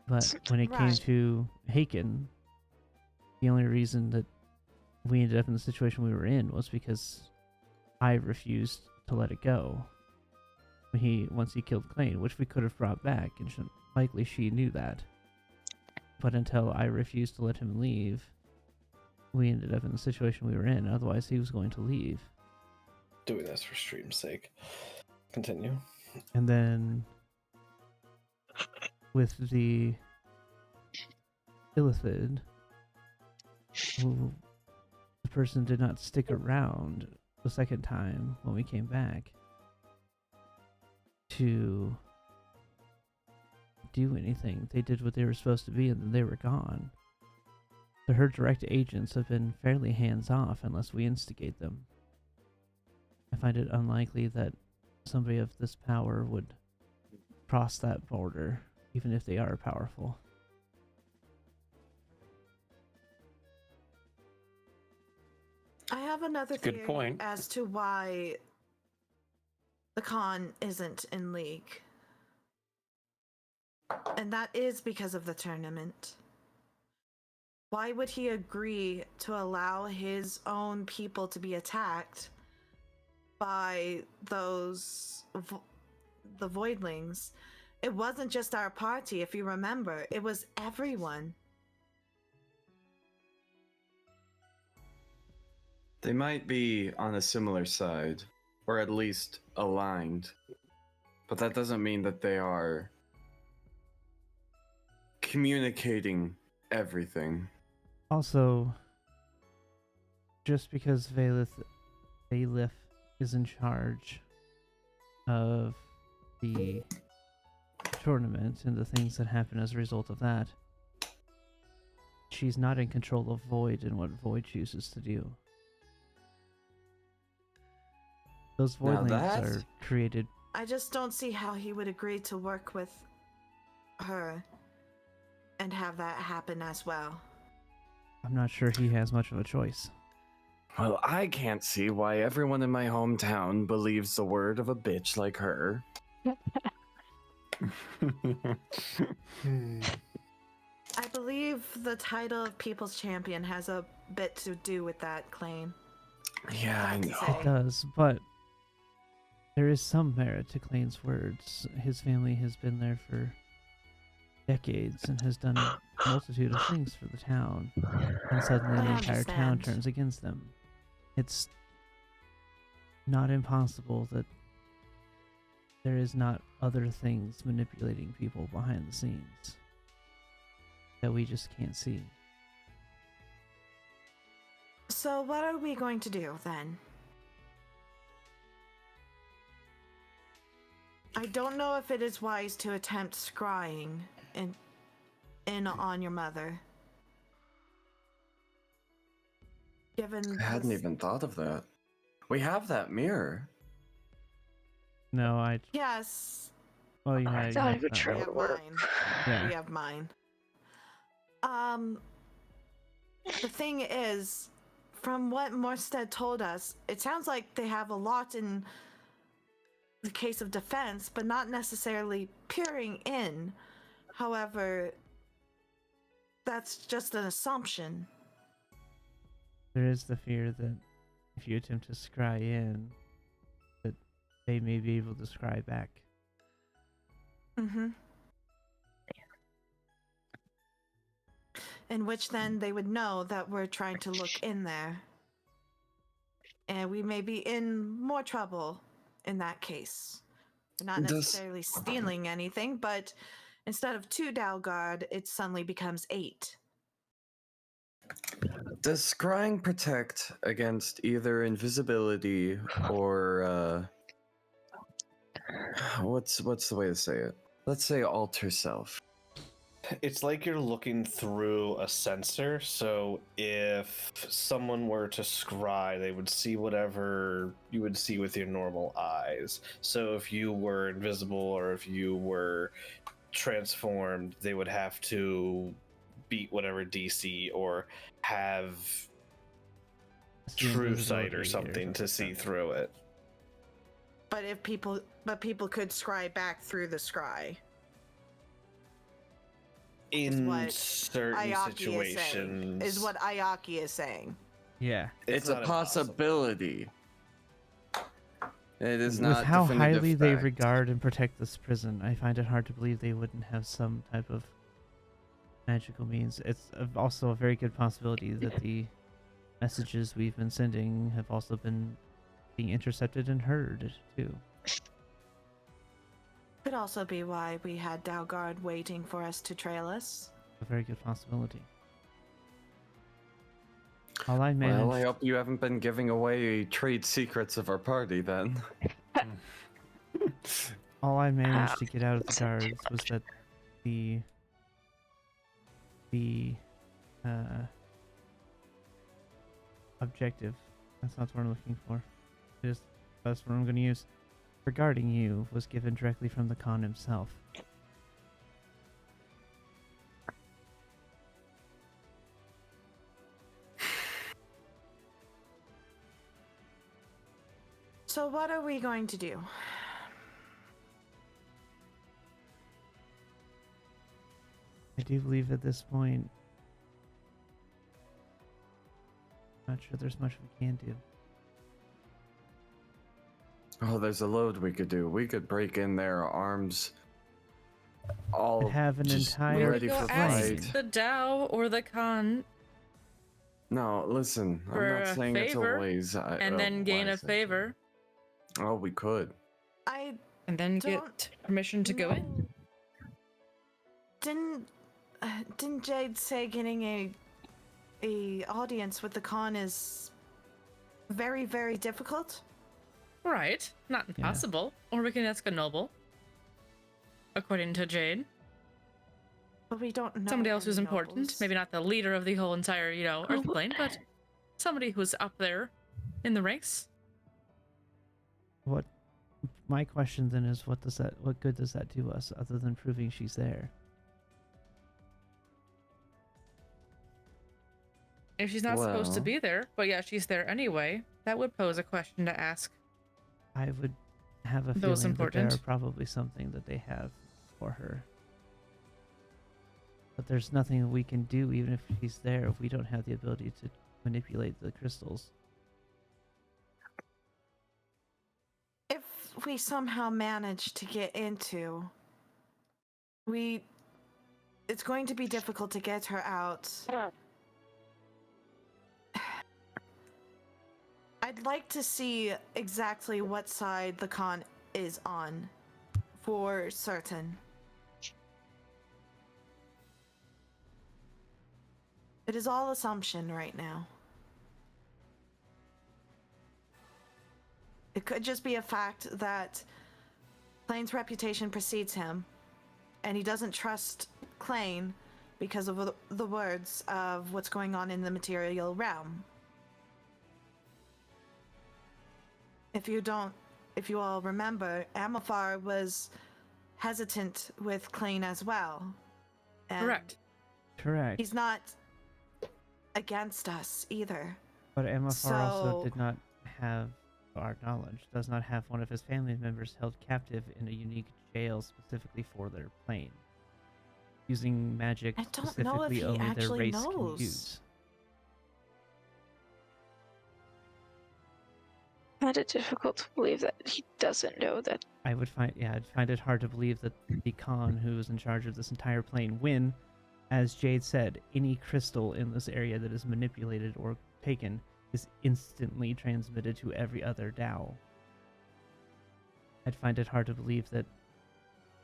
But when it came Right. to Haken, the only reason that we ended up in the situation we were in was because I refused to let it go. Once he killed Klain, which we could have brought back, and likely she knew that. But until I refused to let him leave, we ended up in the situation we were in. Otherwise, he was going to leave. Doing this for stream's sake. Continue. And then with the Illithid, the person did not stick around the second time when we came back to do anything. They did what they were supposed to be and then they were gone. So her direct agents have been fairly hands-off unless we instigate them. I find it unlikely that somebody of this power would cross that border, even if they are powerful. I have another Good theory point. as to why the Khan isn't in league. And that is because of the tournament. Why would he agree to allow his own people to be attacked by the Voidlings? It wasn't just our party, if you remember. It was everyone. They might be on a similar side, or at least aligned, but that doesn't mean that they are communicating everything. Also, just because Valith is in charge of the tournament and the things that happen as a result of that, she's not in control of Void and what Void chooses to do. Those Now Voidlings that- are created. I just don't see how he would agree to work with her and have that happen as well. I'm not sure he has much of a choice. Well, I can't see why everyone in my hometown believes the word of a bitch like her. I believe the title of People's Champion has a bit to do with that claim. Yeah, I know. Say. It does, but there is some merit to Klain's words. His family has been there for decades and has done a multitude of things for the town, and suddenly I the entire town understand. turns against them. It's not impossible that there is not other things manipulating people behind the scenes that we just can't see. So what are we going to do then? I don't know if it is wise to attempt scrying in on your mother. Given I hadn't this- even thought of that. We have that mirror. No, Yes, well, yeah, you Not have even that. true. we have Work. mine. Yeah. We have mine. The thing is, from what Morstead told us, it sounds like they have a lot in the case of defense, but not necessarily peering in. However, that's just an assumption. There is the fear that if you attempt to scry in, that they may be able to scry back. Mm-hmm. In which then they would know that we're trying to look in there. And we may be in more trouble in that case. We're not necessarily stealing anything, but instead of 2 Dalgard, it suddenly becomes 8. Does scrying protect against either invisibility or what's the way to say it? Let's say alter self. It's like you're looking through a sensor, so if someone were to scry, they would see whatever you would see with your normal eyes. So if you were invisible or if you were transformed, they would have to beat whatever DC or have true sight or something to see through it. But people could scry back through the scry. In certain situations, is what Ayaki is saying. Yeah. It's a possibility. It is not with how highly they fact. regard and protect this prison, I find it hard to believe they wouldn't have some type of magical means. It's also a very good possibility that the messages we've been sending have also been being intercepted and heard too. Could also be why we had Dalgard waiting for us to trail us. A very good possibility. All I managed... Well, I hope you haven't been giving away trade secrets of our party then. All I managed to get out of the guards was that the objective, that's not what I'm looking for. That's what I'm going to use. Regarding you was given directly from the Khan himself. So what are we going to do? I do believe at this point, not sure there's much we can do. Oh, there's a load we could do. We could break in there, arms all Could have an just entire ready for ask fight. the Dao or the Khan No, listen, I'm for not a saying it's favor, always and then gain a favor, Oh, we could. and then get permission to go in. Didn't Jade say getting a audience with the Khan is very, very difficult? Right, not impossible. Or we can ask a noble, according to Jade. But we don't know. Somebody else who's any important. nobles. Maybe not the leader of the whole entire, Earth plane, but somebody who's up there in the ranks. What my question then is, what good does that do us other than proving she's there? If she's not supposed to be there, but yeah, she's there anyway, that would pose a question to ask. I would have a Those feeling that important. there are probably something that they have for her. But there's nothing we can do even if she's there if we don't have the ability to manipulate the crystals. If we somehow manage to get into, it's going to be difficult to get her out. I'd like to see exactly what side the Khan is on, for certain. It is all assumption right now. It could just be a fact that Klain's reputation precedes him, and he doesn't trust Klain because of the words of what's going on in the material realm. If you all remember, Amilfar was hesitant with Klain as well. And Correct. Correct. he's not against us either. But Amafar also So- did not have, to our knowledge, does not have one of his family members held captive in a unique jail specifically for their plane, using magic I don't know if specifically he only their actually race knows. can use. I find it difficult to believe that he doesn't know that. I'd find it hard to believe that the Khan who is in charge of this entire plane, when, as Jade said, any crystal in this area that is manipulated or taken is instantly transmitted to every other Dao. I'd find it hard to believe that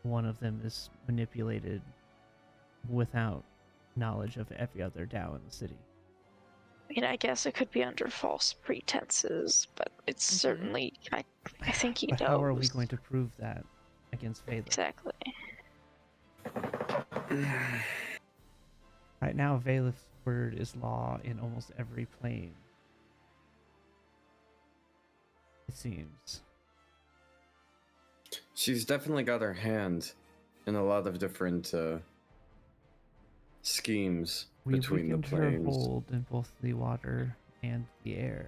one of them is manipulated without knowledge of every other Dao in the city. I mean, I guess it could be under false pretenses, but it's certainly. I think he But knows. how are we going to prove that against Vela? Exactly. Right now, Valeth's word is law in almost every plane. It seems. She's definitely got her hand in a lot of different schemes We've between the weakened her planes. hold in both the water and the air.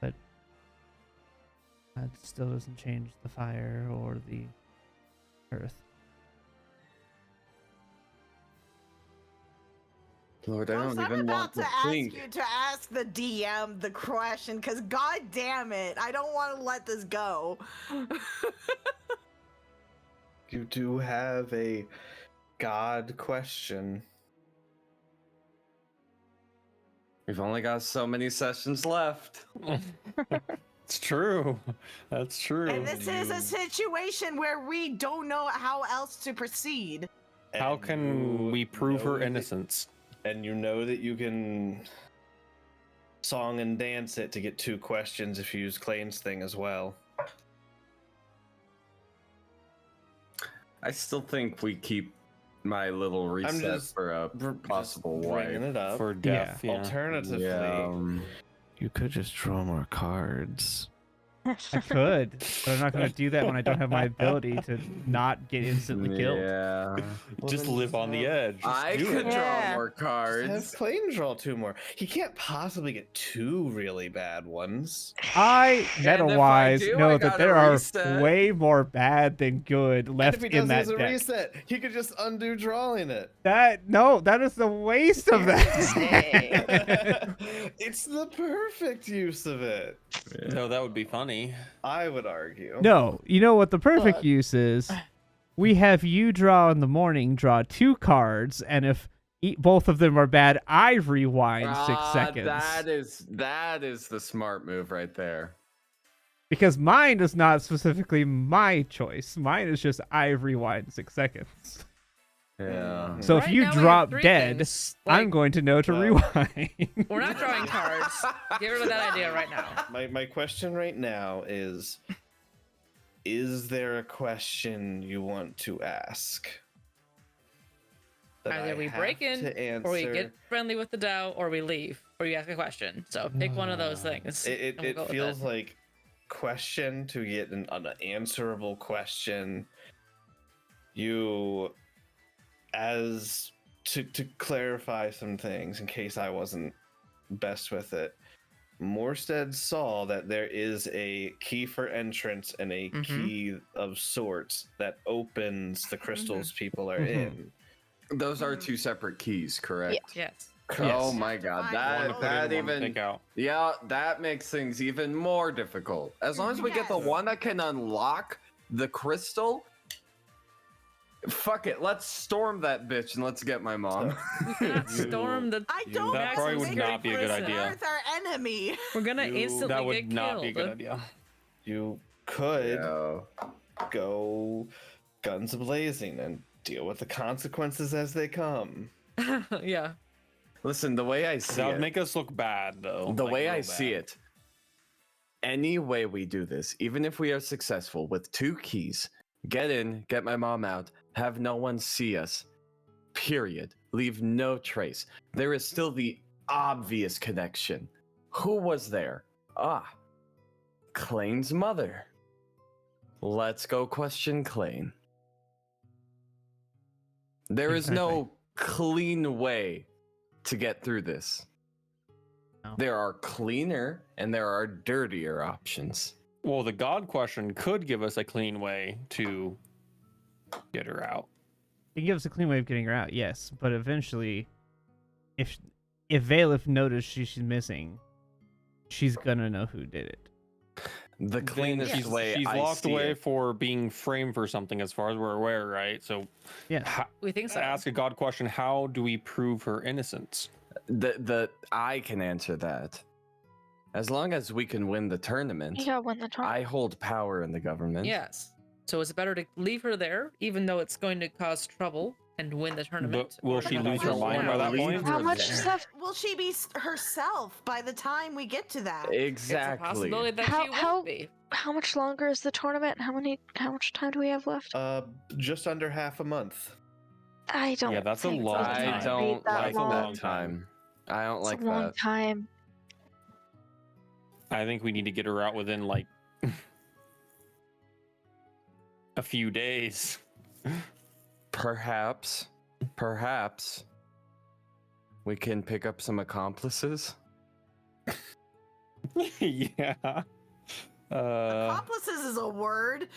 But that still doesn't change the fire or the earth. Lord, I Ghost, don't I'm even about want to to ask think. you to ask the DM the question, because god damn it, I don't want to let this go. You do have a god question. We've only got so many sessions left. It's true. That's true. And this is a situation where we don't know how else to proceed. How And can you we prove know her that- innocence? And you know that you can song and dance it to get 2 questions if you use Klain's thing as well. I still think we keep my little reset just for a possible bringing wipe. it up. For death, yeah. Alternatively, Yeah, you could just draw more cards. I could, but I'm not going to do that when I don't have my ability to not get instantly killed. Yeah. Just then live on the edge. Just I do could it. draw Yeah. more Just have cards. Klain draw 2 more. He can't possibly get 2 really bad ones. I, And if I meta-wise, do, I know that gotta there are reset. way more bad than good left and if he in does that use a deck. reset, he could just undo drawing it. That is a waste of that. It's the perfect use of it. No, that would be funny. I would argue. No, you know what the perfect Look. use is? We have you draw in the morning, draw 2 cards, and if both of them are bad, I rewind 6 seconds. That is the smart move right there. Because mine is not specifically my choice. Mine is just I rewind 6 seconds. Yeah. So if Right you now we have drop 3 dead, things. I'm Like, going to know to well- rewind. we're not drawing cards. Get rid of that idea right now. My question right now is there a question you want to ask? That Either I we have break in, to or we answer? get friendly with the Dao, or we leave, or you ask a question. So pick one of those things. It, and we'll go it with feels like question to get an unanswerable question. You, as to clarify some things in case I wasn't best with it. Morstead saw that there is a key for entrance and a Mhm. key of sorts that opens the crystals people are Mhm. in. Those are 2 separate keys, correct? Yes. Oh Yes. my god, One One to that put that in, one to even take out. yeah, that makes things even more difficult. As long as we get the Yes. one that can unlock the crystal, fuck it, let's storm that bitch and let's get my mom. We cannot You- storm the. I You- don't That probably would consider not be a good Chris idea. Earth our enemy. We're gonna You- instantly That would get not killed. be a good idea. You could Yeah. go guns blazing and deal with the consequences as they come. Yeah. Listen, the way I see That would it, make us look bad, though. the like, way I real see bad. it, any way we do this, even if we are successful with 2 keys, get in, get my mom out, have no one see us, period. Leave no trace. There is still the obvious connection. Who was there? Ah, Klain's mother. Let's go question Klain. There is no clean way to get through this. There are cleaner and there are dirtier options. Well, the God question could give us a clean way to get her out. It gives a clean way of getting her out, yes, but eventually, if Valif noticed she's missing, she's gonna know who did it. The cleanest she's way she's I locked see away it, for being framed for something, as far as we're aware, right? So, Yeah. We think so. to ask a God question, how do we prove her innocence? I can answer that. As long as we can win the tournament, Yeah, when the I hold power in the government. Yes. So is it better to leave her there, even though it's going to cause trouble, and win the tournament? But will or she to lose her hold mind down? by that Leave point? her How much there. is left? Will she be herself by the time we get to that? It's a possibility Exactly. that she won't be. How much longer is the tournament? How much time do we have left? Just under half a month. I don't. Yeah, that's a think we long can time. I don't wait that like a long. long that time. I don't It's like a long that. time. I think we need to get her out within like a few days. Perhaps we can pick up some accomplices. Yeah. Accomplices is a word.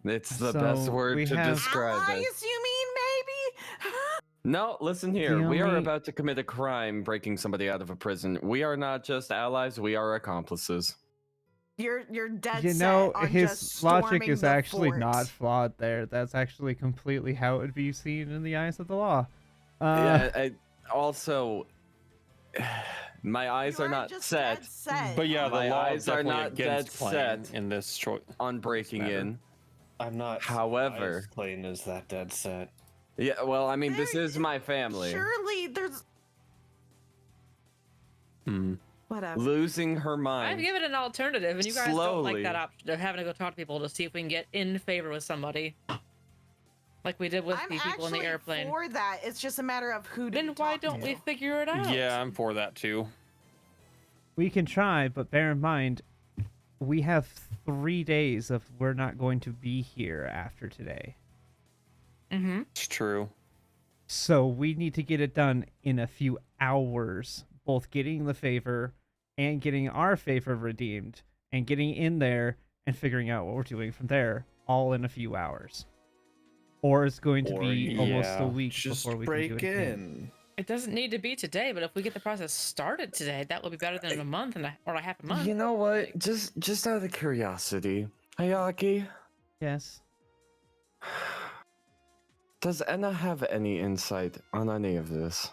It's the So best word we to have- describe it. Allies, you mean maybe? No, listen here. The We are only- about to commit a crime breaking somebody out of a prison. We are not just allies, we are accomplices. You're dead You set know, on his just logic storming is the actually fort. not flawed there. That's actually completely how it would be seen in the eyes of the law. Yeah, also, my eyes You are not just set dead set But yeah, the My law eyes is are definitely not against dead Klain set in this choice. on breaking matter. in. I'm not. However- surprised Klain is that dead set. Yeah, well, I mean, this There- is my family. Surely there's Hmm. whatever. Losing her I've mind. given an alternative, and you guys don't like Slowly. that option of having to go talk to people to see if we can get in favor with somebody. Like we did with I'm the people in the actually airplane. for that. It's just a matter of who. Then to why talk don't to. we figure it out? Yeah, I'm for that too. We can try, but bear in mind, we have 3 days of we're not going to be here after today. Mm-hmm. It's true. So we need to get it done in a few hours, both getting the favor and getting our favor redeemed and getting in there and figuring out what we're doing from there, all in a few hours. Or it's going to be almost a week Just before we break can do anything. in. It doesn't need to be today, but if we get the process started today, that will be better than in a month or a half a month. You know what? Just out of curiosity, Ayaki, Yes. does Enna have any insight on any of this?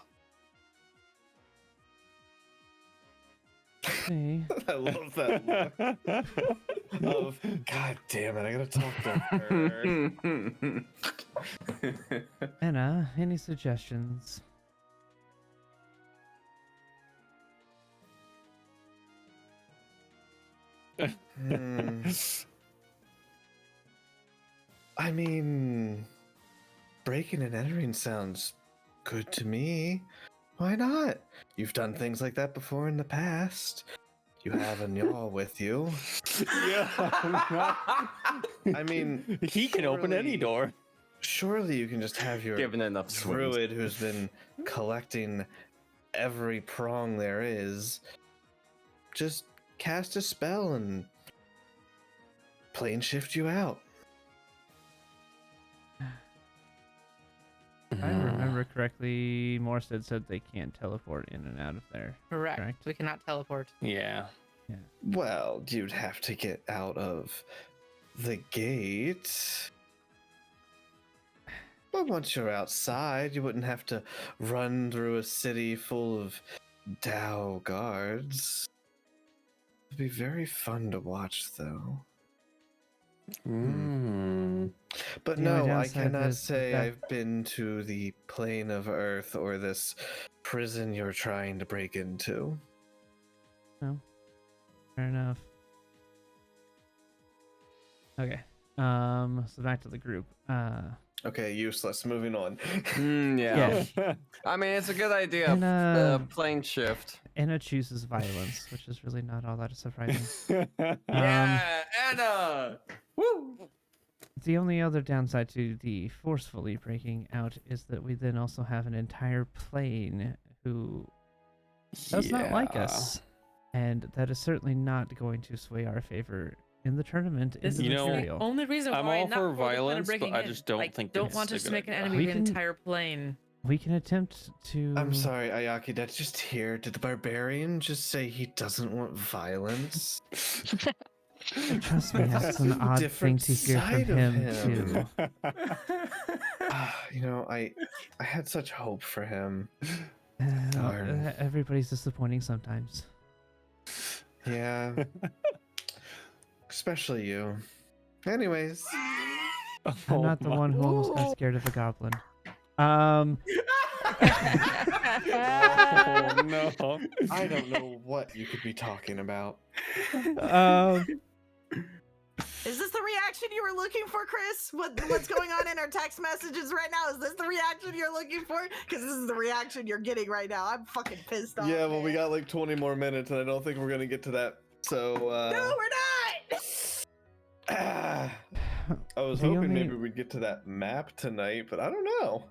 See. I love that look of, God damn it, I gotta talk to her. Anna, any suggestions? Hmm. I mean, breaking and entering sounds good to me. Why not? You've done things like that before in the past. You have an y'all with you. Yeah. I mean, He can open any surely- door. Surely you can just have your Given enough swims. druid who's been collecting every prong there is just cast a spell and plane shift you out. If I remember correctly, Morstead said they can't teleport in and out of there. Correct. Correct. We cannot teleport. Yeah. Well, you'd have to get out of the gate. But once you're outside, you wouldn't have to run through a city full of Dao guards. It'd be very fun to watch, though. Mm. But The only no, I downside cannot is say that- I've been to the plane of Earth or this prison you're trying to break into. Fair enough. Okay. So back to the group. Okay, useless. Moving on. Yeah. Yeah. I mean, it's a good idea. And, Plane shift. Anna chooses violence, which is really not all that surprising. Yeah, Anna! Woo! The only other downside to the forcefully breaking out is that we then also have an entire plane who does not like us. And that is certainly not going to sway our favor in the tournament in This the You know, material. Only reason I'm why all not for for the point of violence, but breaking I in. just don't Like, think don't it's want a us to good make an idea. enemy We of the can- entire plane. We can attempt to. I'm sorry, Ayaki, that's just here. Did the barbarian just say he doesn't want violence? Trust me, That's that's a an odd thing different to hear from side of him, him. too. You know, I had such hope for him. Uh, Darn. everybody's disappointing sometimes. Yeah. Especially you. Anyways. I'm not the one who almost got scared of a goblin. Um, Oh no. I don't know what you could be talking about. Is this the reaction you were looking for, Chris? What's going on in our text messages right now? Is this the reaction you're looking for? Because this is the reaction you're getting right now. I'm fucking pissed off. Yeah, well, man. we got like 20 more minutes, and I don't think we're gonna get to that. So, No, we're not. I was The hoping only- maybe we'd get to that map tonight, but I don't know.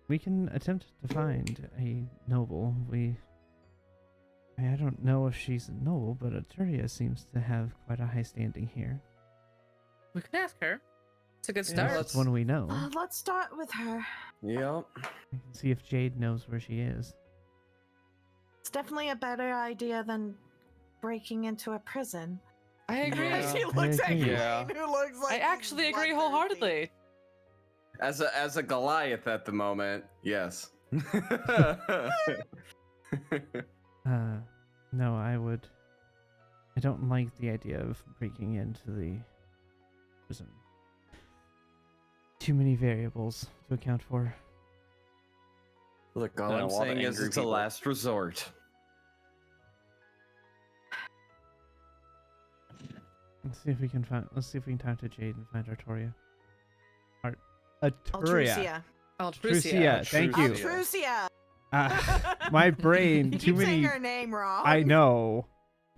we can attempt to find a noble. I don't know if she's a noble, but Aturia seems to have quite a high standing here. We can ask her. It's a good Yeah, start. That's one we know. Let's start with her. Yep. I can see if Jade knows where she is. It's definitely a better idea than breaking into a prison. I agree. Yeah. She looks at agree. Yeah. Klain, who looks like I he's actually agree bloodthirsty. wholeheartedly. As a Goliath at the moment, yes. No, I don't like the idea of breaking into the prison. Too many variables to account for. Look, all And a I'm lot of saying is angry it's a people. last resort. Let's see if we can talk to Jade and find Artoria. Altrusia. Trucia, thank you. Altrusia. My brain, You too keep saying many. her name wrong. I know.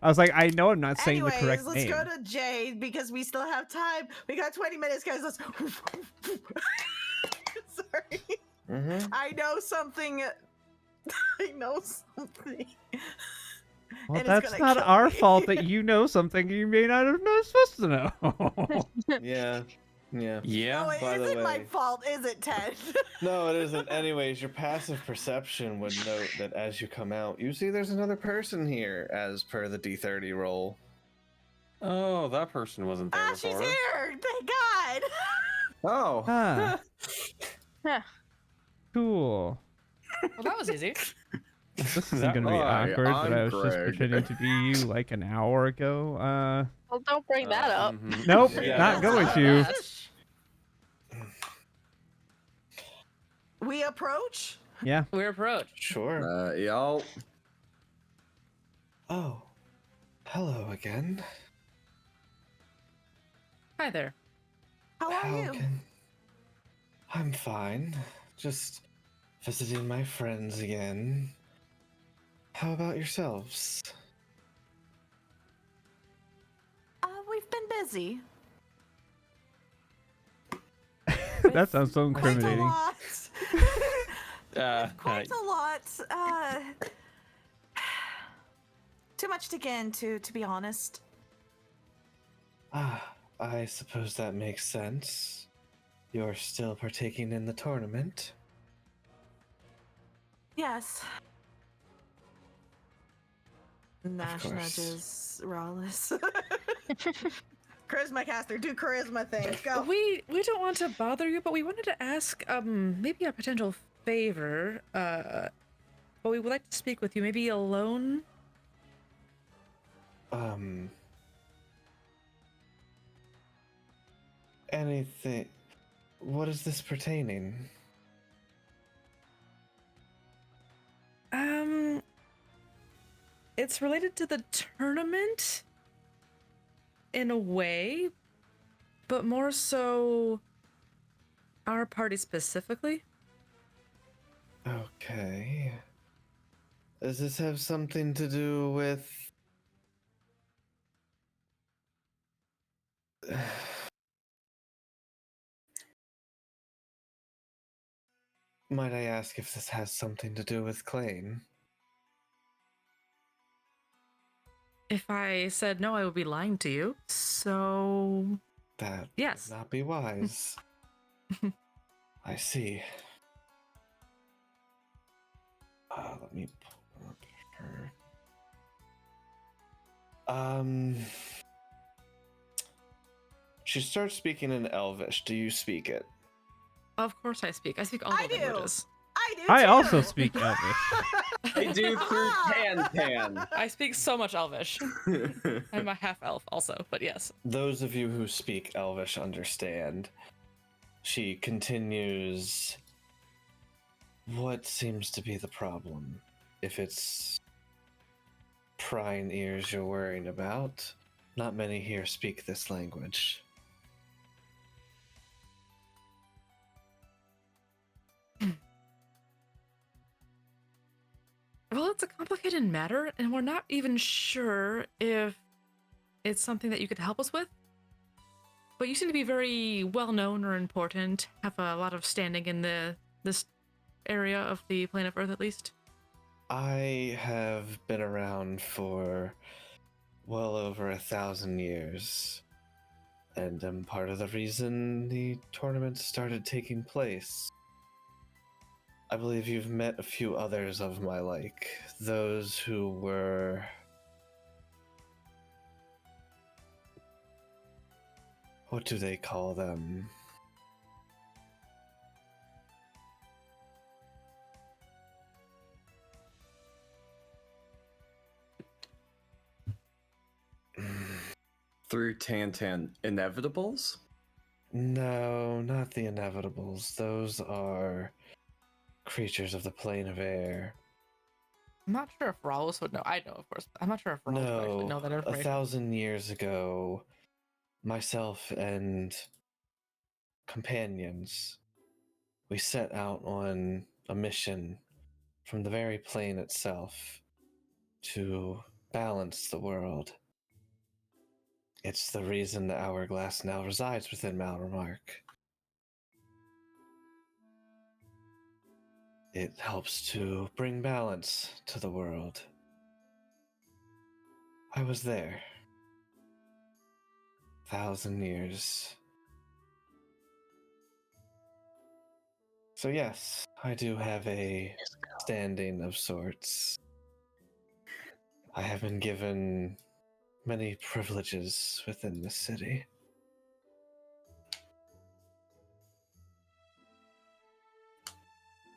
I was like, I know I'm not saying Anyways, the correct let's name. go to Jade because we still have time. We got 20 minutes, guys. Let's. Sorry. Mm-hmm. I know something. I know something. Well, and it's that's gonna not kill our me. fault that you know something you may not have known supposed to know. Yeah. Yeah. Yeah. Oh, it by the isn't my way. fault, is it, Ted? No, it isn't. Anyways, your passive perception would note that as you come out, you see there's another person here as per the D30 roll. Oh, that person wasn't there She's before. here! Thank God! Oh. Ah. Huh. Cool. Well, that was easy. This isn't That- going to be Hi, awkward, but I'm I was just Greg. pretending to be you like an hour ago. Well, don't bring that up. Mhm. Nope, Yeah, not don't going say to. that. We approach? Yeah. We're approached. Sure. Y'all. Oh. Hello again. Hi there. How are you? I'm fine. Just visiting my friends again. How about yourselves? We've been busy. That sounds so Quite a incriminating. lot. Uh, Quite a lot. Too much to get into, to be honest. I suppose that makes sense. You're still partaking in the tournament? Yes. Nash course. nudges Rawless. Charisma caster, do charisma things. Go. We don't want to bother you, but we wanted to ask maybe a potential favor. But we would like to speak with you, maybe alone. Anything. What is this pertaining? It's related to the tournament in a way, but more so our party specifically. Okay. Does this have something to do with... Might I ask if this has something to do with Klain? If I said no, I would be lying to you. So, That yes. would not be wise. I see. Let me pull up her. She starts speaking in Elvish. Do you speak it? Of course I speak. I speak all I the do. languages. I do. I too. also speak Elvish. I do through Tan. I speak so much Elvish. I'm a half elf also, but yes. Those of you who speak Elvish understand. She continues. What seems to be the problem? If it's prying ears you're worrying about, not many here speak this language. Well, it's a complicated matter, and we're not even sure if it's something that you could help us with. But you seem to be very well known or important, have a lot of standing in this area of the plane of Earth, at least. I have been around for well over 1,000 years, and am part of the reason the tournament started taking place. I believe you've met a few others of my like, those who were... What do they call them? Through Tan inevitables? No, not the inevitables. Those are creatures of the plane of air. I'm not sure if Rawls would know. I know, of course. But I'm not sure if Rawls would actually know that No, information. 1,000 years ago, myself and companions, we set out on a mission from the very plane itself to balance the world. It's the reason the hourglass now resides within Malramark. It helps to bring balance to the world. I was there. 1,000 years. So yes, I do have a standing of sorts. I have been given many privileges within the city.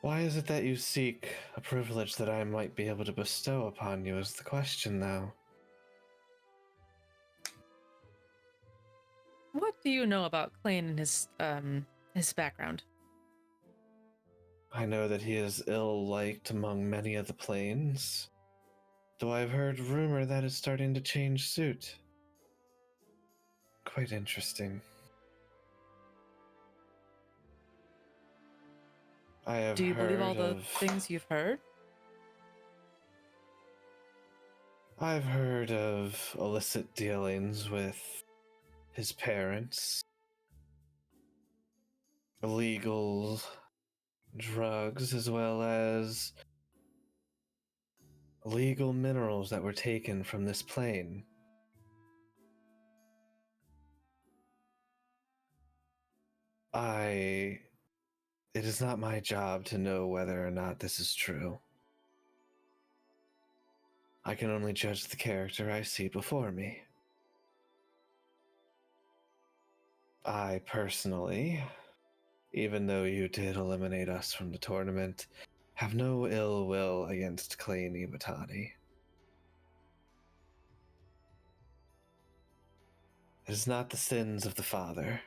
Why is it that you seek a privilege that I might be able to bestow upon you is the question, though. What do you know about Klain and his background? I know that he is ill-liked among many of the planes, though I've heard rumor that it's starting to change suit. Quite interesting. I have Do you believe all the of... things you've heard? I've heard of illicit dealings with his parents, illegal drugs, as well as illegal minerals that were taken from this plane. It is not my job to know whether or not this is true. I can only judge the character I see before me. I personally, even though you did eliminate us from the tournament, have no ill will against Klain Iwatani. It is not the sins of the father.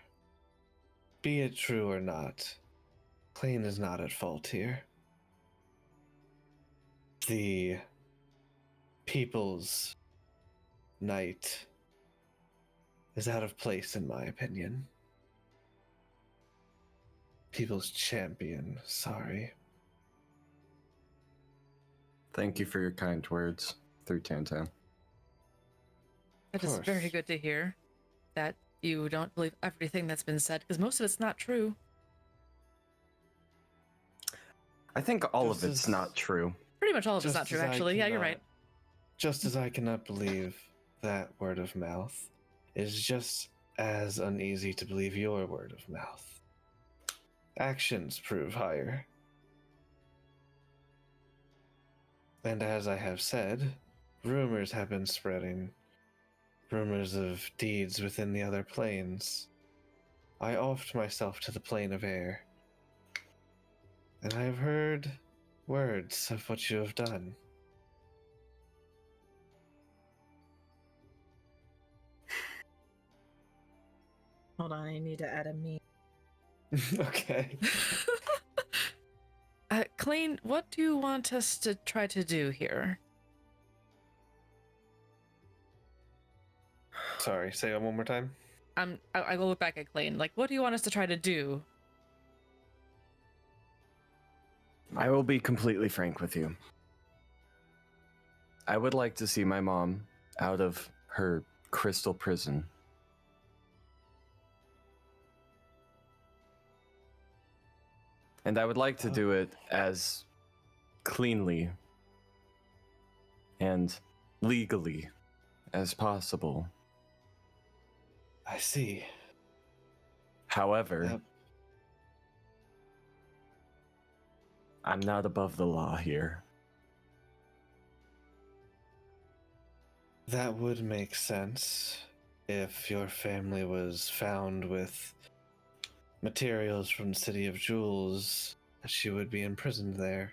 Be it true or not, Klain is not at fault here. The People's Knight is out of place, in my opinion. People's Champion, sorry. Thank you for your kind words through Tan. That is very good to hear. That you don't believe everything that's been said, because most of it's not true. I think all Just of it's as- not true. Pretty much all of it's Just not true, as I actually. Yeah, you're cannot- right. Just as I cannot believe that word of mouth, is just as uneasy to believe your word of mouth. Actions prove higher. And as I have said, rumors have been spreading. Rumors of deeds within the other planes. I oft myself to the plane of air, and I have heard words of what you have done. Hold on, I need to add a meme. Okay. Klain, what do you want us to try to do here? Sorry, say that one more time. I will look back at Klain. Like, what do you want us to try to do? I will be completely frank with you. I would like to see my mom out of her crystal prison. And I would like to do it as cleanly and legally as possible. I see. However, Yep. I'm not above the law here. That would make sense if your family was found with materials from the City of Jewels, that she would be imprisoned there.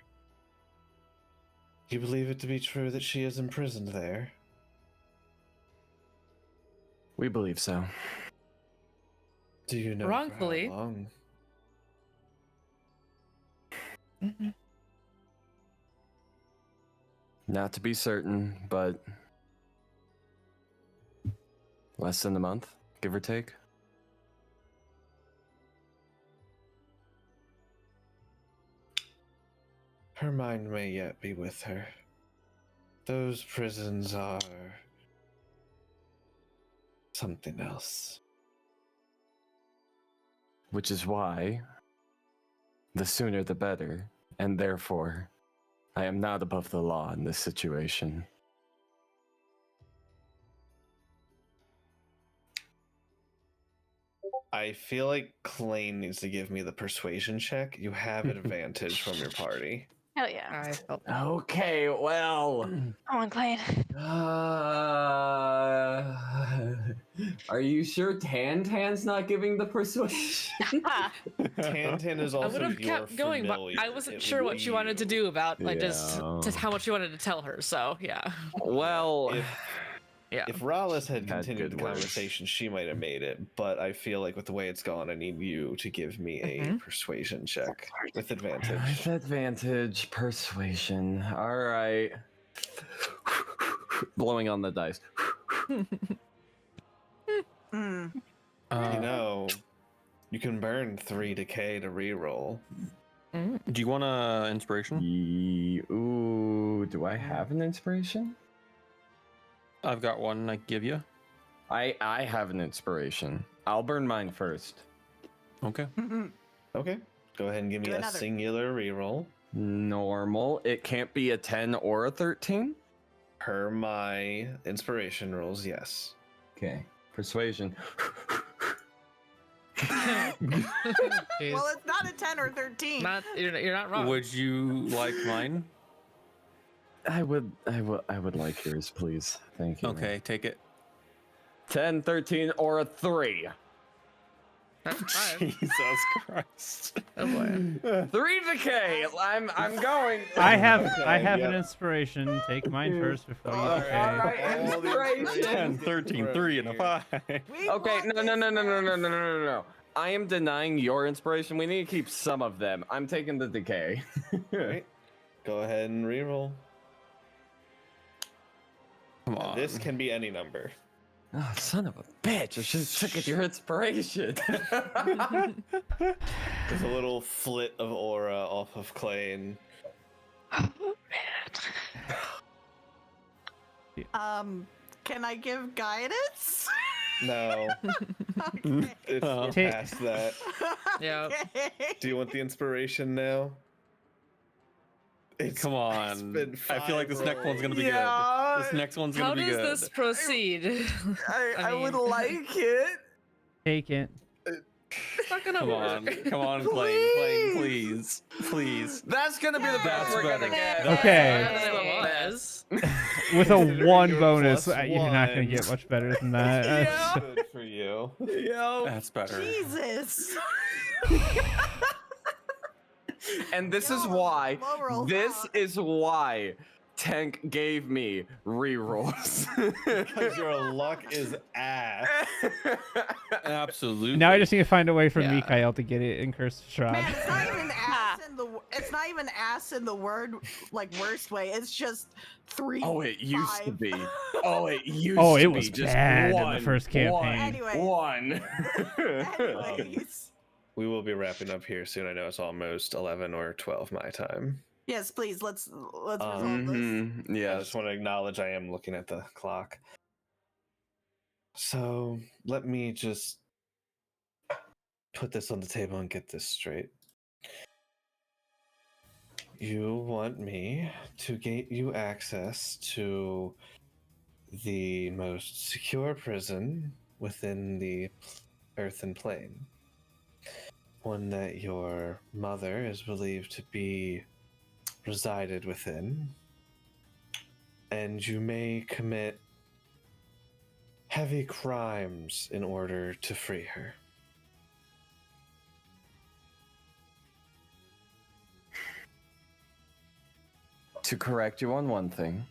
You believe it to be true that she is imprisoned there? We believe so. Do you know Wrongfully. for how long? Mm-hmm. Not to be certain, but less than a month, give or take. Her mind may yet be with her. Those prisons are something else. Which is why the sooner the better, and therefore I am not above the law in this situation. I feel like Klain needs to give me the persuasion check. You have advantage from your party. Hell yeah. I felt Okay, well. Come on, Klain. Are you sure Tantan's not giving the persuasion? Tantan is I also would have your kept going, but familiar. I wasn't It sure would what be she wanted to you. do about like just Yeah. how much she wanted to tell her. So yeah, Well, yeah. If Rallis had Had continued good the words. conversation, she might have made it. But I feel like with the way it's gone, I need you to give me a persuasion check with advantage. with advantage, persuasion. All right. Blowing on the dice. Mm. You know, you can burn 3 decay to reroll. Do you want a inspiration? Ooh, do I have an inspiration? I've got one I give you. I have an inspiration. I'll burn mine first. Okay. Okay, go ahead and give me Do a another. singular reroll. Normal. It can't be a 10 or a 13? Per my inspiration rules, yes. Okay. Persuasion. Jeez. Well, it's not a 10 or 13. You're not wrong. Would you like mine? I would like yours, please. Thank you. Okay, take it. 10, 13, or a 3. That's 5. Jesus Christ. Oh boy. 3 decay. I'm going. I have Okay, an yep. inspiration. Take mine first before you All decay. right. All the Inspiration. 10, 13, 3, and a 5. We Okay, want no. this No. I am denying your inspiration. We need to keep some of them. I'm taking the decay. Right. Go ahead and reroll. Come on. This can be any number. Oh, son of a bitch. I should have took it your inspiration. There's a little flit of aura off of Klain. Can I give guidance? No, Okay. we're Ta- past that. Yeah. Okay. Do you want the inspiration now? Come on. been I feel like this next one's gonna be good. This next one's How gonna be does good. this proceed? I would mean, like it. Take it. It's not gonna Come work. on, come on, Klain, please, please. That's gonna be the best That's we're gonna better. get. Okay. That's That's the best. With a Considering 1 you're bonus, plus you're not going to one. get much better than that. That's- Good for you. That's better. Jesus. And this is Yo, why. low rolls This out. is why Tank gave me rerolls. Because your luck is ass. Absolutely. Now I just need to find a way for Yeah. Mikael to get it in Cursed Shroud. Man, it's not even ass in the. It's not even ass in the word like worst way. It's just 3. Oh, it used to 5. be. Oh, it used Oh, to it be was just bad in the one, first campaign. Anyways. One. Anyways. We will be wrapping up here soon. I know it's almost 11 or 12 my time. Yes, please. Let's resolve this. Mhm, I yes. just want to acknowledge I am looking at the clock. So let me just put this on the table and get this straight. You want me to get you access to the most secure prison within the Earthen Plane. One that your mother is believed to be resided within. And you may commit heavy crimes in order to free her. To correct you on one thing.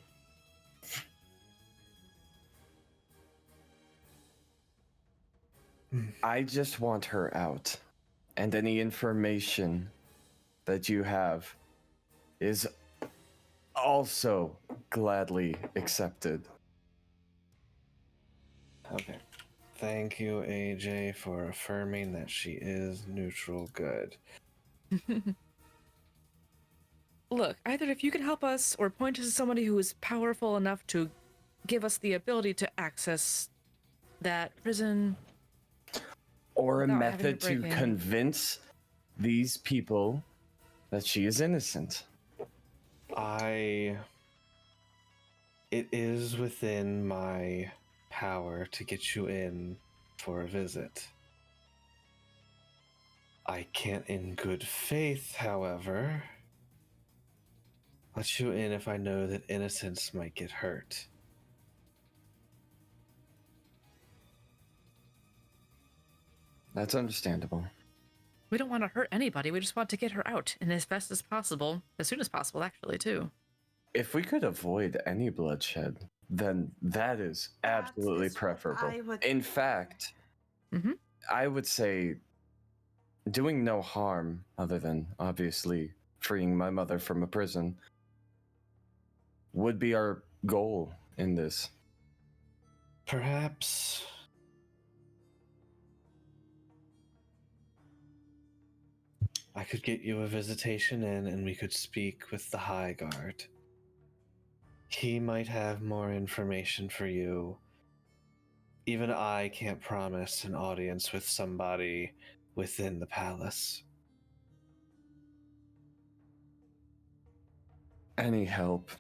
I just want her out. And any information that you have is also gladly accepted. Okay. Thank you, AJ, for affirming that she is neutral good. Look, either if you can help us or point us to somebody who is powerful enough to give us the ability to access that prison. Or a Without having to method to break in. convince these people that she is innocent. It is within my power to get you in for a visit. I can't, in good faith, however, let you in if I know that innocents might get hurt. That's understandable. We don't want to hurt anybody. We just want to get her out and as best as possible, as soon as possible, actually, too. If we could avoid any bloodshed, then that is absolutely is what preferable. I would- In fact, Mhm. I would say doing no harm, other than obviously freeing my mother from a prison, would be our goal in this. Perhaps I could get you a visitation in and we could speak with the High Guard. He might have more information for you. Even I can't promise an audience with somebody within the palace. Any help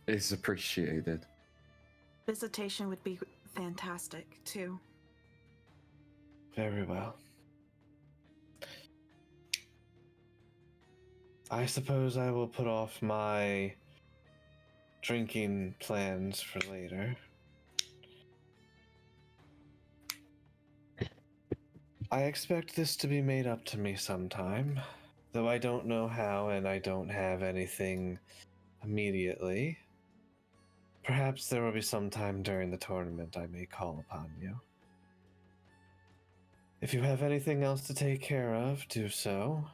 is appreciated. Visitation would be fantastic too. Very well. I suppose I will put off my drinking plans for later. I expect this to be made up to me sometime, though I don't know how and I don't have anything immediately. Perhaps there will be some time during the tournament I may call upon you. If you have anything else to take care of, do so.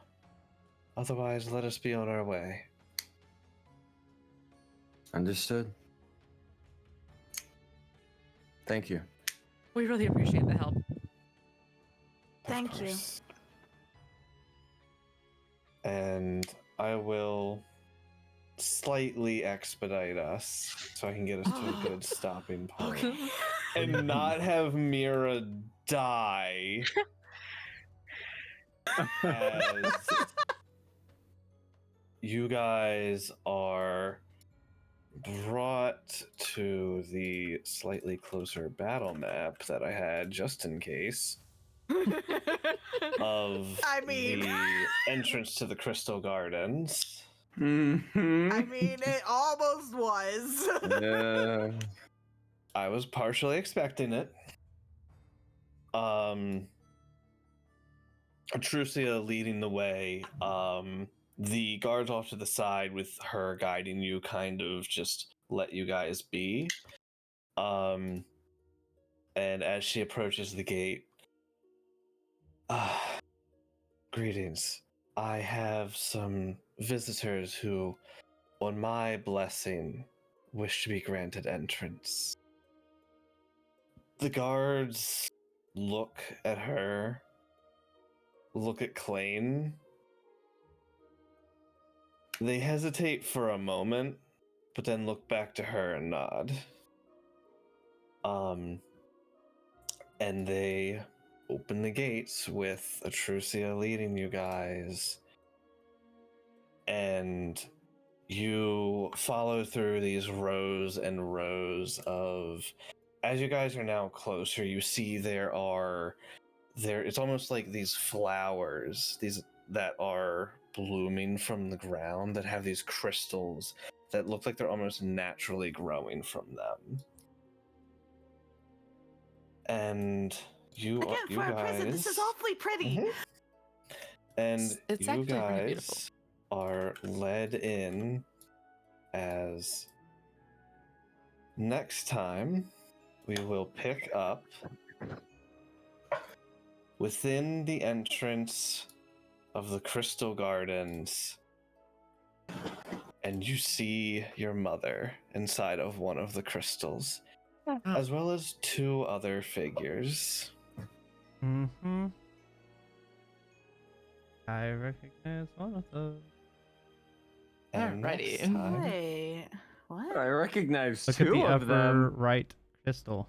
Otherwise, let us be on our way. Understood. Thank you. We really appreciate the help. Thank you. And I will slightly expedite us so I can get us to a good stopping point. And not have Mira die as you guys are brought to the slightly closer battle map that I had just in case of I mean- the entrance to the Crystal Gardens. Mm-hmm. I mean, it almost was. I was partially expecting it. Trucia leading the way. The guards off to the side with her guiding you kind of just let you guys be. And as she approaches the gate, greetings. I have some visitors who, on my blessing, wish to be granted entrance. The guards look at her, look at Klain. They hesitate for a moment, but then look back to her and nod. And they open the gates with Atrucia leading you guys. And you follow through these rows and rows of... As you guys are now closer, you see it's almost like these flowers, these that are blooming from the ground that have these crystals that look like they're almost naturally growing from them. And you Again, you for a guys, prison, this is awfully pretty. Mhm. And It's you actually pretty beautiful. guys are led in as next time we will pick up within the entrance of the Crystal Gardens, and you see your mother inside of one of the crystals, as well as two other figures. Mm-hmm. I recognize one of those. And Alrighty. next time- Wait, what? I recognize Look at two the of upper them. right crystal.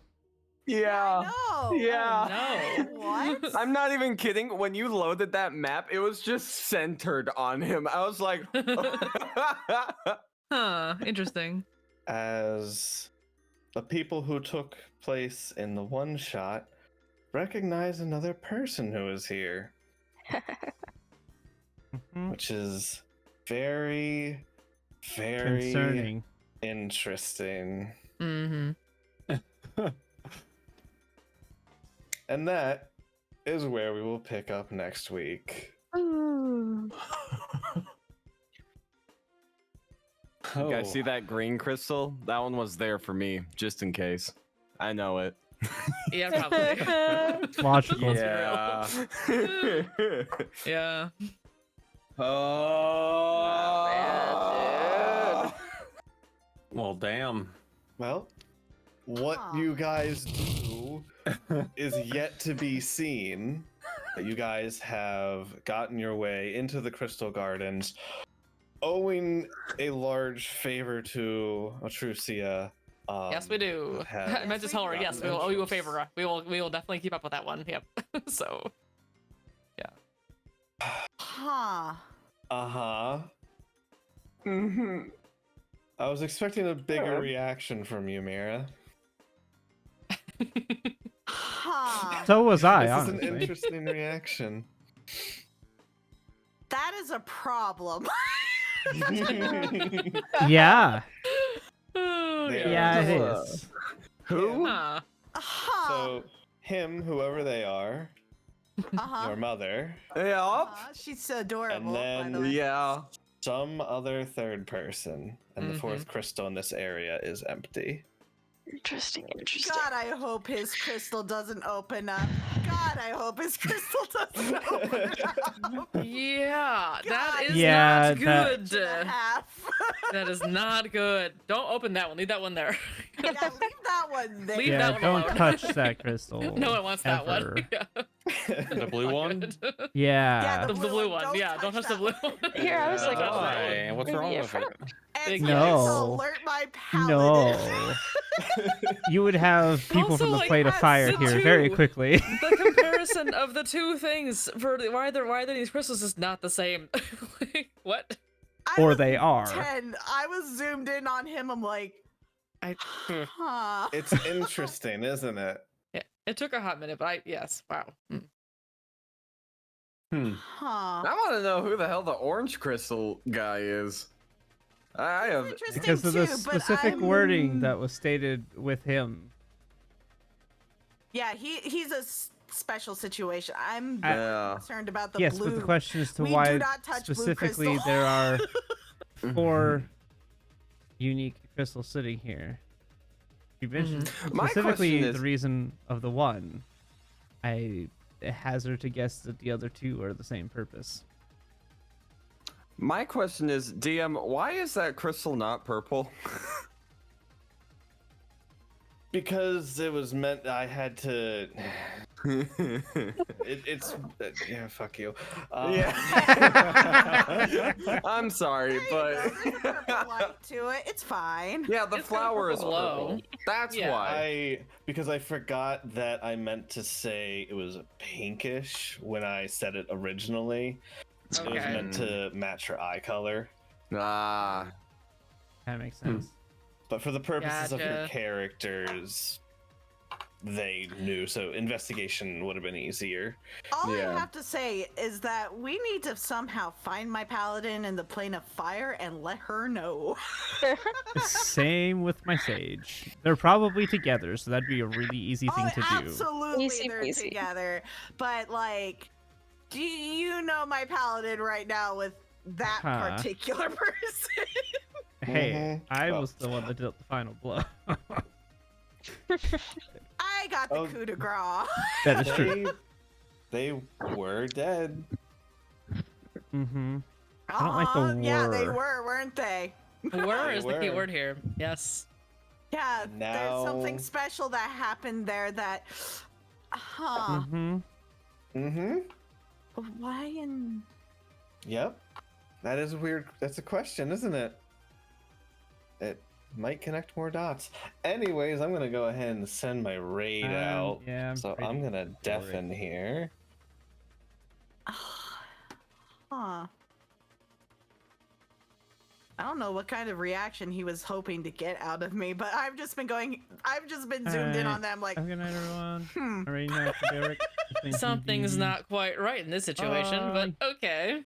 Yeah. No. Yeah. No. What? I'm not even kidding. When you loaded that map, it was just centered on him. I was like, Huh, interesting. as the people who took place in the one shot recognize another person who is here, Mhm. which is very, very Concerning. interesting. Mm-hmm. And that is where we will pick up next week. you guys see that green crystal? That one was there for me, just in case. I know it. Yeah, probably. Logical. Yeah. Yeah. Oh, well, damn. Well, what Aw. you guys do is yet to be seen. You guys have gotten your way into the Crystal Gardens, owing a large favor to Atrucia. Yes, we do. have I meant to tell her. Yes, we will owe you a favor. We will definitely keep up with that one. Yep. So. Huh. Uh-huh. Mm-hmm. I was expecting a bigger reaction from you, Mira. Huh. So was I, This is an honestly. interesting reaction. That is a problem. Yeah. Oh, They Yeah, it are- is. Who? Huh. Huh. So, him, whoever they are, Uh-huh. your mother, Yup. She's adorable, And by the then- way. Yeah. some other third person, and the fourth crystal in this area is empty. Interesting. God, I hope his crystal doesn't open up. God, I hope his crystal doesn't open up. Yeah, that God. is Yeah, not good. Half. That is not good. Don't open that one. Leave that one there. Yeah, leave that one there. Leave Yeah, that one don't alone. touch that crystal. No one wants that ever. one. Yeah. The blue Not one? good. Yeah. The blue one. Don't Yeah, don't touch the that blue one. one. Here, I was like, Don't touch that Why? one. What's Maybe wrong a with friend. it? And No. yes, I'll alert my paladin. No. You would have people Also, from the like, plate of fire the here very two- quickly. The comparison of the two things for why are these crystals is not the same. Like, what? Or was they are. 10. I was zoomed in on him. I'm like, huh. It's interesting, isn't it? Yeah, it took a hot minute, but yes, wow. Huh. I want to know who the hell the orange crystal guy is. I have Interesting Because of the too, but specific wording that was stated with him. Yeah, he's a special situation. I'm Yeah. concerned about the Yes, blue. but the question is to We do why not touch blue specifically crystal. there are 4 unique crystals sitting here. You mentioned My specifically question the is- reason of the one. I hazard to guess that the other 2 are the same purpose. My question is, DM, why is that crystal not purple? Because it was meant. I had to. It's yeah. Fuck you. Yeah. I'm sorry, but There's a purple light to it. It's fine. yeah, the It's got a flower is purple glow. purple. That's Yeah. why. Because I forgot that I meant to say it was pinkish when I said it originally. It was Okay. meant to match her eye color. Ah, That makes sense. But for the purposes of your Gotcha. characters, they knew. So investigation would have been easier. All Yeah. I have to say is that we need to somehow find my paladin in the plane of fire and let her know. Same with my sage. They're probably together, so that'd be a really easy thing to do. Absolutely, Easy they're peasy. together. But like, do you know my paladin right now with that Huh. particular person? Hey, I Oh. was the one that dealt the final blow. I got the Oh. coup de grace. That is true. They were dead. Mm-hmm. I don't like the Yeah, they were. weren't they? Where They is the key were. word here? Yes. Yeah, there's something Now- special that happened there that. Huh. Mm-hmm. Mm-hmm. Why in. Yep. That is weird. That's a question, isn't it? It might connect more dots. Anyways, I'm gonna go ahead and send my raid out. Yeah. So I'm pretty gonna for it. deafen here. Huh. I don't know what kind of reaction he was hoping to get out of me, but I've just been zoomed in on them like, Have a good night, everyone. hmm. Already know for Derek. Something's not quite right in this situation, but okay.